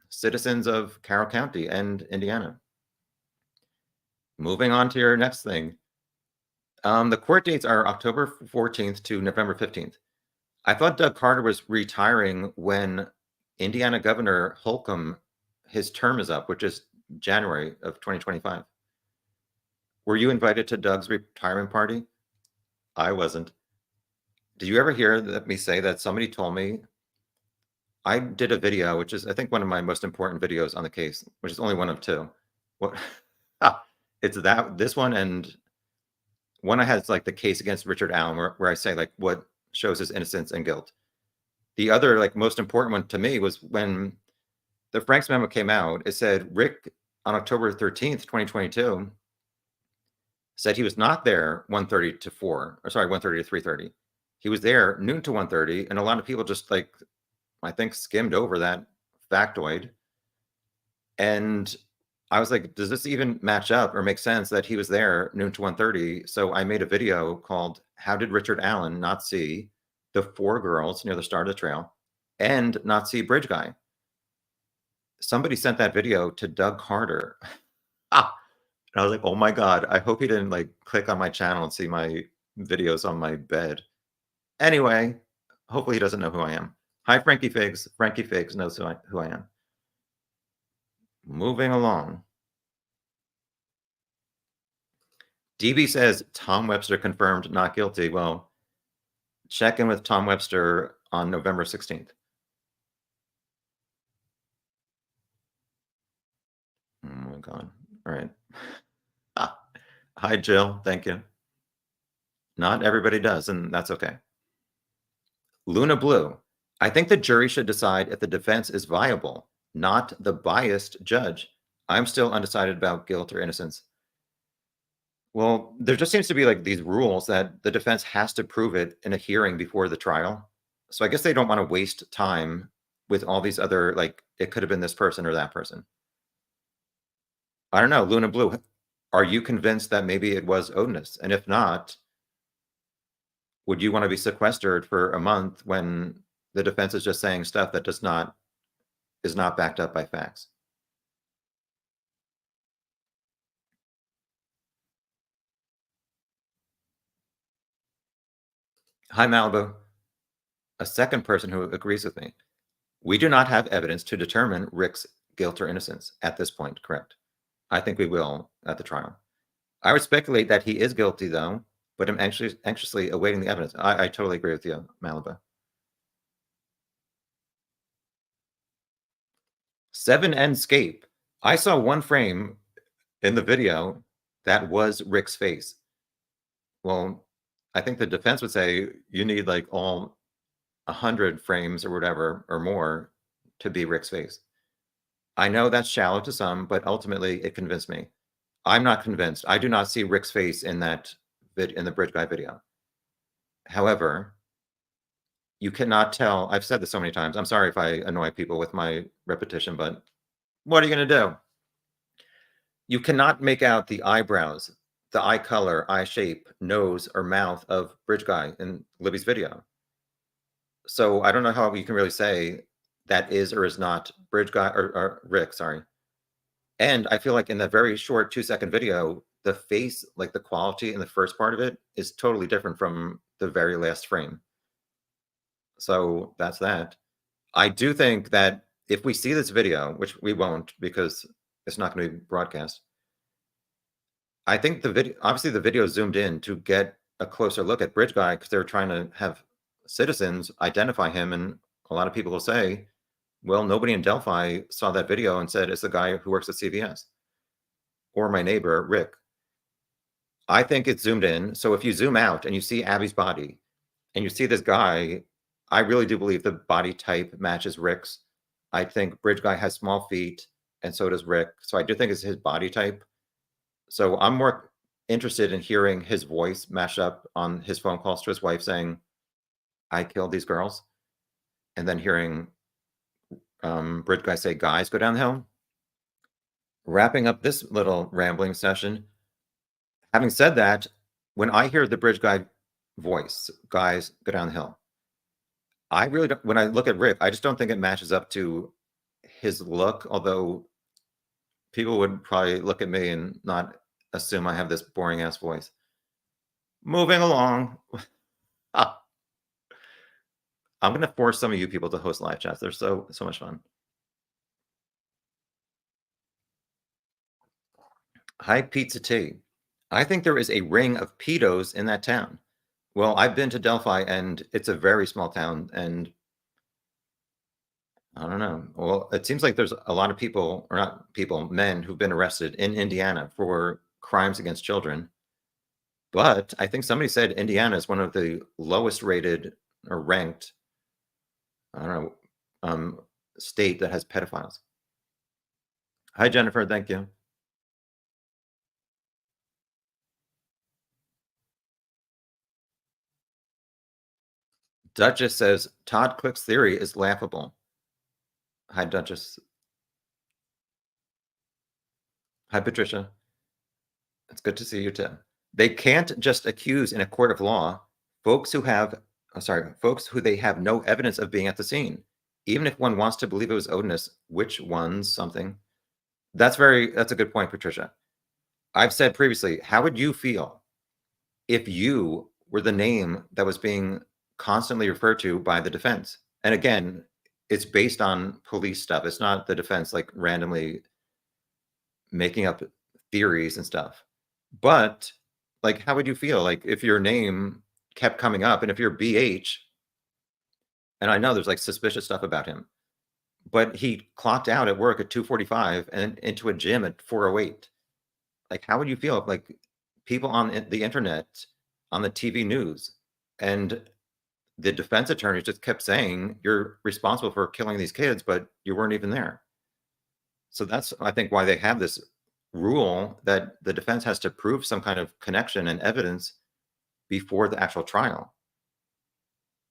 citizens of Carroll County and Indiana. Moving on to your next thing. The court dates are October 14th to November 15th. I thought Doug Carter was retiring when Indiana Governor Holcomb, his term is up, which is January of 2025. Were you invited to Doug's retirement party? I wasn't. Did you ever hear me say that somebody told me I did a video, which is I think one of my most important videos on the case, which is only one of two. What? It's this one and one I had like the case against Richard Allen, where I say like what shows his innocence and guilt. The other like most important one to me was when the Franks memo came out. It said Rick on October 13th, 2022, said he was not there 1:30 to 4, or sorry, 1:30 to 3:30. He was there noon to 1:30, and a lot of people just like I think skimmed over that factoid. And I was like, does this even match up or make sense that he was there noon to 1:30? So I made a video called How Did Richard Allen Not See the 4 Girls Near the Start of the Trail and Not See Bridge Guy? Somebody sent that video to Doug Carter. And I was like, oh my God, I hope he didn't like click on my channel and see my videos on my bed. Anyway, hopefully he doesn't know who I am. Hi, Frankie Figs. Frankie Figs knows who I am. Moving along. DB says Tom Webster confirmed not guilty. Well, check in with Tom Webster on November 16th. Oh my God. All right. Hi, Jill. Thank you. Not everybody does, and that's okay. Luna Blue. I think the jury should decide if the defense is viable, not the biased judge. I'm still undecided about guilt or innocence. Well, there just seems to be like these rules that the defense has to prove it in a hearing before the trial. So I guess they don't want to waste time with all these other, like, it could have been this person or that person. I don't know, Luna Blue, are you convinced that maybe it was odinists? And if not, would you want to be sequestered for a month when the defense is just saying stuff that is not backed up by facts? Hi, Malibu. A second person who agrees with me. We do not have evidence to determine Rick's guilt or innocence at this point, correct? I think we will at the trial. I would speculate that he is guilty, though, but I'm anxiously awaiting the evidence. I totally agree with you, Malibu. 7Nscape. I saw one frame in the video that was Rick's face. Well, I think the defense would say you need like all 100 frames or whatever or more to be Rick's face. I know that's shallow to some, but ultimately it convinced me. I'm not convinced. I do not see Rick's face in that in the Bridge Guy video. However, you cannot tell. I've said this so many times. I'm sorry if I annoy people with my repetition, but what are you going to do? You cannot make out the eyebrows, the eye color, eye shape, nose, or mouth of Bridge Guy in Libby's video. So I don't know how you can really say that is or is not Bridge Guy or Rick, sorry. And I feel like in the very short 2-second video, the face, like the quality in the first part of it is totally different from the very last frame. So that's that. I do think that if we see this video, which we won't because it's not going to be broadcast, I think the video, obviously the video zoomed in to get a closer look at Bridge Guy because they're trying to have citizens identify him. And a lot of people will say, well, nobody in Delphi saw that video and said, it's the guy who works at CVS or my neighbor, Rick. I think it's zoomed in. So if you zoom out and you see Abby's body and you see this guy, I really do believe the body type matches Rick's. I think Bridge Guy has small feet and so does Rick. So I do think it's his body type. So I'm more interested in hearing his voice mash up on his phone calls to his wife saying, I killed these girls. And then hearing Bridge Guy say, guys, go down the hill. Wrapping up this little rambling session. Having said that, when I hear the Bridge Guy voice, guys go down the hill. I really don't, when I look at Rick, I just don't think it matches up to his look, although people would probably look at me and not assume I have this boring ass voice. Moving along. Ah, I'm gonna force some of you people to host live chats. They're so much fun. Hi, Pizza T. I think there is a ring of pedos in that town. Well, I've been to Delphi and it's a very small town, and I don't know. Well, it seems like there's a lot of people, or not people, men who've been arrested in Indiana for crimes against children. But I think somebody said Indiana is one of the lowest rated or ranked, I don't know, state that has pedophiles. Hi, Jennifer. Thank you. Duchess says Todd Cook's theory is laughable. Hi, Duchess. Hi, Patricia. It's good to see you too. They can't just accuse in a court of law folks who have, folks who they have no evidence of being at the scene. Even if one wants to believe it was Odinist, which one's something? That's a good point, Patricia. I've said previously, how would you feel if you were the name that was being constantly referred to by the defense? And again, it's based on police stuff. It's not the defense like randomly making up theories and stuff. But like, how would you feel like if your name kept coming up and if you're BH, and I know there's like suspicious stuff about him, but he clocked out at work at 2:45 and into a gym at 4:08. Like, how would you feel if like people on the internet, on the TV news, and the defense attorneys just kept saying you're responsible for killing these kids, but you weren't even there? So that's, I think, why they have this rule that the defense has to prove some kind of connection and evidence before the actual trial.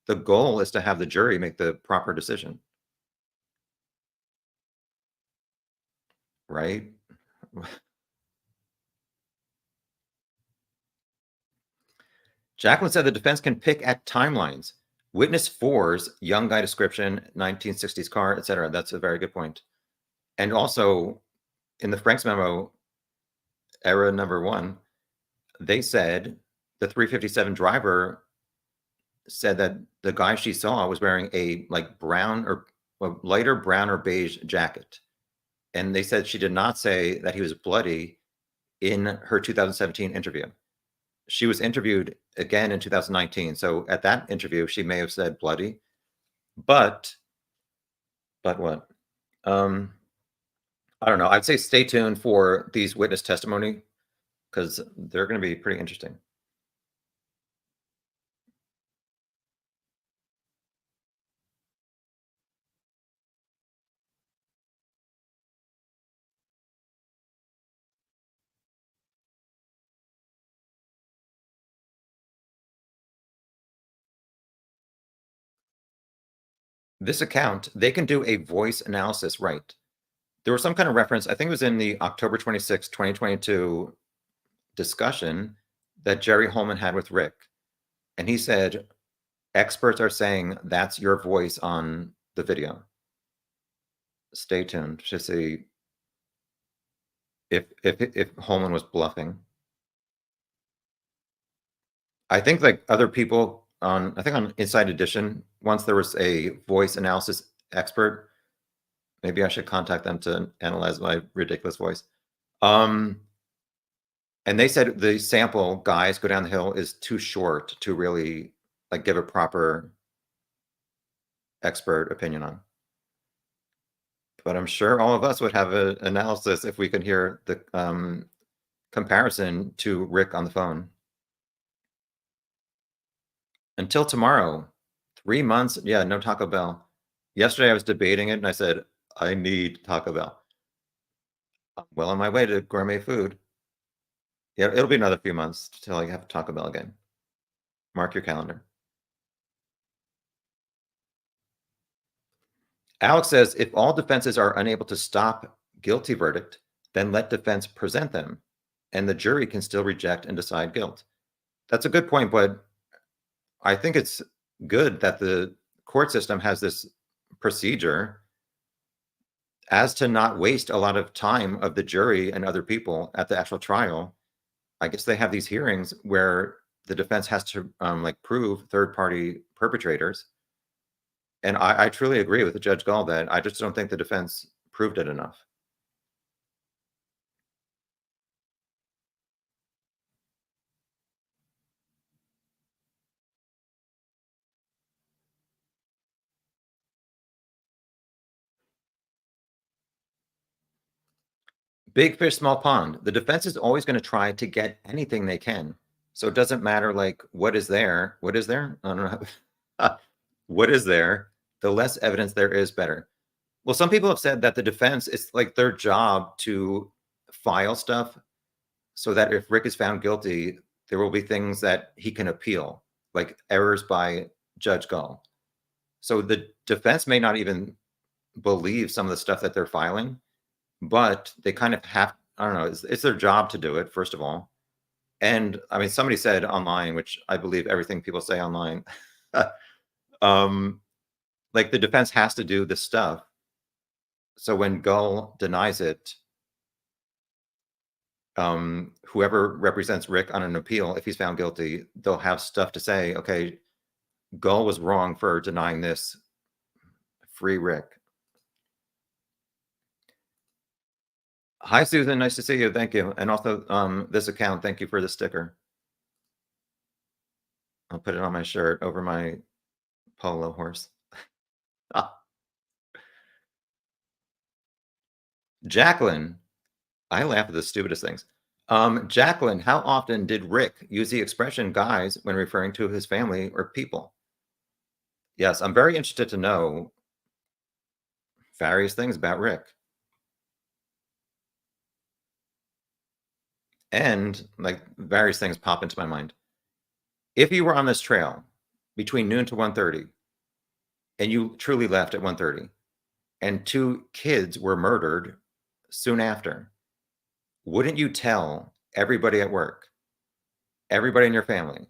The goal is to have the jury make the proper decision, right? Jacqueline said the defense can pick at timelines. Witness four's young guy description, 1960s car, etc. That's a very good point. And also, in the Frank's memo, era number 1, they said the 357 driver said that the guy she saw was wearing a like brown or a lighter brown or beige jacket. And they said she did not say that he was bloody in her 2017 interview. She was interviewed again in 2019. So at that interview, she may have said bloody, but what? I don't know. I'd say stay tuned for these witness testimony because they're going to be pretty interesting. This account, they can do a voice analysis, right? There was some kind of reference, I think it was in the October 26, 2022 discussion that Jerry Holman had with Rick. And he said, experts are saying that's your voice on the video. Stay tuned to see if Holman was bluffing. I think like other people I think on Inside Edition, once there was a voice analysis expert, maybe I should contact them to analyze my ridiculous voice. And they said the sample guys go down the hill is too short to really like give a proper expert opinion on. But I'm sure all of us would have an analysis if we could hear the comparison to Rick on the phone. Until tomorrow, 3 months. Yeah, no Taco Bell. Yesterday I was debating it and I said, I need Taco Bell. I'm well on my way to gourmet food. Yeah, it'll be another few months till I have Taco Bell again. Mark your calendar. Alex says, if all defenses are unable to stop guilty verdict, then let defense present them, and the jury can still reject and decide guilt. That's a good point, but I think it's good that the court system has this procedure as to not waste a lot of time of the jury and other people at the actual trial. I guess they have these hearings where the defense has to like prove third party perpetrators. And I truly agree with the Judge Gall that I just don't think the defense proved it enough. Big fish, small pond. The defense is always going to try to get anything they can. So it doesn't matter like what is there. What is there? I don't know. What is there? The less evidence there is, better. Well, some people have said that the defense is like their job to file stuff so that if Rick is found guilty, there will be things that he can appeal, like errors by Judge Gall. So the defense may not even believe some of the stuff that they're filing, but they kind of have, I don't know, it's their job to do it, first of all. And I mean, somebody said online, which I believe everything people say online, um, like the defense has to do this stuff. So when Gull denies it, whoever represents Rick on an appeal, if he's found guilty, they'll have stuff to say, okay, Gull was wrong for denying this. Free Rick. Hi, Susan. Nice to see you. Thank you. And also this account, thank you for the sticker. I'll put it on my shirt over my polo horse. Ah, Jacqueline. I laugh at the stupidest things. Jacqueline, how often did Rick use the expression guys when referring to his family or people? Yes, I'm very interested to know various things about Rick. And like various things pop into my mind. If you were on this trail between noon to 1:30 and you truly left at 1:30 and two kids were murdered soon after, wouldn't you tell everybody at work, everybody in your family,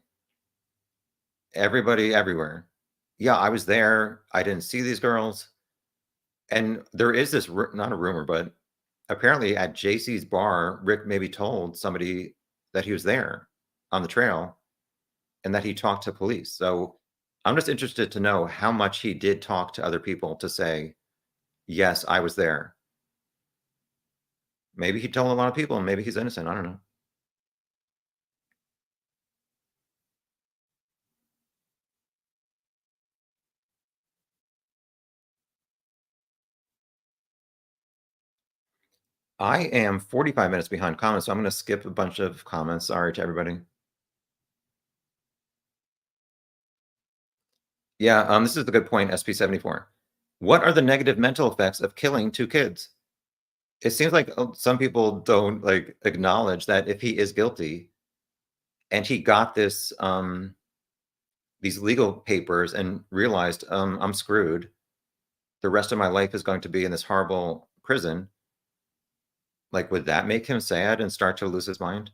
everybody everywhere? Yeah, I was there. I didn't see these girls. And there is this, not a rumor, but apparently at JC's bar, Rick maybe told somebody that he was there on the trail and that he talked to police. So I'm just interested to know how much he did talk to other people to say, yes, I was there. Maybe he told a lot of people and maybe he's innocent. I don't know. I am 45 minutes behind comments, so I'm going to skip a bunch of comments. Sorry to everybody. Yeah, this is a good point, SP74. What are the negative mental effects of killing two kids? It seems like some people don't like acknowledge that if he is guilty and he got this these legal papers and realized I'm screwed, the rest of my life is going to be in this horrible prison, like would that make him sad and start to lose his mind?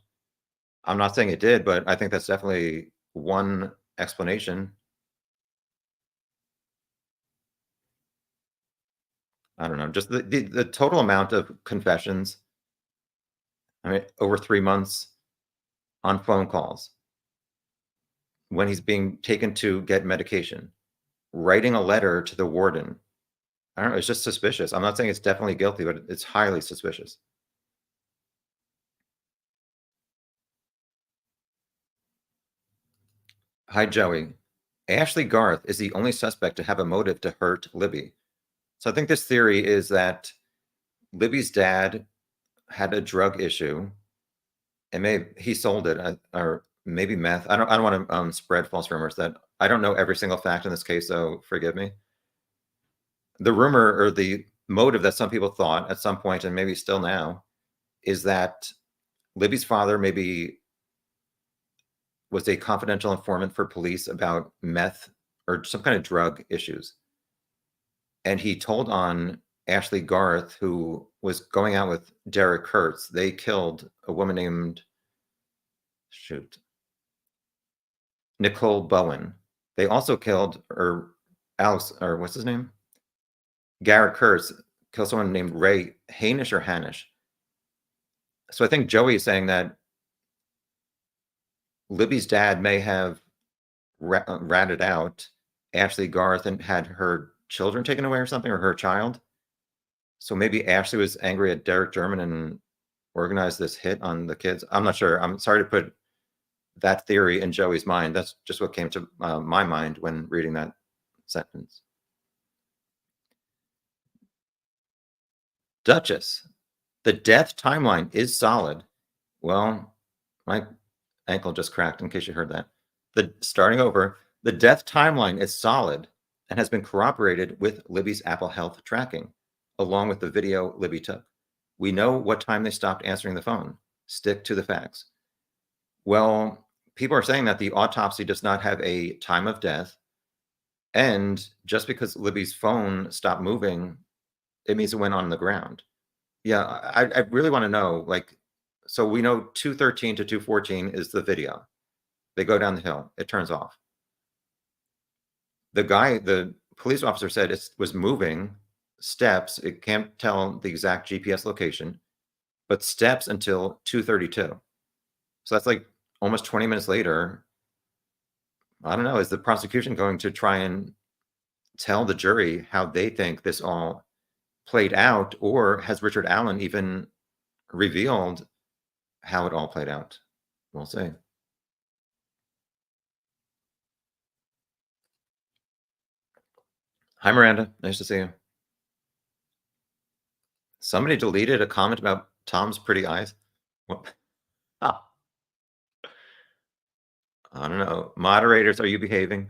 I'm not saying it did, but I think that's definitely one explanation. I don't know, just the total amount of confessions, I mean, over 3 months on phone calls, when he's being taken to get medication, writing a letter to the warden. I don't know, it's just suspicious. I'm not saying it's definitely guilty, but it's highly suspicious. Hi, Joey. Ashley Garth is the only suspect to have a motive to hurt Libby. So I think this theory is that Libby's dad had a drug issue and maybe he sold it or maybe meth. I don't want to spread false rumors. That I don't know every single fact in this case, so forgive me. The rumor or the motive that some people thought at some point and maybe still now is that Libby's father maybe was a confidential informant for police about meth or some kind of drug issues. And he told on Ashley Garth, who was going out with Derek Kurtz. They killed a woman named, shoot, Nicole Bowen. They also killed, or Alex, or what's his name? Garrett Kurtz killed someone named Ray Hanish or Hanish. So I think Joey is saying that Libby's dad may have ratted out Ashley Garth and had her children taken away or something, or her child. So maybe Ashley was angry at Derek German and organized this hit on the kids. I'm not sure. I'm sorry to put that theory in Joey's mind. That's just what came to my mind when reading that sentence. Duchess, the death timeline is solid. Well, my ankle just cracked, in case you heard that. Starting over, the death timeline is solid and has been corroborated with Libby's Apple Health tracking, along with the video Libby took. We know what time they stopped answering the phone. Stick to the facts. Well, people are saying that the autopsy does not have a time of death, and just because Libby's phone stopped moving, it means it went on the ground. Yeah, I really want to know, like, so we know 213 to 214 is the video. They go down the hill. It turns off. The police officer said it was moving steps. It can't tell the exact GPS location, but steps until 2:32. So that's like almost 20 minutes later. I don't know. Is the prosecution going to try and tell the jury how they think this all played out, or has Richard Allen even revealed how it all played out? We'll see. Hi, Miranda. Nice to see you. Somebody deleted a comment about Tom's pretty eyes. What? Ah, I don't know. Moderators, are you behaving?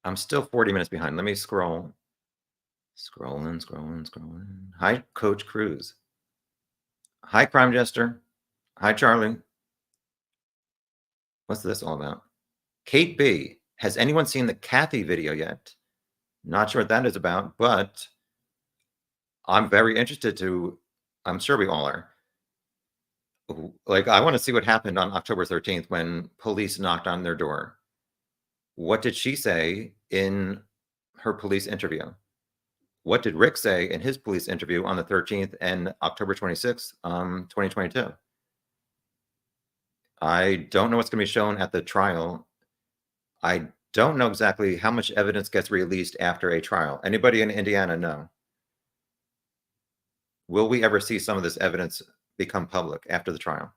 I'm still 40 minutes behind. Let me scroll. Scrolling. Hi, Coach Cruz. Hi, Crime Jester. Hi, Charlie. What's this all about? Kate B. Has anyone seen the Kathy video yet? Not sure what that is about, but I'm very interested to. I'm sure we all are. Like, I want to see what happened on October 13th when police knocked on their door. What did she say in her police interview? What did Rick say in his police interview on the 13th and October 26th, 2022? I don't know what's going to be shown at the trial. I don't know exactly how much evidence gets released after a trial. Anybody in Indiana know? Will we ever see some of this evidence become public after the trial?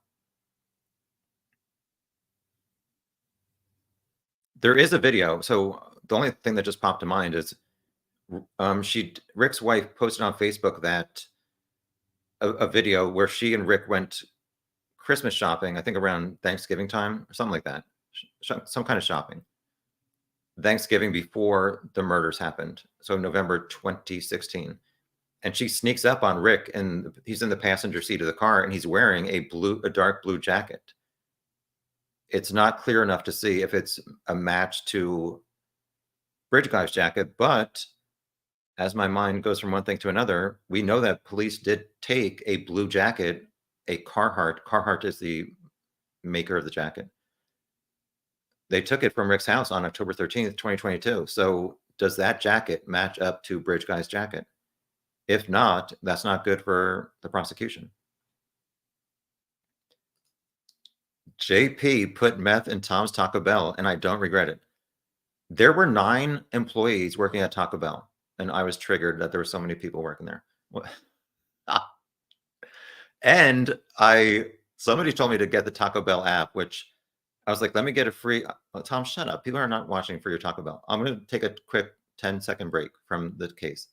There is a video. So the only thing that just popped to mind is Rick's wife posted on Facebook that a video where she and Rick went Christmas shopping, I think around Thanksgiving time or something like that, some kind of shopping. Thanksgiving before the murders happened, so November 2016. And she sneaks up on Rick, and he's in the passenger seat of the car, and he's wearing a dark blue jacket. It's not clear enough to see if it's a match to Bridge Guy's jacket, but as my mind goes from one thing to another, we know that police did take a blue jacket, a Carhartt. Carhartt is the maker of the jacket. They took it from Rick's house on October 13th, 2022. So does that jacket match up to Bridge Guy's jacket? If not, that's not good for the prosecution. JP put meth in Tom's Taco Bell, and I don't regret it. There were 9 employees working at Taco Bell, and I was triggered that there were so many people working there. And somebody told me to get the Taco Bell app, which I was like, let me get a free. Tom, shut up. People are not watching for your Taco Bell. I'm going to take a quick 10-second break from the case.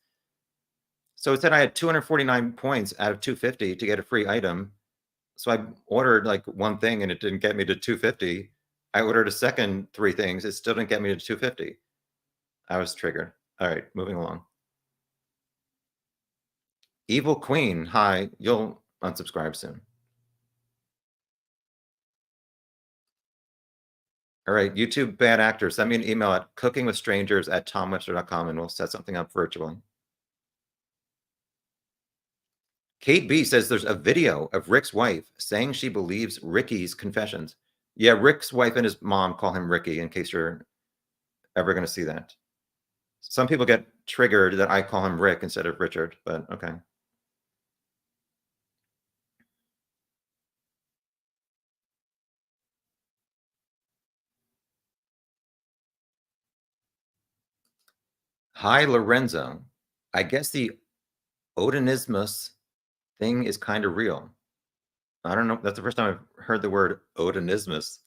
So it said I had 249 points out of 250 to get a free item. So I ordered like one thing and it didn't get me to 250. I ordered a second 3 things. It still didn't get me to 250. I was triggered. All right, moving along. Evil Queen. Hi, you'll unsubscribe soon. All right, YouTube bad actor, send me an email at cookingwithstrangers@tomwebster.com and we'll set something up virtually. Kate B says there's a video of Rick's wife saying she believes Ricky's confessions. Yeah, Rick's wife and his mom call him Ricky, in case you're ever going to see that. Some people get triggered that I call him Rick instead of Richard, but okay. Hi, Lorenzo. I guess the odinismus thing is kind of real. I don't know. That's the first time I've heard the word odinismus.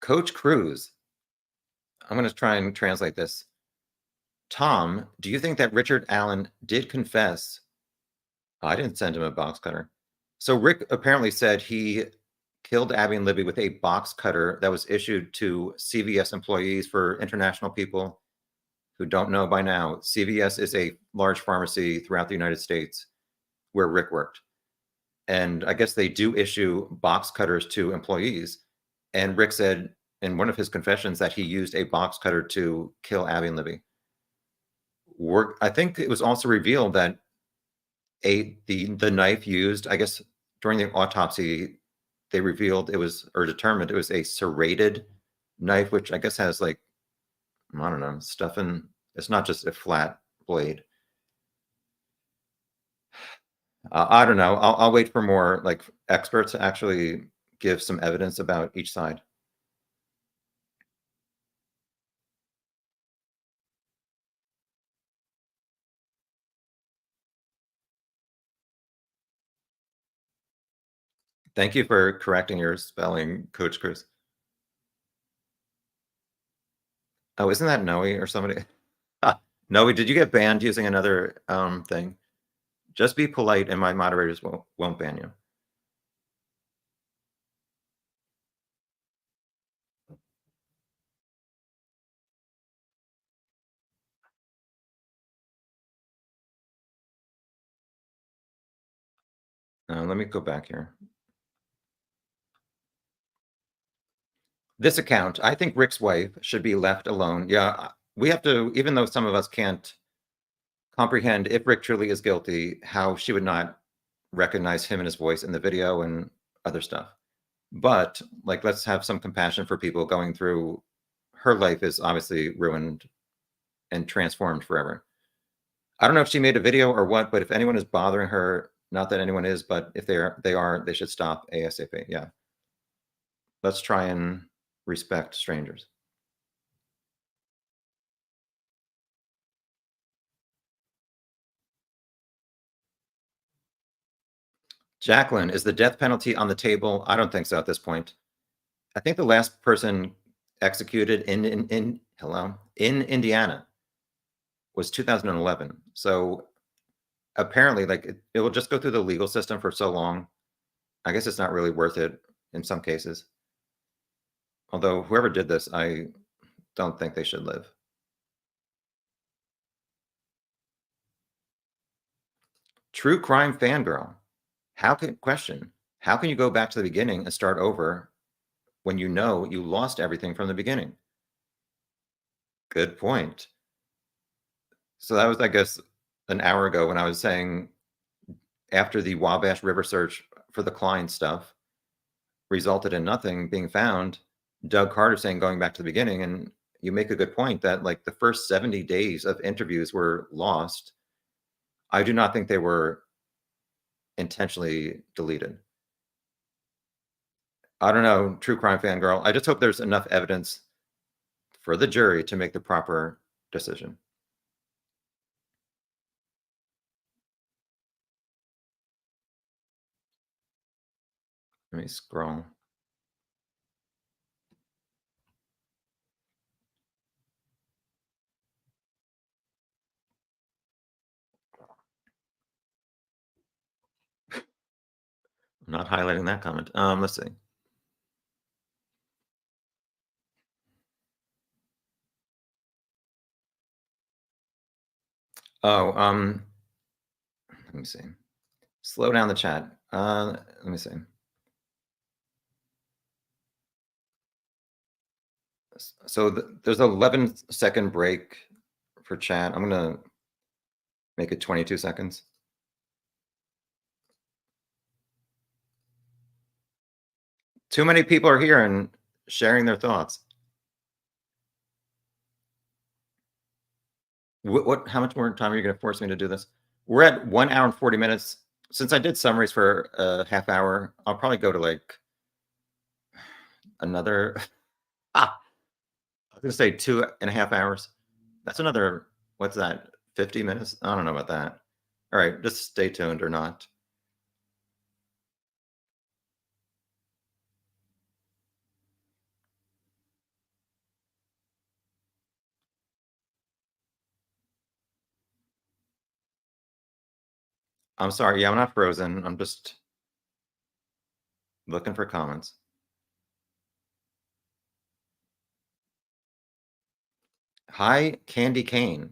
Coach Cruz. I'm going to try and translate this. Tom, do you think that Richard Allen did confess? I didn't send him a box cutter. So Rick apparently said he killed Abby and Libby with a box cutter that was issued to CVS employees. For international people who don't know by now, CVS is a large pharmacy throughout the United States where Rick worked. And I guess they do issue box cutters to employees. And Rick said in one of his confessions that he used a box cutter to kill Abby and Libby. I think it was also revealed that the knife used, I guess, during the autopsy, they revealed it was, or determined it was a serrated knife, which I guess has like, I don't know, stuff in. It's not just a flat blade. I don't know. I'll wait for more like experts to actually give some evidence about each side. Thank you for correcting your spelling, Coach Cruz. Oh, isn't that Noe or somebody? Noe, did you get banned using another thing? Just be polite, and my moderators won't ban you. Let me go back here. This account, I think Rick's wife should be left alone. Yeah, we have to, even though some of us can't comprehend if Rick truly is guilty, how she would not recognize him and his voice in the video and other stuff. But like, let's have some compassion for people going through. Her life is obviously ruined and transformed forever. I don't know if she made a video or what, but if anyone is bothering her, not that anyone is, but if they should stop ASAP. Yeah. Let's try and respect strangers. Jacqueline, is the death penalty on the table? I don't think so at this point. I think the last person executed in Indiana was 2011. So apparently, like it will just go through the legal system for so long. I guess it's not really worth it in some cases. Although whoever did this, I don't think they should live. True crime fangirl. How can you go back to the beginning and start over when you know you lost everything from the beginning? Good point. So that was, I guess, an hour ago when I was saying after the Wabash River search for the Klein stuff resulted in nothing being found, Doug Carter saying going back to the beginning, and you make a good point that like the first 70 days of interviews were lost. I do not think they were intentionally deleted. I don't know, true crime fangirl. I just hope there's enough evidence for the jury to make the proper decision. Let me scroll. I'm not highlighting that comment. Let's see. Oh, let me see. Slow down the chat. Let me see. So there's an 11-second break for chat. I'm going to make it 22 seconds. Too many people are here and sharing their thoughts. How much more time are you going to force me to do this? We're at 1 hour and 40 minutes. Since I did summaries for a half hour, I'll probably go to like another, I was going to say 2.5 hours. That's another, what's that, 50 minutes? I don't know about that. All right, just stay tuned or not. I'm sorry. Yeah, I'm not frozen. I'm just looking for comments. Hi, Candy Cane.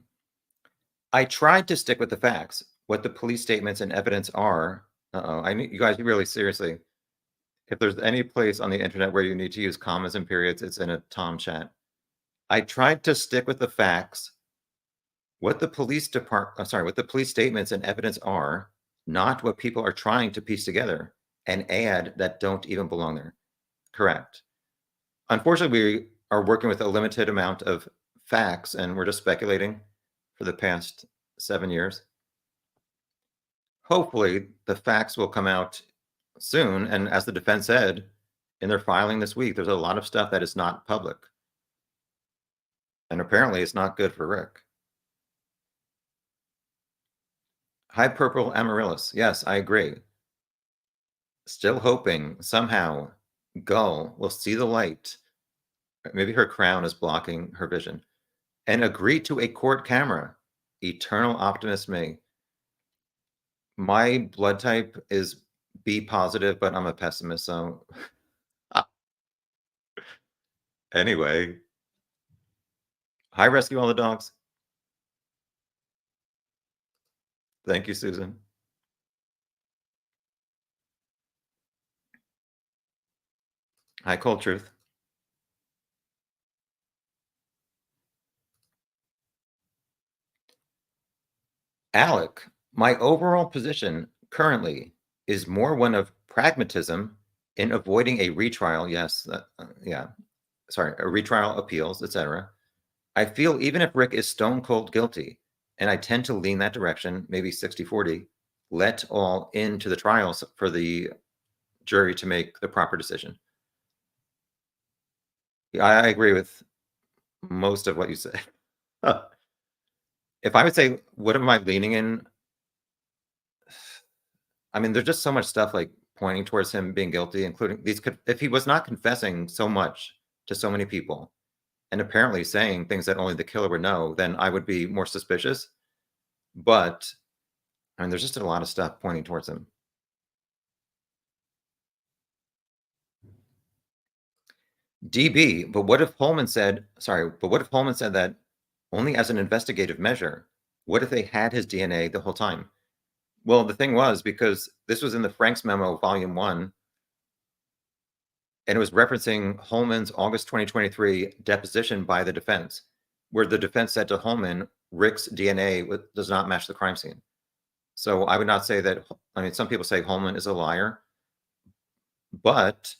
I tried to stick with the facts, what the police statements and evidence are. Uh-oh, I need you guys really seriously. If there's any place on the internet where you need to use commas and periods, it's in a Tom chat. I tried to stick with the facts, what the what the police statements and evidence are, not what people are trying to piece together and add that don't even belong there. Correct. Unfortunately, we are working with a limited amount of facts and we're just speculating for the past 7 years. Hopefully, the facts will come out soon. And as the defense said in their filing this week, there's a lot of stuff that is not public. And apparently, it's not good for Rick. Hi, Purple Amaryllis. Yes, I agree. Still hoping somehow Gull will see the light. Maybe her crown is blocking her vision and agree to a court camera. Eternal optimist me. My blood type is B positive, but I'm a pessimist. So, anyway, hi, Rescue All the Dogs. Thank you, Susan. Hi, Cold Truth. Alec, my overall position currently is more one of pragmatism in avoiding a retrial. Yes, yeah, sorry, a retrial appeals, etc. I feel even if Rick is stone cold guilty, and I tend to lean that direction, maybe 60-40, let all into the trials for the jury to make the proper decision. Yeah, I agree with most of what you said. If I would say, what am I leaning in? I mean, there's just so much stuff like pointing towards him being guilty, including these. If he was not confessing so much to so many people, and apparently saying things that only the killer would know, then I would be more suspicious. But I mean, there's just a lot of stuff pointing towards him. DB, but what if Holman said, sorry, but what if Holman said that only as an investigative measure? What if they had his DNA the whole time? Well, the thing was, because this was in the Franks memo, volume 1, and it was referencing Holman's August 2023 deposition by the defense, where the defense said to Holman, Rick's DNA does not match the crime scene. So I would not say that, I mean, some people say Holman is a liar, but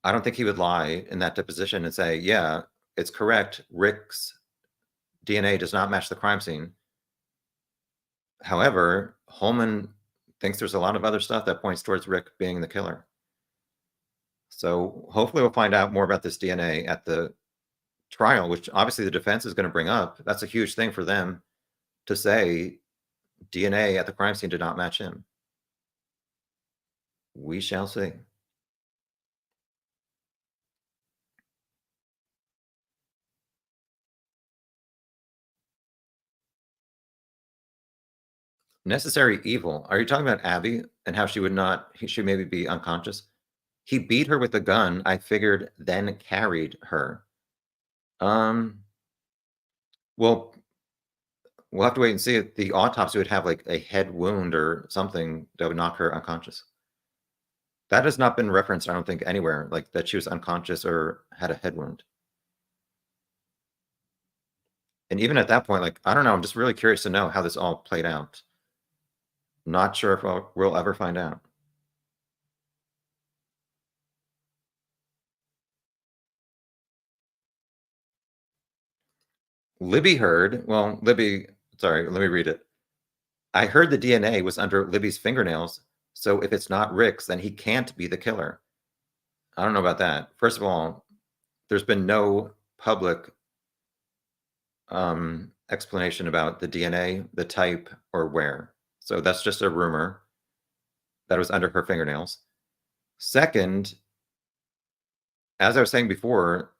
I don't think he would lie in that deposition and say, yeah, it's correct. Rick's DNA does not match the crime scene. However, Holman thinks there's a lot of other stuff that points towards Rick being the killer. So hopefully we'll find out more about this DNA at the trial, which obviously the defense is going to bring up. That's a huge thing for them to say DNA at the crime scene did not match him. We shall see. Necessary evil. Are you talking about Abby and how she would not, she maybe be unconscious? He beat her with a gun, I figured, then carried her. Um, well, we'll have to wait and see if the autopsy would have like a head wound or something that would knock her unconscious. That has not been referenced, I don't think, anywhere, like that she was unconscious or had a head wound. And even at that point, like, I don't know, I'm just really curious to know how this all played out. Not sure if we'll ever find out. Libby heard, well, Libby, sorry, let me read it. I heard the DNA was under Libby's fingernails, so if it's not Rick's, then he can't be the killer. I don't know about that. First of all, there's been no public explanation about the DNA, the type, or where. So that's just a rumor that was under her fingernails. Second, as I was saying before,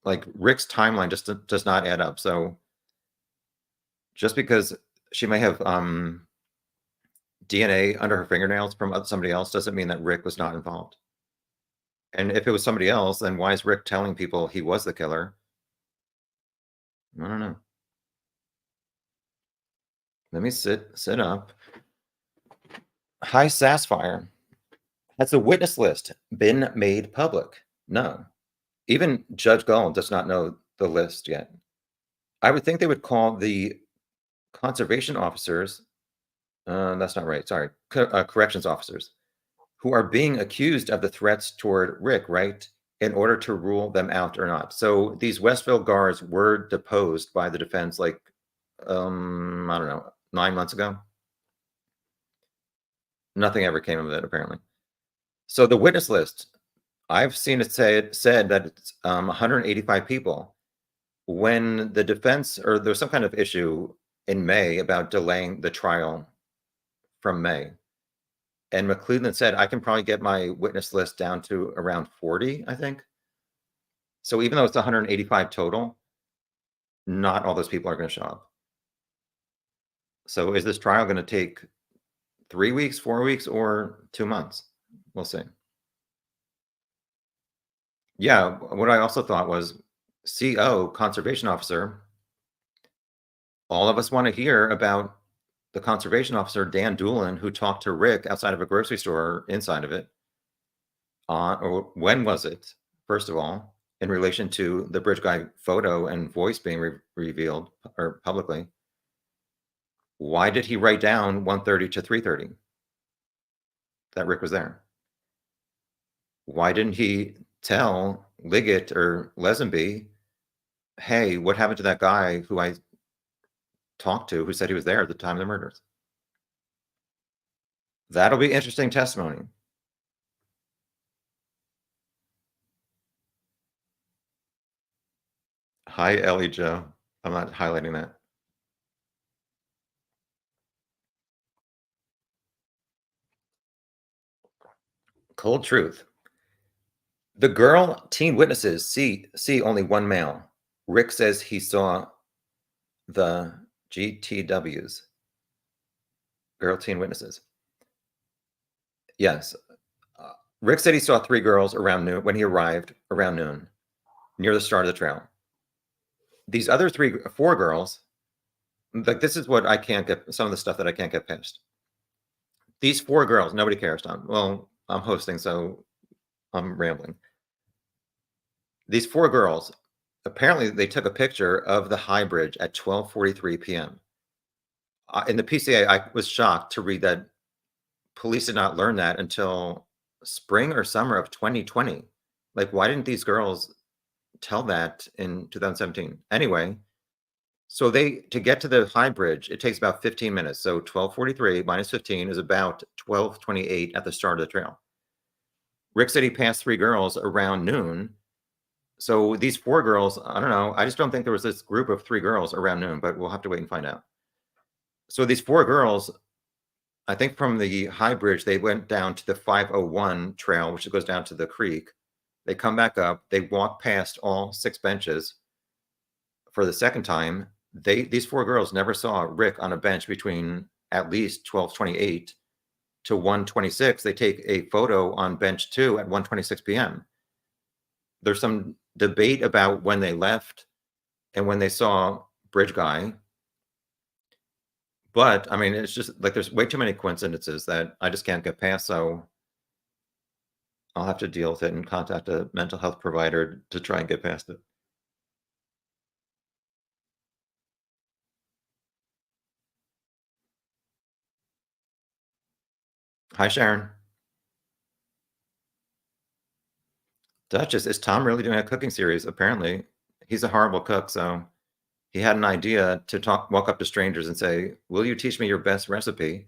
like Rick's timeline just does not add up. So just because she may have DNA under her fingernails from somebody else doesn't mean that Rick was not involved. And if it was somebody else, then why is Rick telling people he was the killer? I don't know. Let me sit up. Hi, Sassfire. Has the witness list been made public? No. Even Judge Gull does not know the list yet. I would think they would call the conservation officers, that's not right, sorry, corrections officers, who are being accused of the threats toward Rick, right, in order to rule them out or not. So these Westville guards were deposed by the defense like, I don't know, 9 months ago. Nothing ever came of it, apparently. So the witness list, I've seen it said that it's 185 people. When the defense, or there's some kind of issue in May about delaying the trial from May, and McClelland said, I can probably get my witness list down to around 40, I think. So even though it's 185 total, not all those people are going to show up. So is this trial going to take 3 weeks, 4 weeks, or 2 months? We'll see. Yeah, what I also thought was CO, conservation officer, all of us want to hear about the conservation officer, Dan Doolin, who talked to Rick outside of a grocery store inside of it. Or when was it, first of all, in relation to the bridge guy photo and voice being revealed or publicly? Why did he write down 1:30 to 3:30 that Rick was there? Why didn't he tell Liggett or Lesenby, hey, what happened to that guy who I talked to who said he was there at the time of the murders? That'll be interesting testimony. Hi, Ellie Joe. I'm not highlighting that. Cold truth. The girl teen witnesses see only one male. Rick says he saw the GTWs. Girl teen witnesses. Yes. Rick said he saw 3 girls around noon when he arrived around noon near the start of the trail. These other 4 girls, like this is what I can't get, some of the stuff that I can't get past. These 4 girls, nobody cares, Tom. Well, I'm hosting, so I'm rambling. These 4 girls, apparently they took a picture of the high bridge at 12:43 p.m. In the PCA, I was shocked to read that police did not learn that until spring or summer of 2020. Like, why didn't these girls tell that in 2017? Anyway, so to get to the high bridge, it takes about 15 minutes. So 12:43 minus 15 is about 12:28 at the start of the trail. Rick said he passed 3 girls around noon. So these 4 girls, I don't know. I just don't think there was this group of 3 girls around noon, but we'll have to wait and find out. So these 4 girls, I think from the high bridge, they went down to the 501 trail, which goes down to the creek. They come back up. They walk past all 6 benches for the second time. These 4 girls never saw Rick on a bench between at least 12:28 to 1:26. They take a photo on bench 2 at 1:26 p.m. There's some debate about when they left and when they saw Bridge Guy. But I mean, it's just like there's way too many coincidences that I just can't get past. So I'll have to deal with it and contact a mental health provider to try and get past it. Hi, Sharon. Duchess, is Tom really doing a cooking series? Apparently, he's a horrible cook, so he had an idea to walk up to strangers and say, "Will you teach me your best recipe?"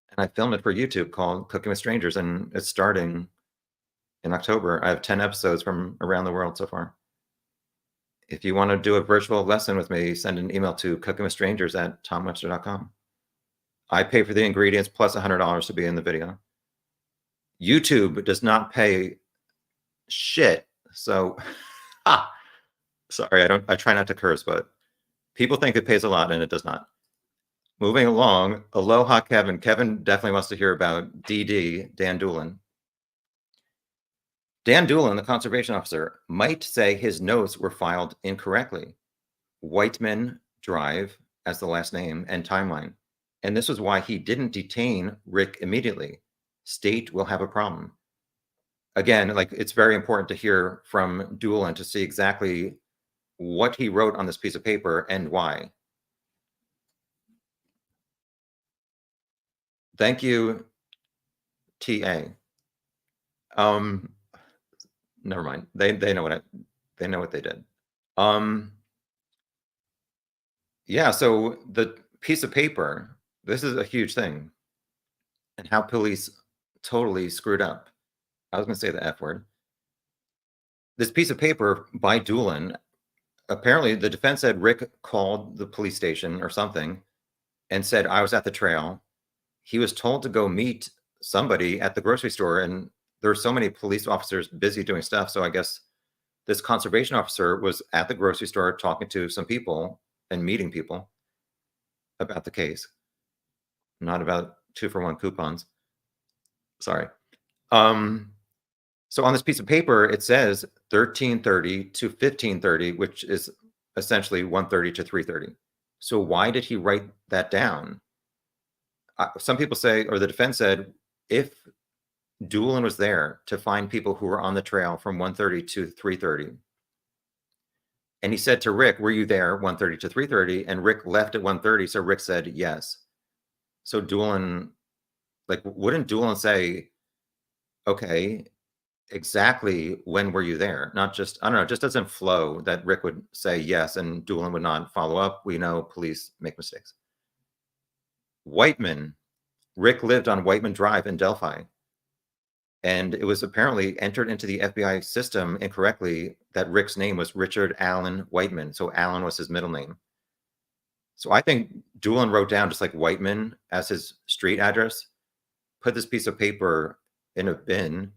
And I filmed it for YouTube called Cooking with Strangers, and it's starting in October. I have 10 episodes from around the world so far. If you want to do a virtual lesson with me, send an email to cookingwithstrangers@tomwebster.com. I pay for the ingredients plus $100 to be in the video. YouTube does not pay shit. So, sorry, I try not to curse, but people think it pays a lot and it does not. Moving along, aloha, Kevin. Kevin definitely wants to hear about DD, Dan Doolin. Dan Doolin, the conservation officer, might say his notes were filed incorrectly. Whiteman Drive as the last name and timeline. And this was why he didn't detain Rick immediately. State will have a problem. Again, like it's very important to hear from Doolin to see exactly what he wrote on this piece of paper and why. Thank you, TA. Never mind. They know what they did. Yeah, so the piece of paper, this is a huge thing, and how police totally screwed up. I was going to say the F word. This piece of paper by Doolin, apparently the defense said Rick called the police station or something and said, I was at the trail. He was told to go meet somebody at the grocery store, and there were so many police officers busy doing stuff. So I guess this conservation officer was at the grocery store talking to some people and meeting people about the case, not about 2-for-1 coupons. Sorry. So on this piece of paper, it says 1330 to 1530, which is essentially 1:30 to 3:30. So why did he write that down? Some people say, or the defense said, if Doolin was there to find people who were on the trail from 1:30 to 3:30, and he said to Rick, were you there 1:30 to 3:30? And Rick left at 1:30, so Rick said yes. So Doolin, like, wouldn't Doolin say, okay, exactly when were you there? Not just, I don't know, it just doesn't flow that Rick would say yes and Doolin would not follow up. We know police make mistakes. Whiteman, Rick lived on Whiteman Drive in Delphi. And it was apparently entered into the FBI system incorrectly that Rick's name was Richard Allen Whiteman. So Allen was his middle name. So I think Doolin wrote down just like Whiteman as his street address, put this piece of paper in a bin.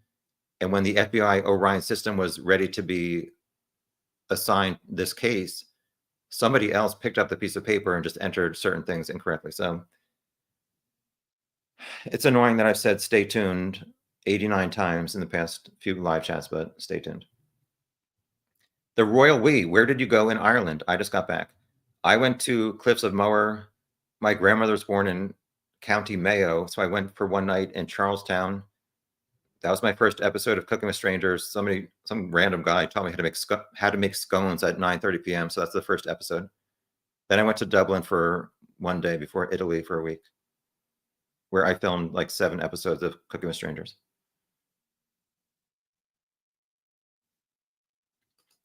And when the FBI Orion system was ready to be assigned this case, somebody else picked up the piece of paper and just entered certain things incorrectly. So it's annoying that I've said stay tuned 89 times in the past few live chats, but stay tuned. The Royal We, where did you go in Ireland? I just got back. I went to Cliffs of Moher. My grandmother was born in County Mayo, so I went for one night in Charlestown. That was my first episode of Cooking with Strangers. Some random guy taught me how to make scones at 9:30 p.m. So that's the first episode. Then I went to Dublin for one day before Italy for a week, where I filmed like 7 episodes of Cooking with Strangers.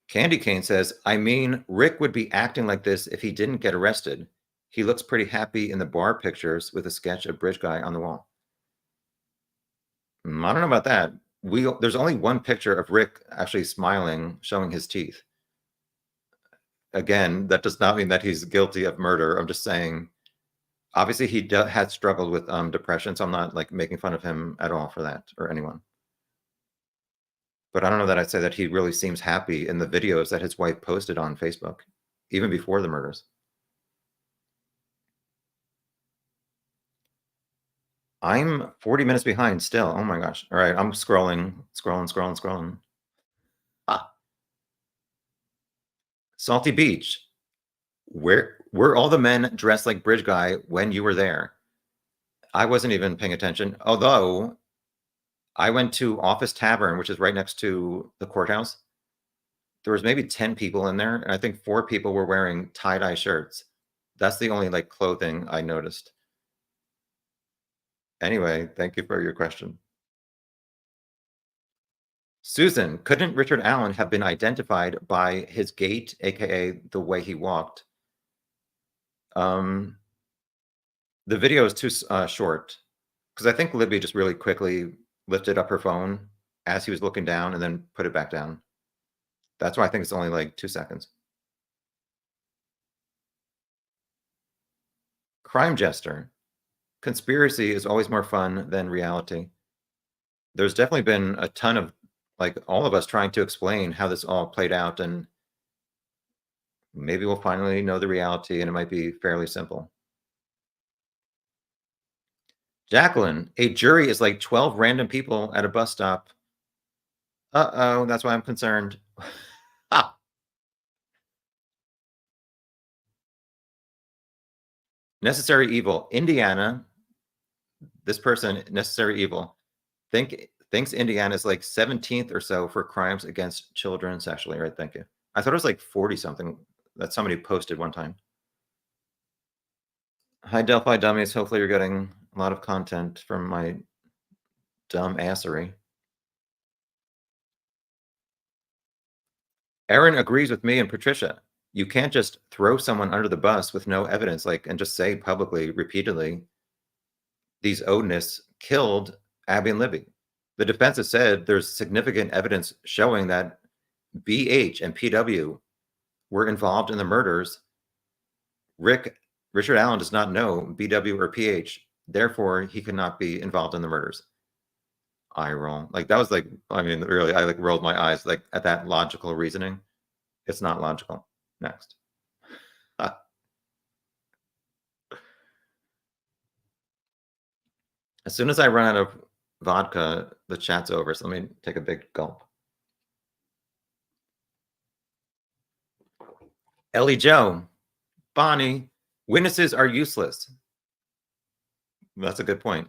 Candy Cane says, I mean, Rick would be acting like this if he didn't get arrested. He looks pretty happy in the bar pictures with a sketch of Bridge Guy on the wall. I don't know about that. There's only one picture of Rick actually smiling, showing his teeth. Again, that does not mean that he's guilty of murder. I'm just saying, obviously he had struggled with depression, so I'm not like making fun of him at all for that or anyone. But I don't know that I'd say that he really seems happy in the videos that his wife posted on Facebook, even before the murders. I'm 40 minutes behind still. Oh my gosh. All right, I'm scrolling. Ah, Salty Beach. Where were all the men dressed like Bridge Guy when you were there? I wasn't even paying attention, although I went to Office Tavern, which is right next to the courthouse. There was maybe 10 people in there, and I think 4 people were wearing tie-dye shirts. That's the only like clothing I noticed. Anyway, thank you for your question. Susan, couldn't Richard Allen have been identified by his gait, aka the way he walked? Um, the video is too short because I think Libby just really quickly lifted up her phone as he was looking down and then put it back down. That's why I think it's only like 2 seconds. Crime Jester. Conspiracy is always more fun than reality. There's definitely been a ton of, like, all of us trying to explain how this all played out, and maybe we'll finally know the reality and it might be fairly simple. Jacqueline, a jury is like 12 random people at a bus stop. Uh-oh, that's why I'm concerned. Ah, necessary evil. Indiana, this person, necessary evil, thinks Indiana is like 17th or so for crimes against children sexually, right? Thank you. I thought it was like 40 something that somebody posted one time. Hi, Delphi dummies. Hopefully you're getting a lot of content from my dumb assery. Aaron agrees with me and Patricia. You can't just throw someone under the bus with no evidence, like, and just say publicly, repeatedly, these odinists killed Abby and Libby. The defense has said there's significant evidence showing that BH and PW were involved in the murders. Richard Allen does not know BW or PH, therefore he could not be involved in the murders. Eye roll. Like, that was like, I mean, really, I like rolled my eyes like at that logical reasoning. It's not logical. Next. As soon as I run out of vodka, the chat's over. So let me take a big gulp. Ellie Joe, Bonnie, witnesses are useless. That's a good point.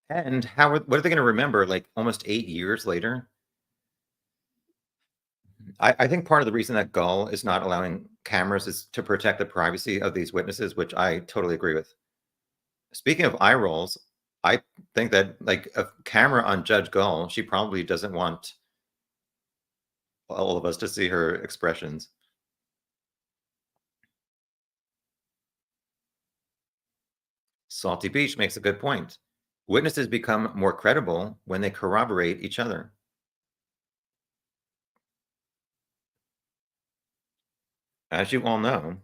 And what are they going to remember like almost 8 years later? I think part of the reason that Gull is not allowing cameras is to protect the privacy of these witnesses, which I totally agree with. Speaking of eye rolls, I think that like a camera on Judge Gull, she probably doesn't want all of us to see her expressions. Salty Beach makes a good point. Witnesses become more credible when they corroborate each other. As you all know,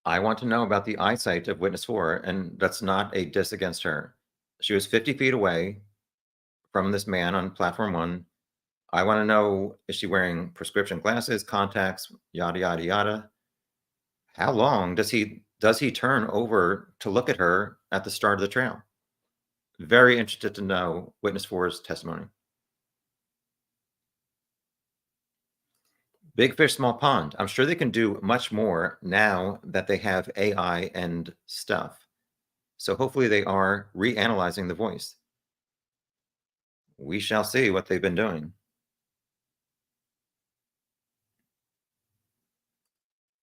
I want to know about the eyesight of witness 4, and that's not a diss against her. She was 50 feet away from this man on platform 1. I want to know, is she wearing prescription glasses, contacts, yada yada yada? How long does he turn over to look at her at the start of the trail? Very interested to know witness 4's testimony. Big fish, small pond. I'm sure they can do much more now that they have AI and stuff. So hopefully they are reanalyzing the voice. We shall see what they've been doing.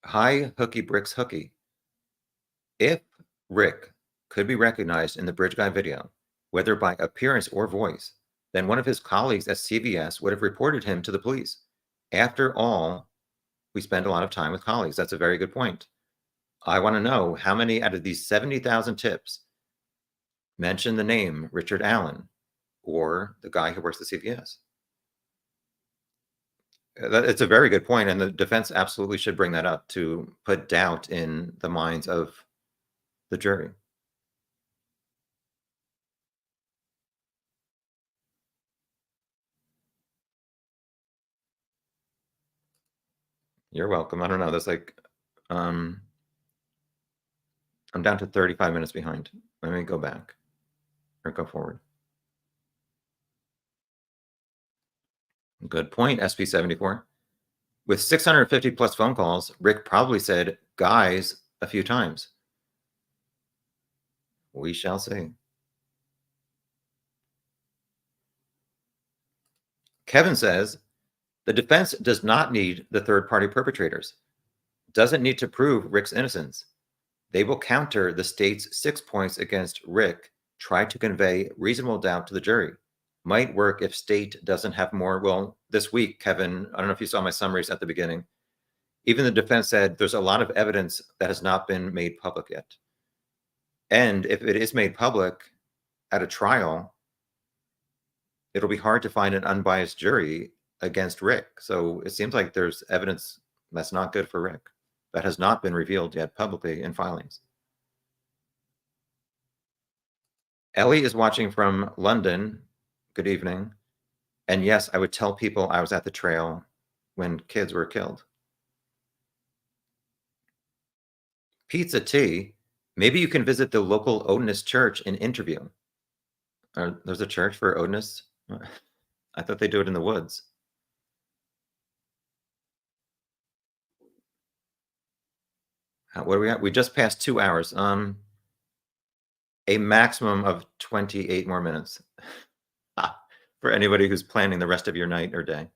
Hi, Hooky Bricks Hooky. If Rick could be recognized in the Bridge Guy video, whether by appearance or voice, then one of his colleagues at CVS would have reported him to the police. After all, we spend a lot of time with colleagues. That's a very good point. I want to know how many out of these 70,000 tips mention the name Richard Allen or the guy who works at CVS. It's a very good point, and the defense absolutely should bring that up to put doubt in the minds of the jury. You're welcome. I don't know. There's like, I'm down to 35 minutes behind. Let me go back or go forward. Good point, SP74. With 650 plus phone calls, Rick probably said guys a few times. We shall see. Kevin says the defense does not need the third party perpetrators, doesn't need to prove Rick's innocence. They will counter the state's 6 points against Rick, try to convey reasonable doubt to the jury. Might work if state doesn't have more. Well, this week, Kevin, I don't know if you saw my summaries at the beginning. Even the defense said there's a lot of evidence that has not been made public yet. And if it is made public at a trial, it'll be hard to find an unbiased jury against Rick. So it seems like there's evidence that's not good for Rick that has not been revealed yet publicly in filings. Ellie is watching from London. Good evening. And yes, I would tell people I was at the trail when kids were killed. Pizza Tea, maybe you can visit the local Odinist church and interview. There's a church for Odinists? I thought they do it in the woods. What are we at? We just passed 2 hours. A maximum of 28 more minutes for anybody who's planning the rest of your night or day.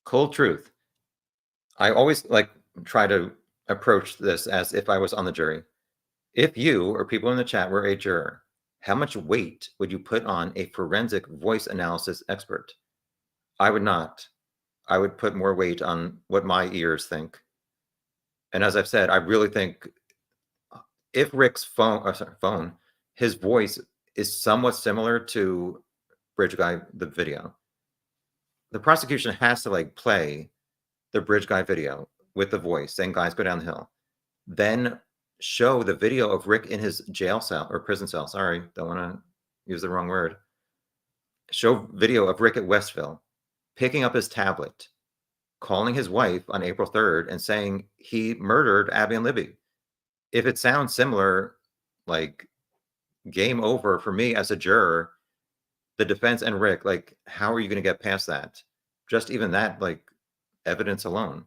Cold truth. I always try to approach this as if I was on the jury. If you or people in the chat were a juror, how much weight would you put on a forensic voice analysis expert? I would not. I would put more weight on what my ears think. And as I've said, I really think if Rick's phone, his voice is somewhat similar to Bridge Guy, the video, the prosecution has to play the Bridge Guy video with the voice saying, guys, go down the hill. Then show the video of Rick in his jail cell or prison cell. Sorry, don't want to use the wrong word. Show video of Rick at Westville picking up his tablet, calling his wife on April 3rd and saying he murdered Abby and Libby. If it sounds similar, game over for me as a juror, the defense and Rick, how are you going to get past that? Just even that, evidence alone.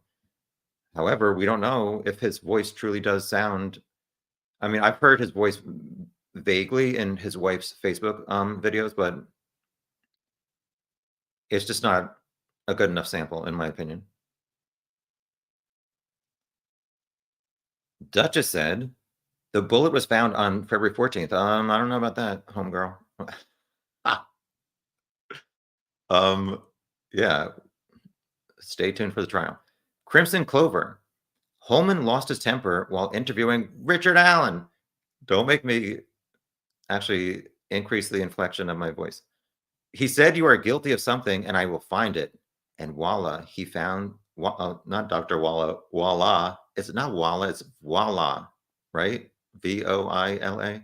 However, we don't know if his voice truly does sound. I mean, I've heard his voice vaguely in his wife's Facebook videos, but it's just not a good enough sample, in my opinion. Duchess said, the bullet was found on February 14th. I don't know about that, homegirl. Yeah. Stay tuned for the trial. Crimson Clover. Holman lost his temper while interviewing Richard Allen. Don't make me actually increase the inflection of my voice. He said you are guilty of something and I will find it. And voila, he found, not Dr. Walla, voila. It's not Walla, it's voila, right? Voila.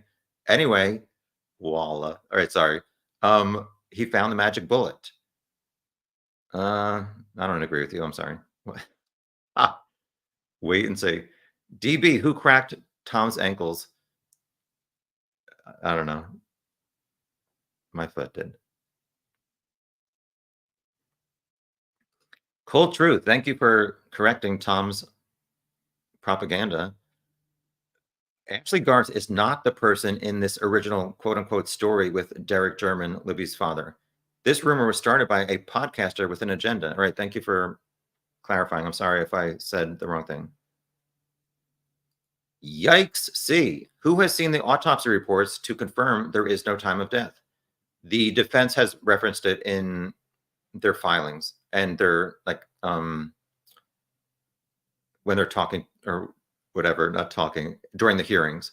Anyway, voila. All right, sorry. He found the magic bullet. I don't agree with you. I'm sorry. Wait and see. DB, who cracked Tom's ankles? I don't know. My foot did. Cold truth. Thank you for correcting Tom's propaganda. Ashley Garth is not the person in this original quote unquote story with Derek German, Libby's father. This rumor was started by a podcaster with an agenda. All right. Thank you for clarifying. I'm sorry if I said the wrong thing. Yikes. C. Who has seen the autopsy reports to confirm there is no time of death? The defense has referenced it in their filings, and they're when they're talking or whatever, not talking during the hearings,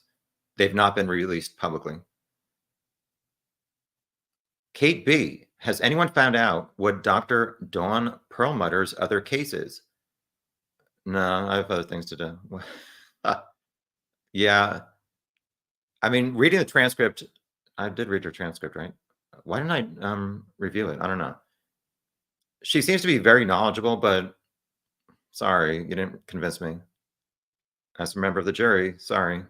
they've not been released publicly. Kate B. Has anyone found out what Dr. Dawn Perlmutter's other case is? No, I have other things to do. Yeah. I mean, reading the transcript, I did read her transcript, right? Why didn't I review it? I don't know. She seems to be very knowledgeable, but sorry, you didn't convince me. As a member of the jury, sorry.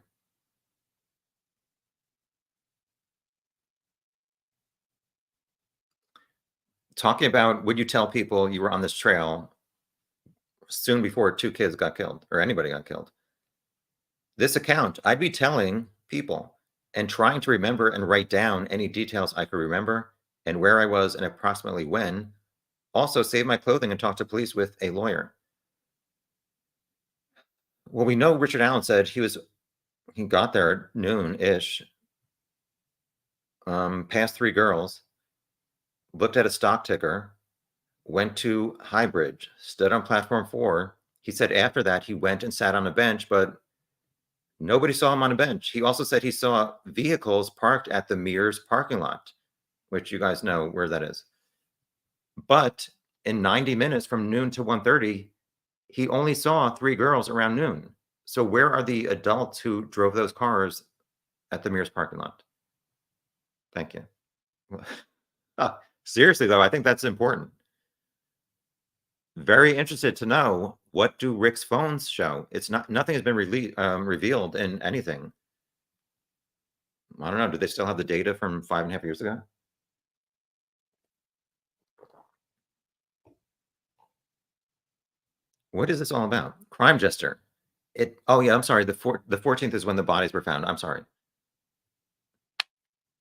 Talking about, would you tell people you were on this trail soon before 2 kids got killed or anybody got killed? This account, I'd be telling people and trying to remember and write down any details I could remember and where I was and approximately when Also, save my clothing and talk to police with a lawyer. Well, we know Richard Allen said he got there at noon-ish, passed 3 girls, looked at a stock ticker, went to Highbridge, stood on platform 4. He said after that he went and sat on a bench, but nobody saw him on a bench. He also said he saw vehicles parked at the Mears parking lot, which you guys know where that is. But in 90 minutes from noon to 1:30, he only saw 3 girls around noon. So where are the adults who drove those cars at the Mears parking lot? Thank you. Seriously, though, I think that's important. Very interested to know, what do Rick's phones show? It's not nothing has been revealed in anything. I don't know. Do they still have the data from 5.5 years ago? What is this all about? Crime Jester. Oh yeah, I'm sorry. The 14th is when the bodies were found. I'm sorry.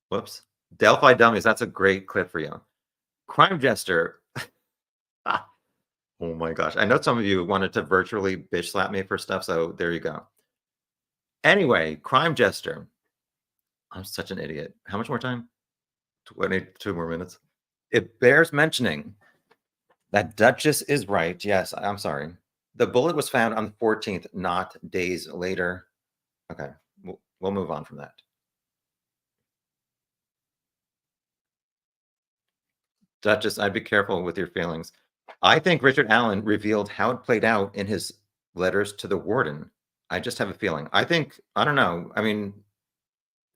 Whoops. Delphi Dummies. That's a great clip for you. Crime Jester. Ah, oh my gosh. I know some of you wanted to virtually bitch slap me for stuff, so there you go. Anyway, Crime Jester. I'm such an idiot. How much more time? 22 more minutes. It bears mentioning that Duchess is right. Yes, I'm sorry. The bullet was found on the 14th, not days later. Okay, we'll move on from that. Duchess, I'd be careful with your feelings. I think Richard Allen revealed how it played out in his letters to the warden. I just have a feeling. I don't know. I mean,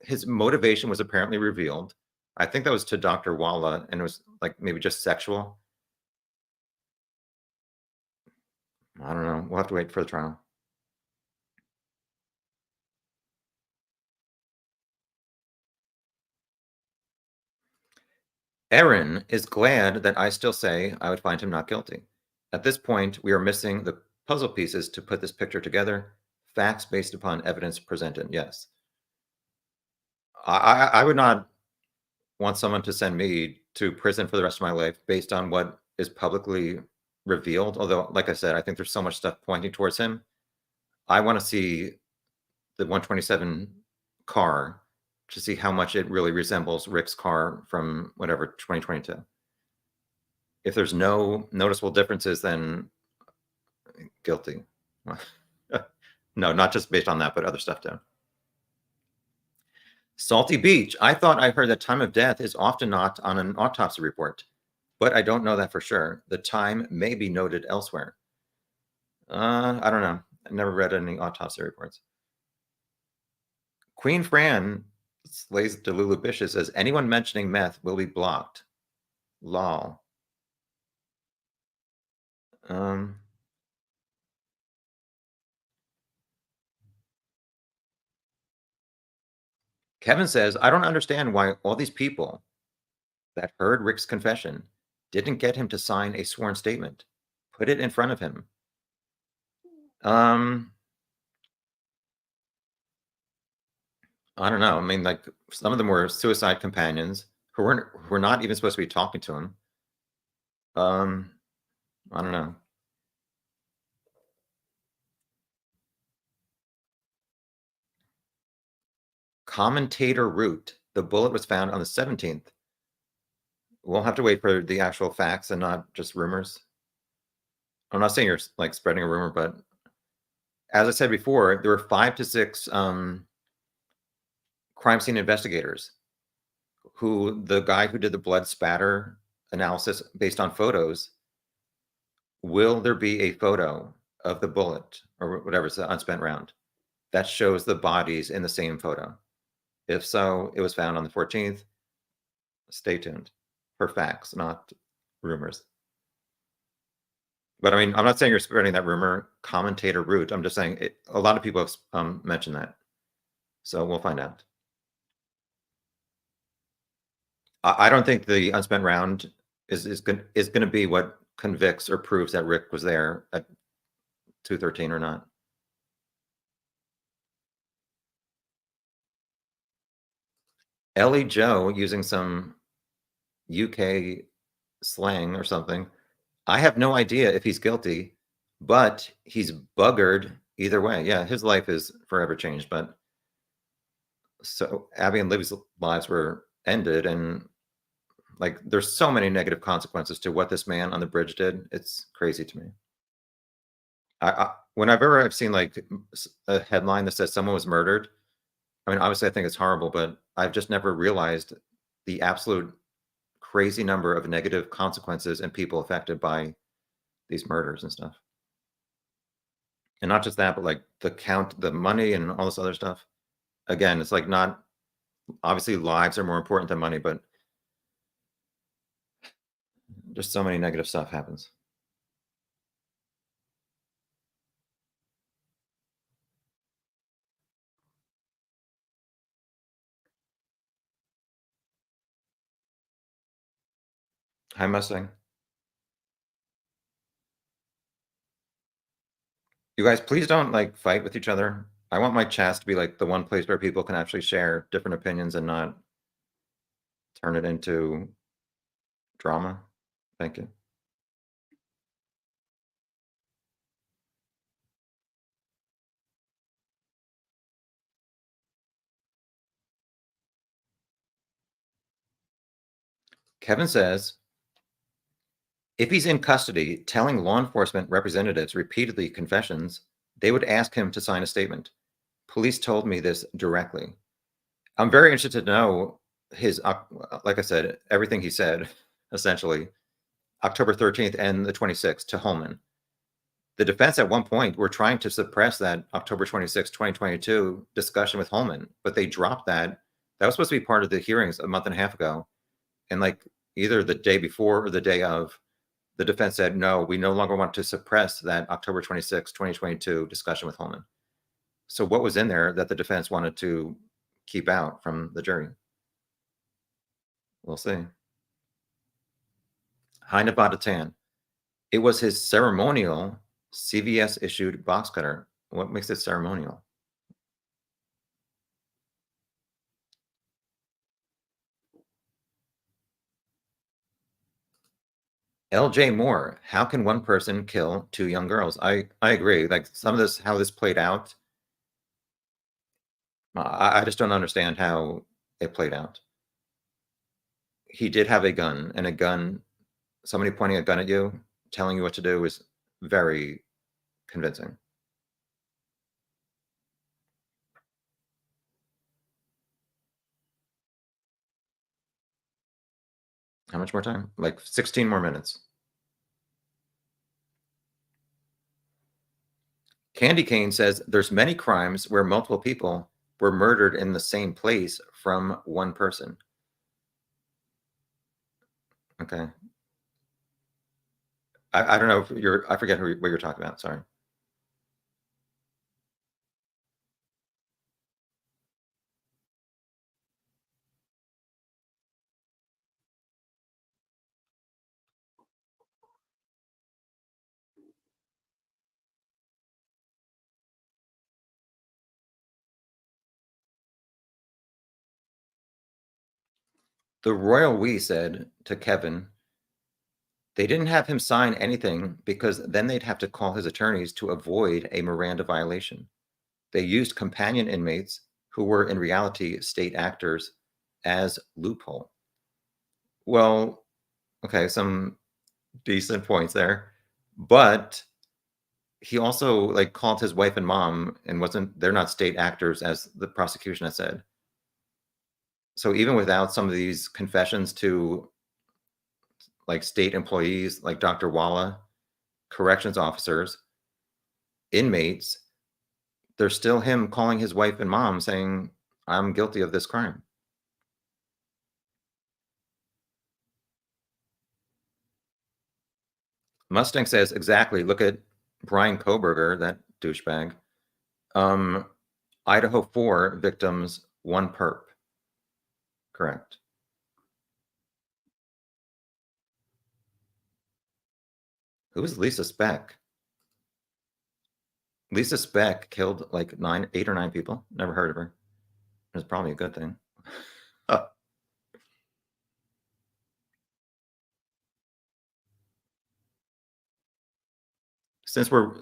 his motivation was apparently revealed. I think that was to Dr. Walla, and it was like maybe just sexual. I don't know. We'll have to wait for the trial. Erin is glad that I still say I would find him not guilty. At this point, we are missing the puzzle pieces to put this picture together. Facts based upon evidence presented. Yes. I would not want someone to send me to prison for the rest of my life based on what is publicly revealed. Although, like I said, I think there's so much stuff pointing towards him. I want to see the 127 car to see how much it really resembles Rick's car from whatever 2022. If there's no noticeable differences, then guilty. No, not just based on that, but other stuff too. Salty Beach. I thought I heard that time of death is often not on an autopsy report, but I don't know that for sure. The time may be noted elsewhere. I don't know. I never read any autopsy reports. Queen Fran slays Delulu Bishop says anyone mentioning meth will be blocked. Lol. Um, Kevin says, I don't understand why all these people that heard Rick's confession didn't get him to sign a sworn statement. Put it in front of him. I don't know. I mean, like some of them were suicide companions who were not even supposed to be talking to him. I don't know. Commentator route. The bullet was found on the 17th. We'll have to wait for the actual facts and not just rumors. I'm not saying you're like spreading a rumor, but as I said before, there were 5 to 6 crime scene investigators who the guy who did the blood spatter analysis based on photos. Will there be a photo of the bullet or whatever, it's the unspent round that shows the bodies in the same photo? If so, it was found on the 14th. Stay tuned for facts, not rumors. But I mean, I'm not saying you're spreading that rumor, commentator route. I'm just saying a lot of people have mentioned that. So we'll find out. I don't think the unspent round is going to be what convicts or proves that Rick was there at 213 or not. Ellie Joe using some UK slang or something I have no idea if he's guilty, but he's buggered either way. Yeah, his life is forever changed. But so Abby and Libby's lives were ended, and like there's so many negative consequences to what this man on the bridge did. It's crazy to me. Whenever I've seen like a headline that says someone was murdered, I mean, obviously I think it's horrible, but I've just never realized the absolute crazy number of negative consequences and people affected by these murders and stuff. And not just that, but like the money and all this other stuff. Again, it's like not obviously lives are more important than money, but just so many negative stuff happens. Hi, Mustang. You guys, please don't like fight with each other. I want my chats to be like the one place where people can actually share different opinions and not turn it into drama. Thank you. Kevin says, if he's in custody telling law enforcement representatives repeatedly confessions, they would ask him to sign a statement. Police told me this directly. I'm very interested to know his, like I said, everything he said, essentially, October 13th and the 26th to Holman. The defense at one point were trying to suppress that October 26, 2022 discussion with Holman, but they dropped that. That was supposed to be part of the hearings a month and a half ago. And like either the day before or the day of, the defense said, no, we no longer want to suppress that October 26, 2022 discussion with Holman. So what was in there that the defense wanted to keep out from the jury? We'll see. High Nevada Tan. It was his ceremonial CVS issued box cutter. What makes it ceremonial? LJ Moore, how can one person kill two young girls? I agree. Like some of this, how this played out, I just don't understand how it played out. He did have a gun, and a gun, somebody pointing a gun at you, telling you what to do is very convincing. How much more time? Like 16 more minutes. Candy Cane says there's many crimes where multiple people were murdered in the same place from one person. Okay. I don't know if I forget what you're talking about. Sorry. The royal we said to Kevin, they didn't have him sign anything because then they'd have to call his attorneys to avoid a Miranda violation. They used companion inmates who were in reality state actors as loophole. Well, okay, some decent points there. But he also like called his wife and mom and wasn't they're not state actors as the prosecution has said. So even without some of these confessions to like state employees like Dr. Walla, corrections officers, inmates, there's still him calling his wife and mom saying, I'm guilty of this crime. Mustang says, exactly. Look at Brian Koberger, that douchebag. Idaho 4 victims, 1 perp. Correct. Who is Lisa Speck? Lisa Speck killed like 8 or 9 people. Never heard of her. It's probably a good thing. Since we're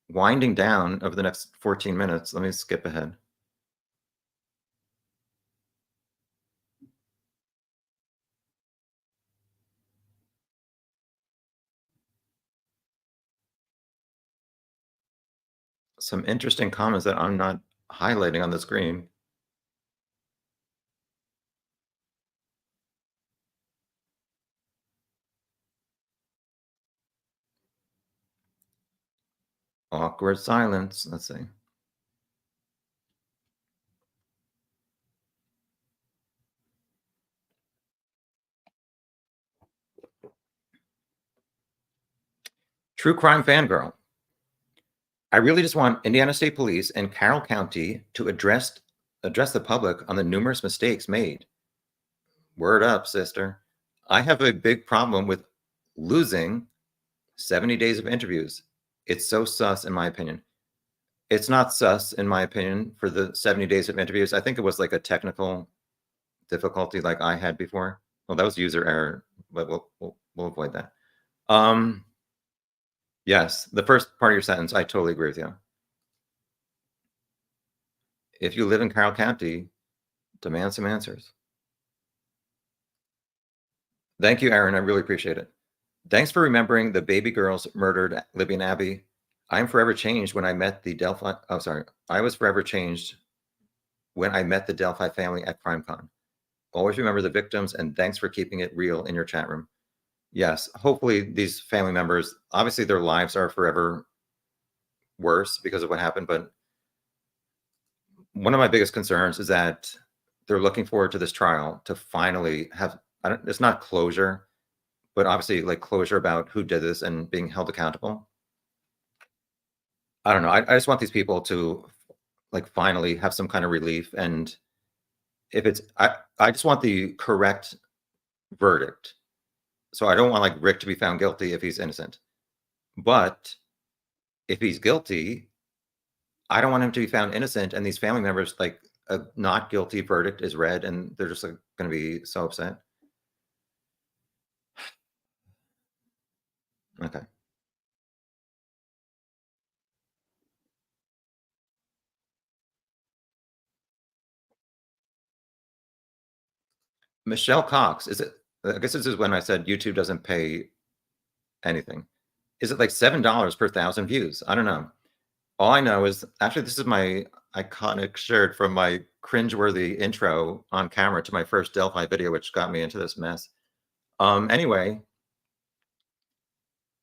winding down over the next 14 minutes, let me skip ahead. Some interesting comments that I'm not highlighting on the screen. Awkward silence. Let's see. True crime fangirl. I really just want Indiana State Police and Carroll County to address the public on the numerous mistakes made. Word up, sister. I have a big problem with losing 70 days of interviews. It's so sus, in my opinion. It's not sus, in my opinion, for the 70 days of interviews. I think it was like a technical difficulty like I had before. Well, that was user error, but we'll avoid that. Yes, the first part of your sentence, I totally agree with you. If you live in Carroll County, demand some answers. Thank you, Aaron. I really appreciate it. Thanks for remembering the baby girls murdered Libby and Abby. I'm forever changed when I met the Delphi. Oh, sorry. I was forever changed when I met the Delphi family at CrimeCon. Always remember the victims, and thanks for keeping it real in your chat room. Yes, hopefully these family members, obviously their lives are forever worse because of what happened, but one of my biggest concerns is that they're looking forward to this trial to finally have, it's not closure, but obviously like closure about who did this and being held accountable. I don't know. I just want these people to like finally have some kind of relief. And if it's, I just want the correct verdict. So I don't want like Rick to be found guilty if he's innocent. But if he's guilty, I don't want him to be found innocent. And these family members, like a not guilty verdict is read and they're just like going to be so upset. Okay. Michelle Cox, is it? I guess this is when I said YouTube doesn't pay anything. Is it like $7 per 1,000 views? I don't know. All I know is actually this is my iconic shirt from my cringeworthy intro on camera to my first Delphi video, which got me into this mess. Anyway,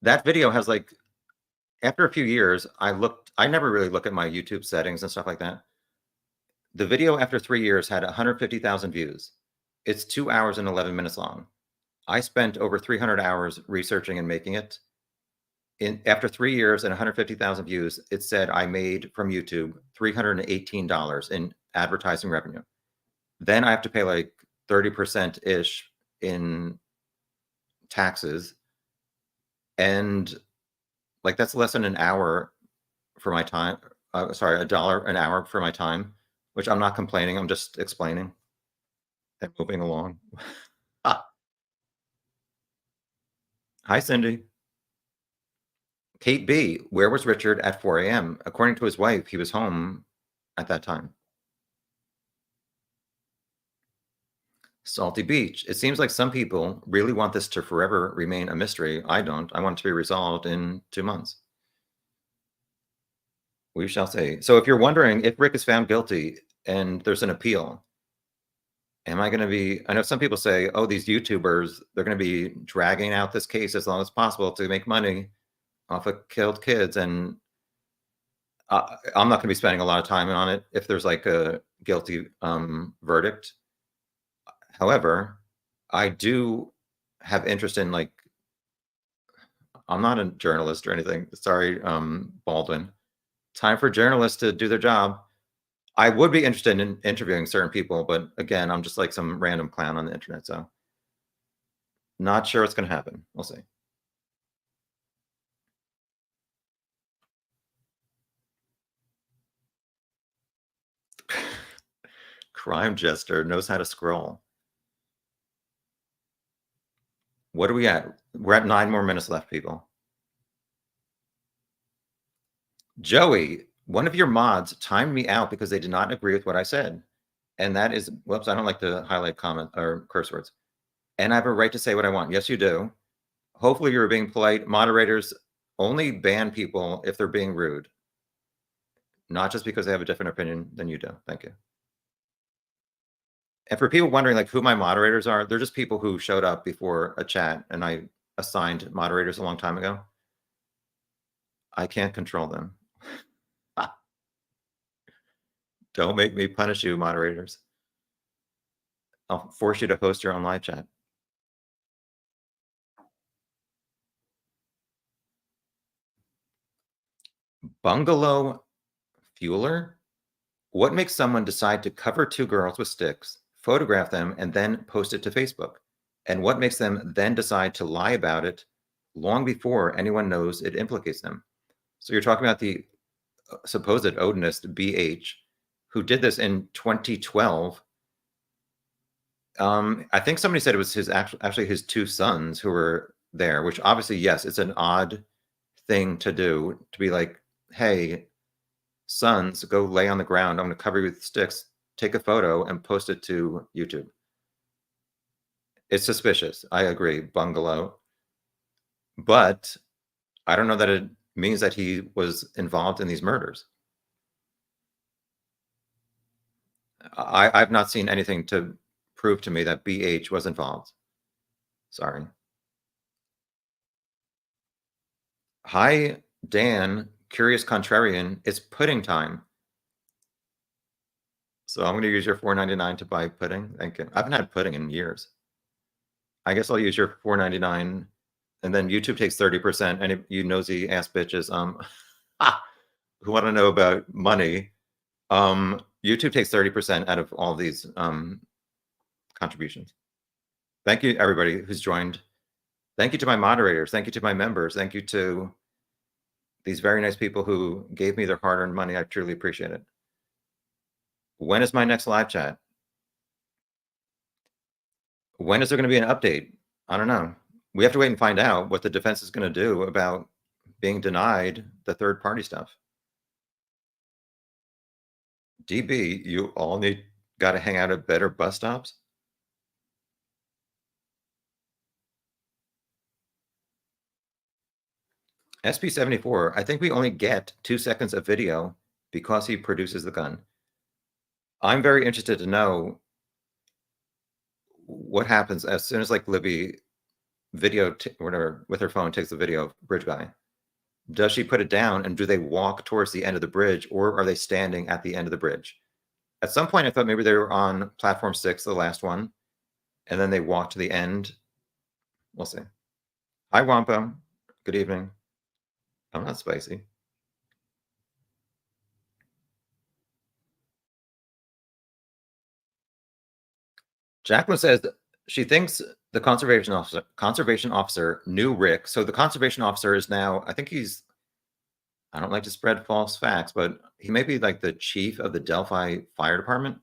that video has like, after a few years, I never really look at my YouTube settings and stuff like that. The video after 3 years had 150,000 views. It's 2 hours and 11 minutes long. I spent over 300 hours researching and making it. After 3 years and 150,000 views, it said I made from YouTube $318 in advertising revenue. Then I have to pay like 30% ish in taxes. And like that's less than an hour for my time. Sorry, $1 an hour for my time, which I'm not complaining. I'm just explaining and moving along. Ah, hi, Cindy. Kate B, where was Richard at 4 a.m.? According to his wife, he was home at that time. Salty Beach. It seems like some people really want this to forever remain a mystery. I don't. I want it to be resolved in 2 months. We shall see. So if you're wondering if Rick is found guilty and there's an appeal, am I going to be, I know some people say, oh, these YouTubers, they're going to be dragging out this case as long as possible to make money off of killed kids. And I'm not going to be spending a lot of time on it if there's like a guilty verdict. However, I do have interest in like, I'm not a journalist or anything. Sorry, Baldwin. Time for journalists to do their job. I would be interested in interviewing certain people, but again, I'm just like some random clown on the internet. So not sure what's going to happen. We'll see. Crime Jester knows how to scroll. What are we at? We're at 9 more minutes left, people. Joey, one of your mods timed me out because they did not agree with what I said. And that is, whoops, I don't like to highlight comment or curse words. And I have a right to say what I want. Yes, you do. Hopefully you're being polite. Moderators only ban people if they're being rude, not just because they have a different opinion than you do. Thank you. And for people wondering like who my moderators are, they're just people who showed up before a chat and I assigned moderators a long time ago. I can't control them. Don't make me punish you, moderators. I'll force you to host your own live chat. Bungalow fueler? What makes someone decide to cover two girls with sticks, photograph them, and then post it to Facebook? And what makes them then decide to lie about it long before anyone knows it implicates them? So you're talking about the supposed odinist BH, who did this in 2012. I think somebody said it was his actually his two sons who were there, which obviously, yes, it's an odd thing to do, to be like, hey, sons, go lay on the ground. I'm going to cover you with sticks. Take a photo and post it to YouTube. It's suspicious. I agree, bungalow. But I don't know that it means that he was involved in these murders. I've not seen anything to prove to me that BH was involved. Sorry. Hi, Dan, curious contrarian. It's pudding time. So I'm going to use your $4.99 to buy pudding. Thank you. I haven't had pudding in years. I guess I'll use your $4.99, and then YouTube takes 30%. And you nosy ass bitches, who want to know about money, YouTube takes 30% out of all these contributions. Thank you, everybody who's joined. Thank you to my moderators. Thank you to my members. Thank you to these very nice people who gave me their hard-earned money. I truly appreciate it. When is my next live chat? When is there going to be an update? I don't know. We have to wait and find out what the defense is going to do about being denied the third-party stuff. DB, you all got to hang out at better bus stops? SP74, I think we only get 2 seconds of video because he produces the gun. I'm very interested to know what happens as soon as like Libby whatever with her phone takes the video of bridge guy. Does she put it down and do they walk towards the end of the bridge or are they standing at the end of the bridge? At some point I thought maybe they were on platform 6, the last one, and then they walk to the end. We'll see. Hi Wampo, good evening. I'm not spicy. Jacqueline says she thinks the conservation officer knew Rick. So the conservation officer is now, I think he's, I don't like to spread false facts, but he may be like the chief of the Delphi Fire Department.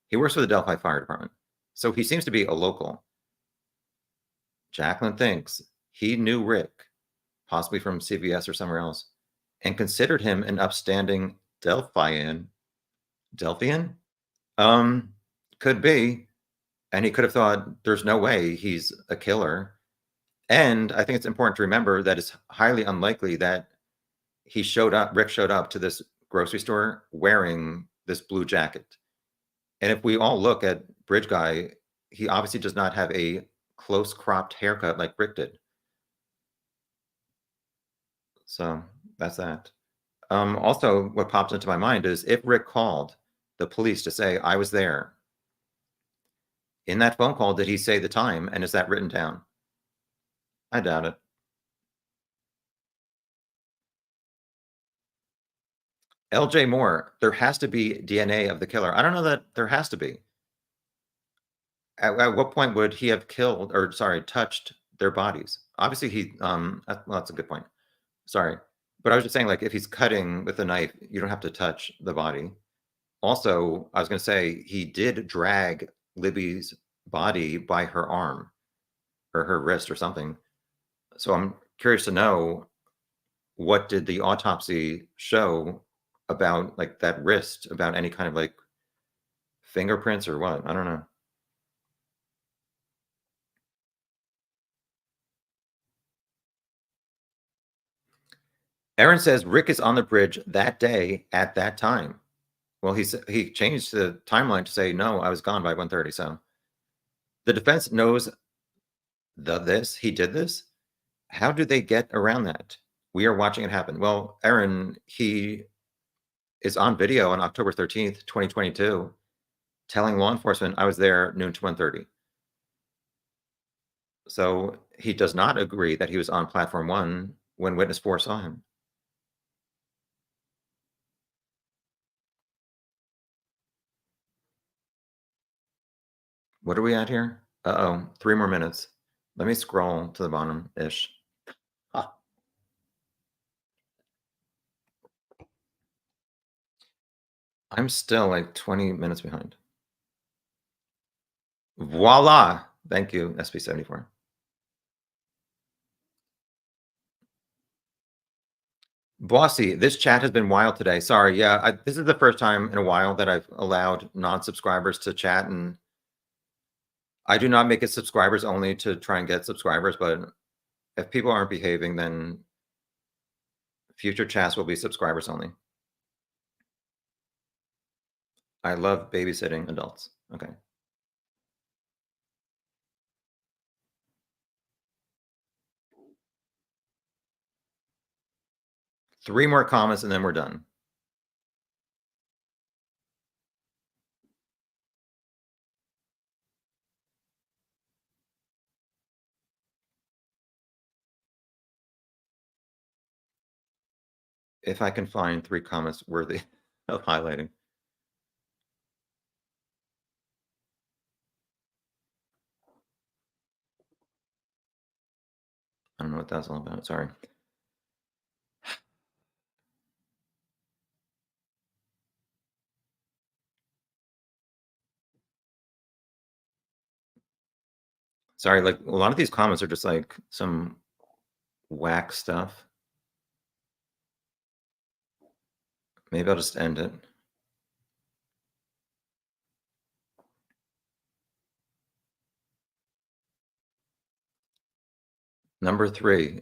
He works for the Delphi Fire Department. So he seems to be a local. Jacqueline thinks he knew Rick, possibly from CVS or somewhere else, and considered him an upstanding Delphian. Could be. And he could have thought there's no way he's a killer. And I think it's important to remember that it's highly unlikely that Rick showed up to this grocery store wearing this blue jacket. And if we all look at Bridge Guy, he obviously does not have a close cropped haircut like Rick did. So that's that. Also, what pops into my mind is if Rick called the police to say, I was there, in that phone call, did he say the time? And is that written down? I doubt it. LJ Moore, there has to be DNA of the killer. I don't know that there has to be. At what point would he have killed or touched their bodies? Obviously well, that's a good point. Sorry. But I was just saying, like, if he's cutting with a knife, you don't have to touch the body. Also, I was going to say he did drag Libby's body by her arm or her wrist or something. So I'm curious to know what did the autopsy show about like that wrist, about any kind of like fingerprints or what? I don't know. Aaron says Rick is on the bridge that day at that time. Well, he changed the timeline to say no, I was gone by 1:30. So the defense knows this. He did this. How do they get around that? We are watching it happen. Well, Aaron, he is on video on October 13th, 2022, telling law enforcement I was there noon to 1:30. So he does not agree that he was on platform 1 when witness 4 saw him. What are we at here? Uh-oh, 3 more minutes. Let me scroll to the bottom-ish. Ah, I'm still like 20 minutes behind. Voila! Thank you, SP74. Bossy, this chat has been wild today. Sorry, yeah, this is the first time in a while that I've allowed non-subscribers to chat, and I do not make it subscribers only to try and get subscribers, but if people aren't behaving, then future chats will be subscribers only. I love babysitting adults. Okay. Three more comments and then we're done. If I can find 3 comments worthy of highlighting. I don't know what that's all about. Sorry. Sorry, like a lot of these comments are just like some whack stuff. Maybe I'll just end it. Number 3,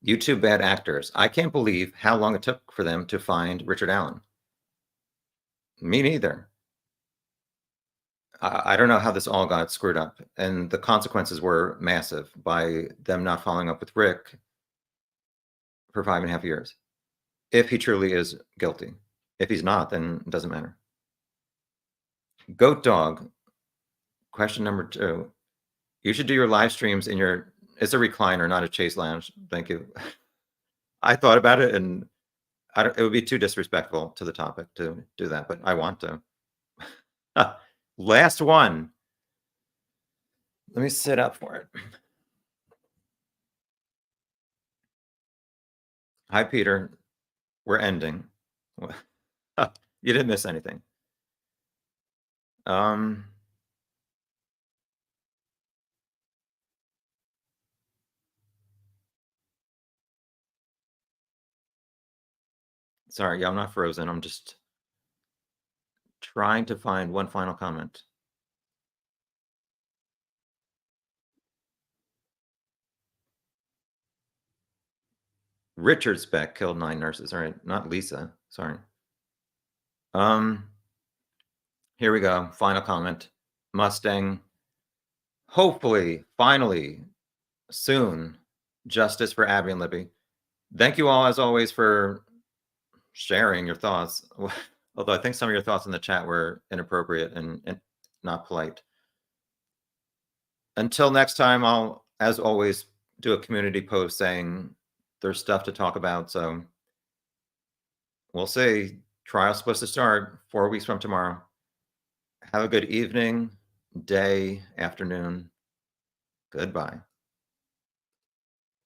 YouTube bad actors. I can't believe how long it took for them to find Richard Allen. Me neither. I don't know how this all got screwed up, and the consequences were massive by them not following up with Rick for 5.5 years. If he truly is guilty. If he's not, then it doesn't matter. Goat Dog, question number 2. You should do your live streams in your, it's a recliner, not a chase lounge. Thank you. I thought about it and it would be too disrespectful to the topic to do that, but I want to. Last one. Let me sit up for it. Hi, Peter. We're ending. You didn't miss anything. Sorry, yeah, I'm not frozen. I'm just trying to find one final comment. Richard Speck killed 9 nurses. All right, not Lisa. Sorry. Here we go. Final comment. Mustang. Hopefully, finally, soon, justice for Abby and Libby. Thank you all, as always, for sharing your thoughts. Although I think some of your thoughts in the chat were inappropriate and not polite. Until next time, I'll, as always, do a community post saying there's stuff to talk about. So we'll see. Trial's supposed to start 4 weeks from tomorrow. Have a good evening, day, afternoon. Goodbye.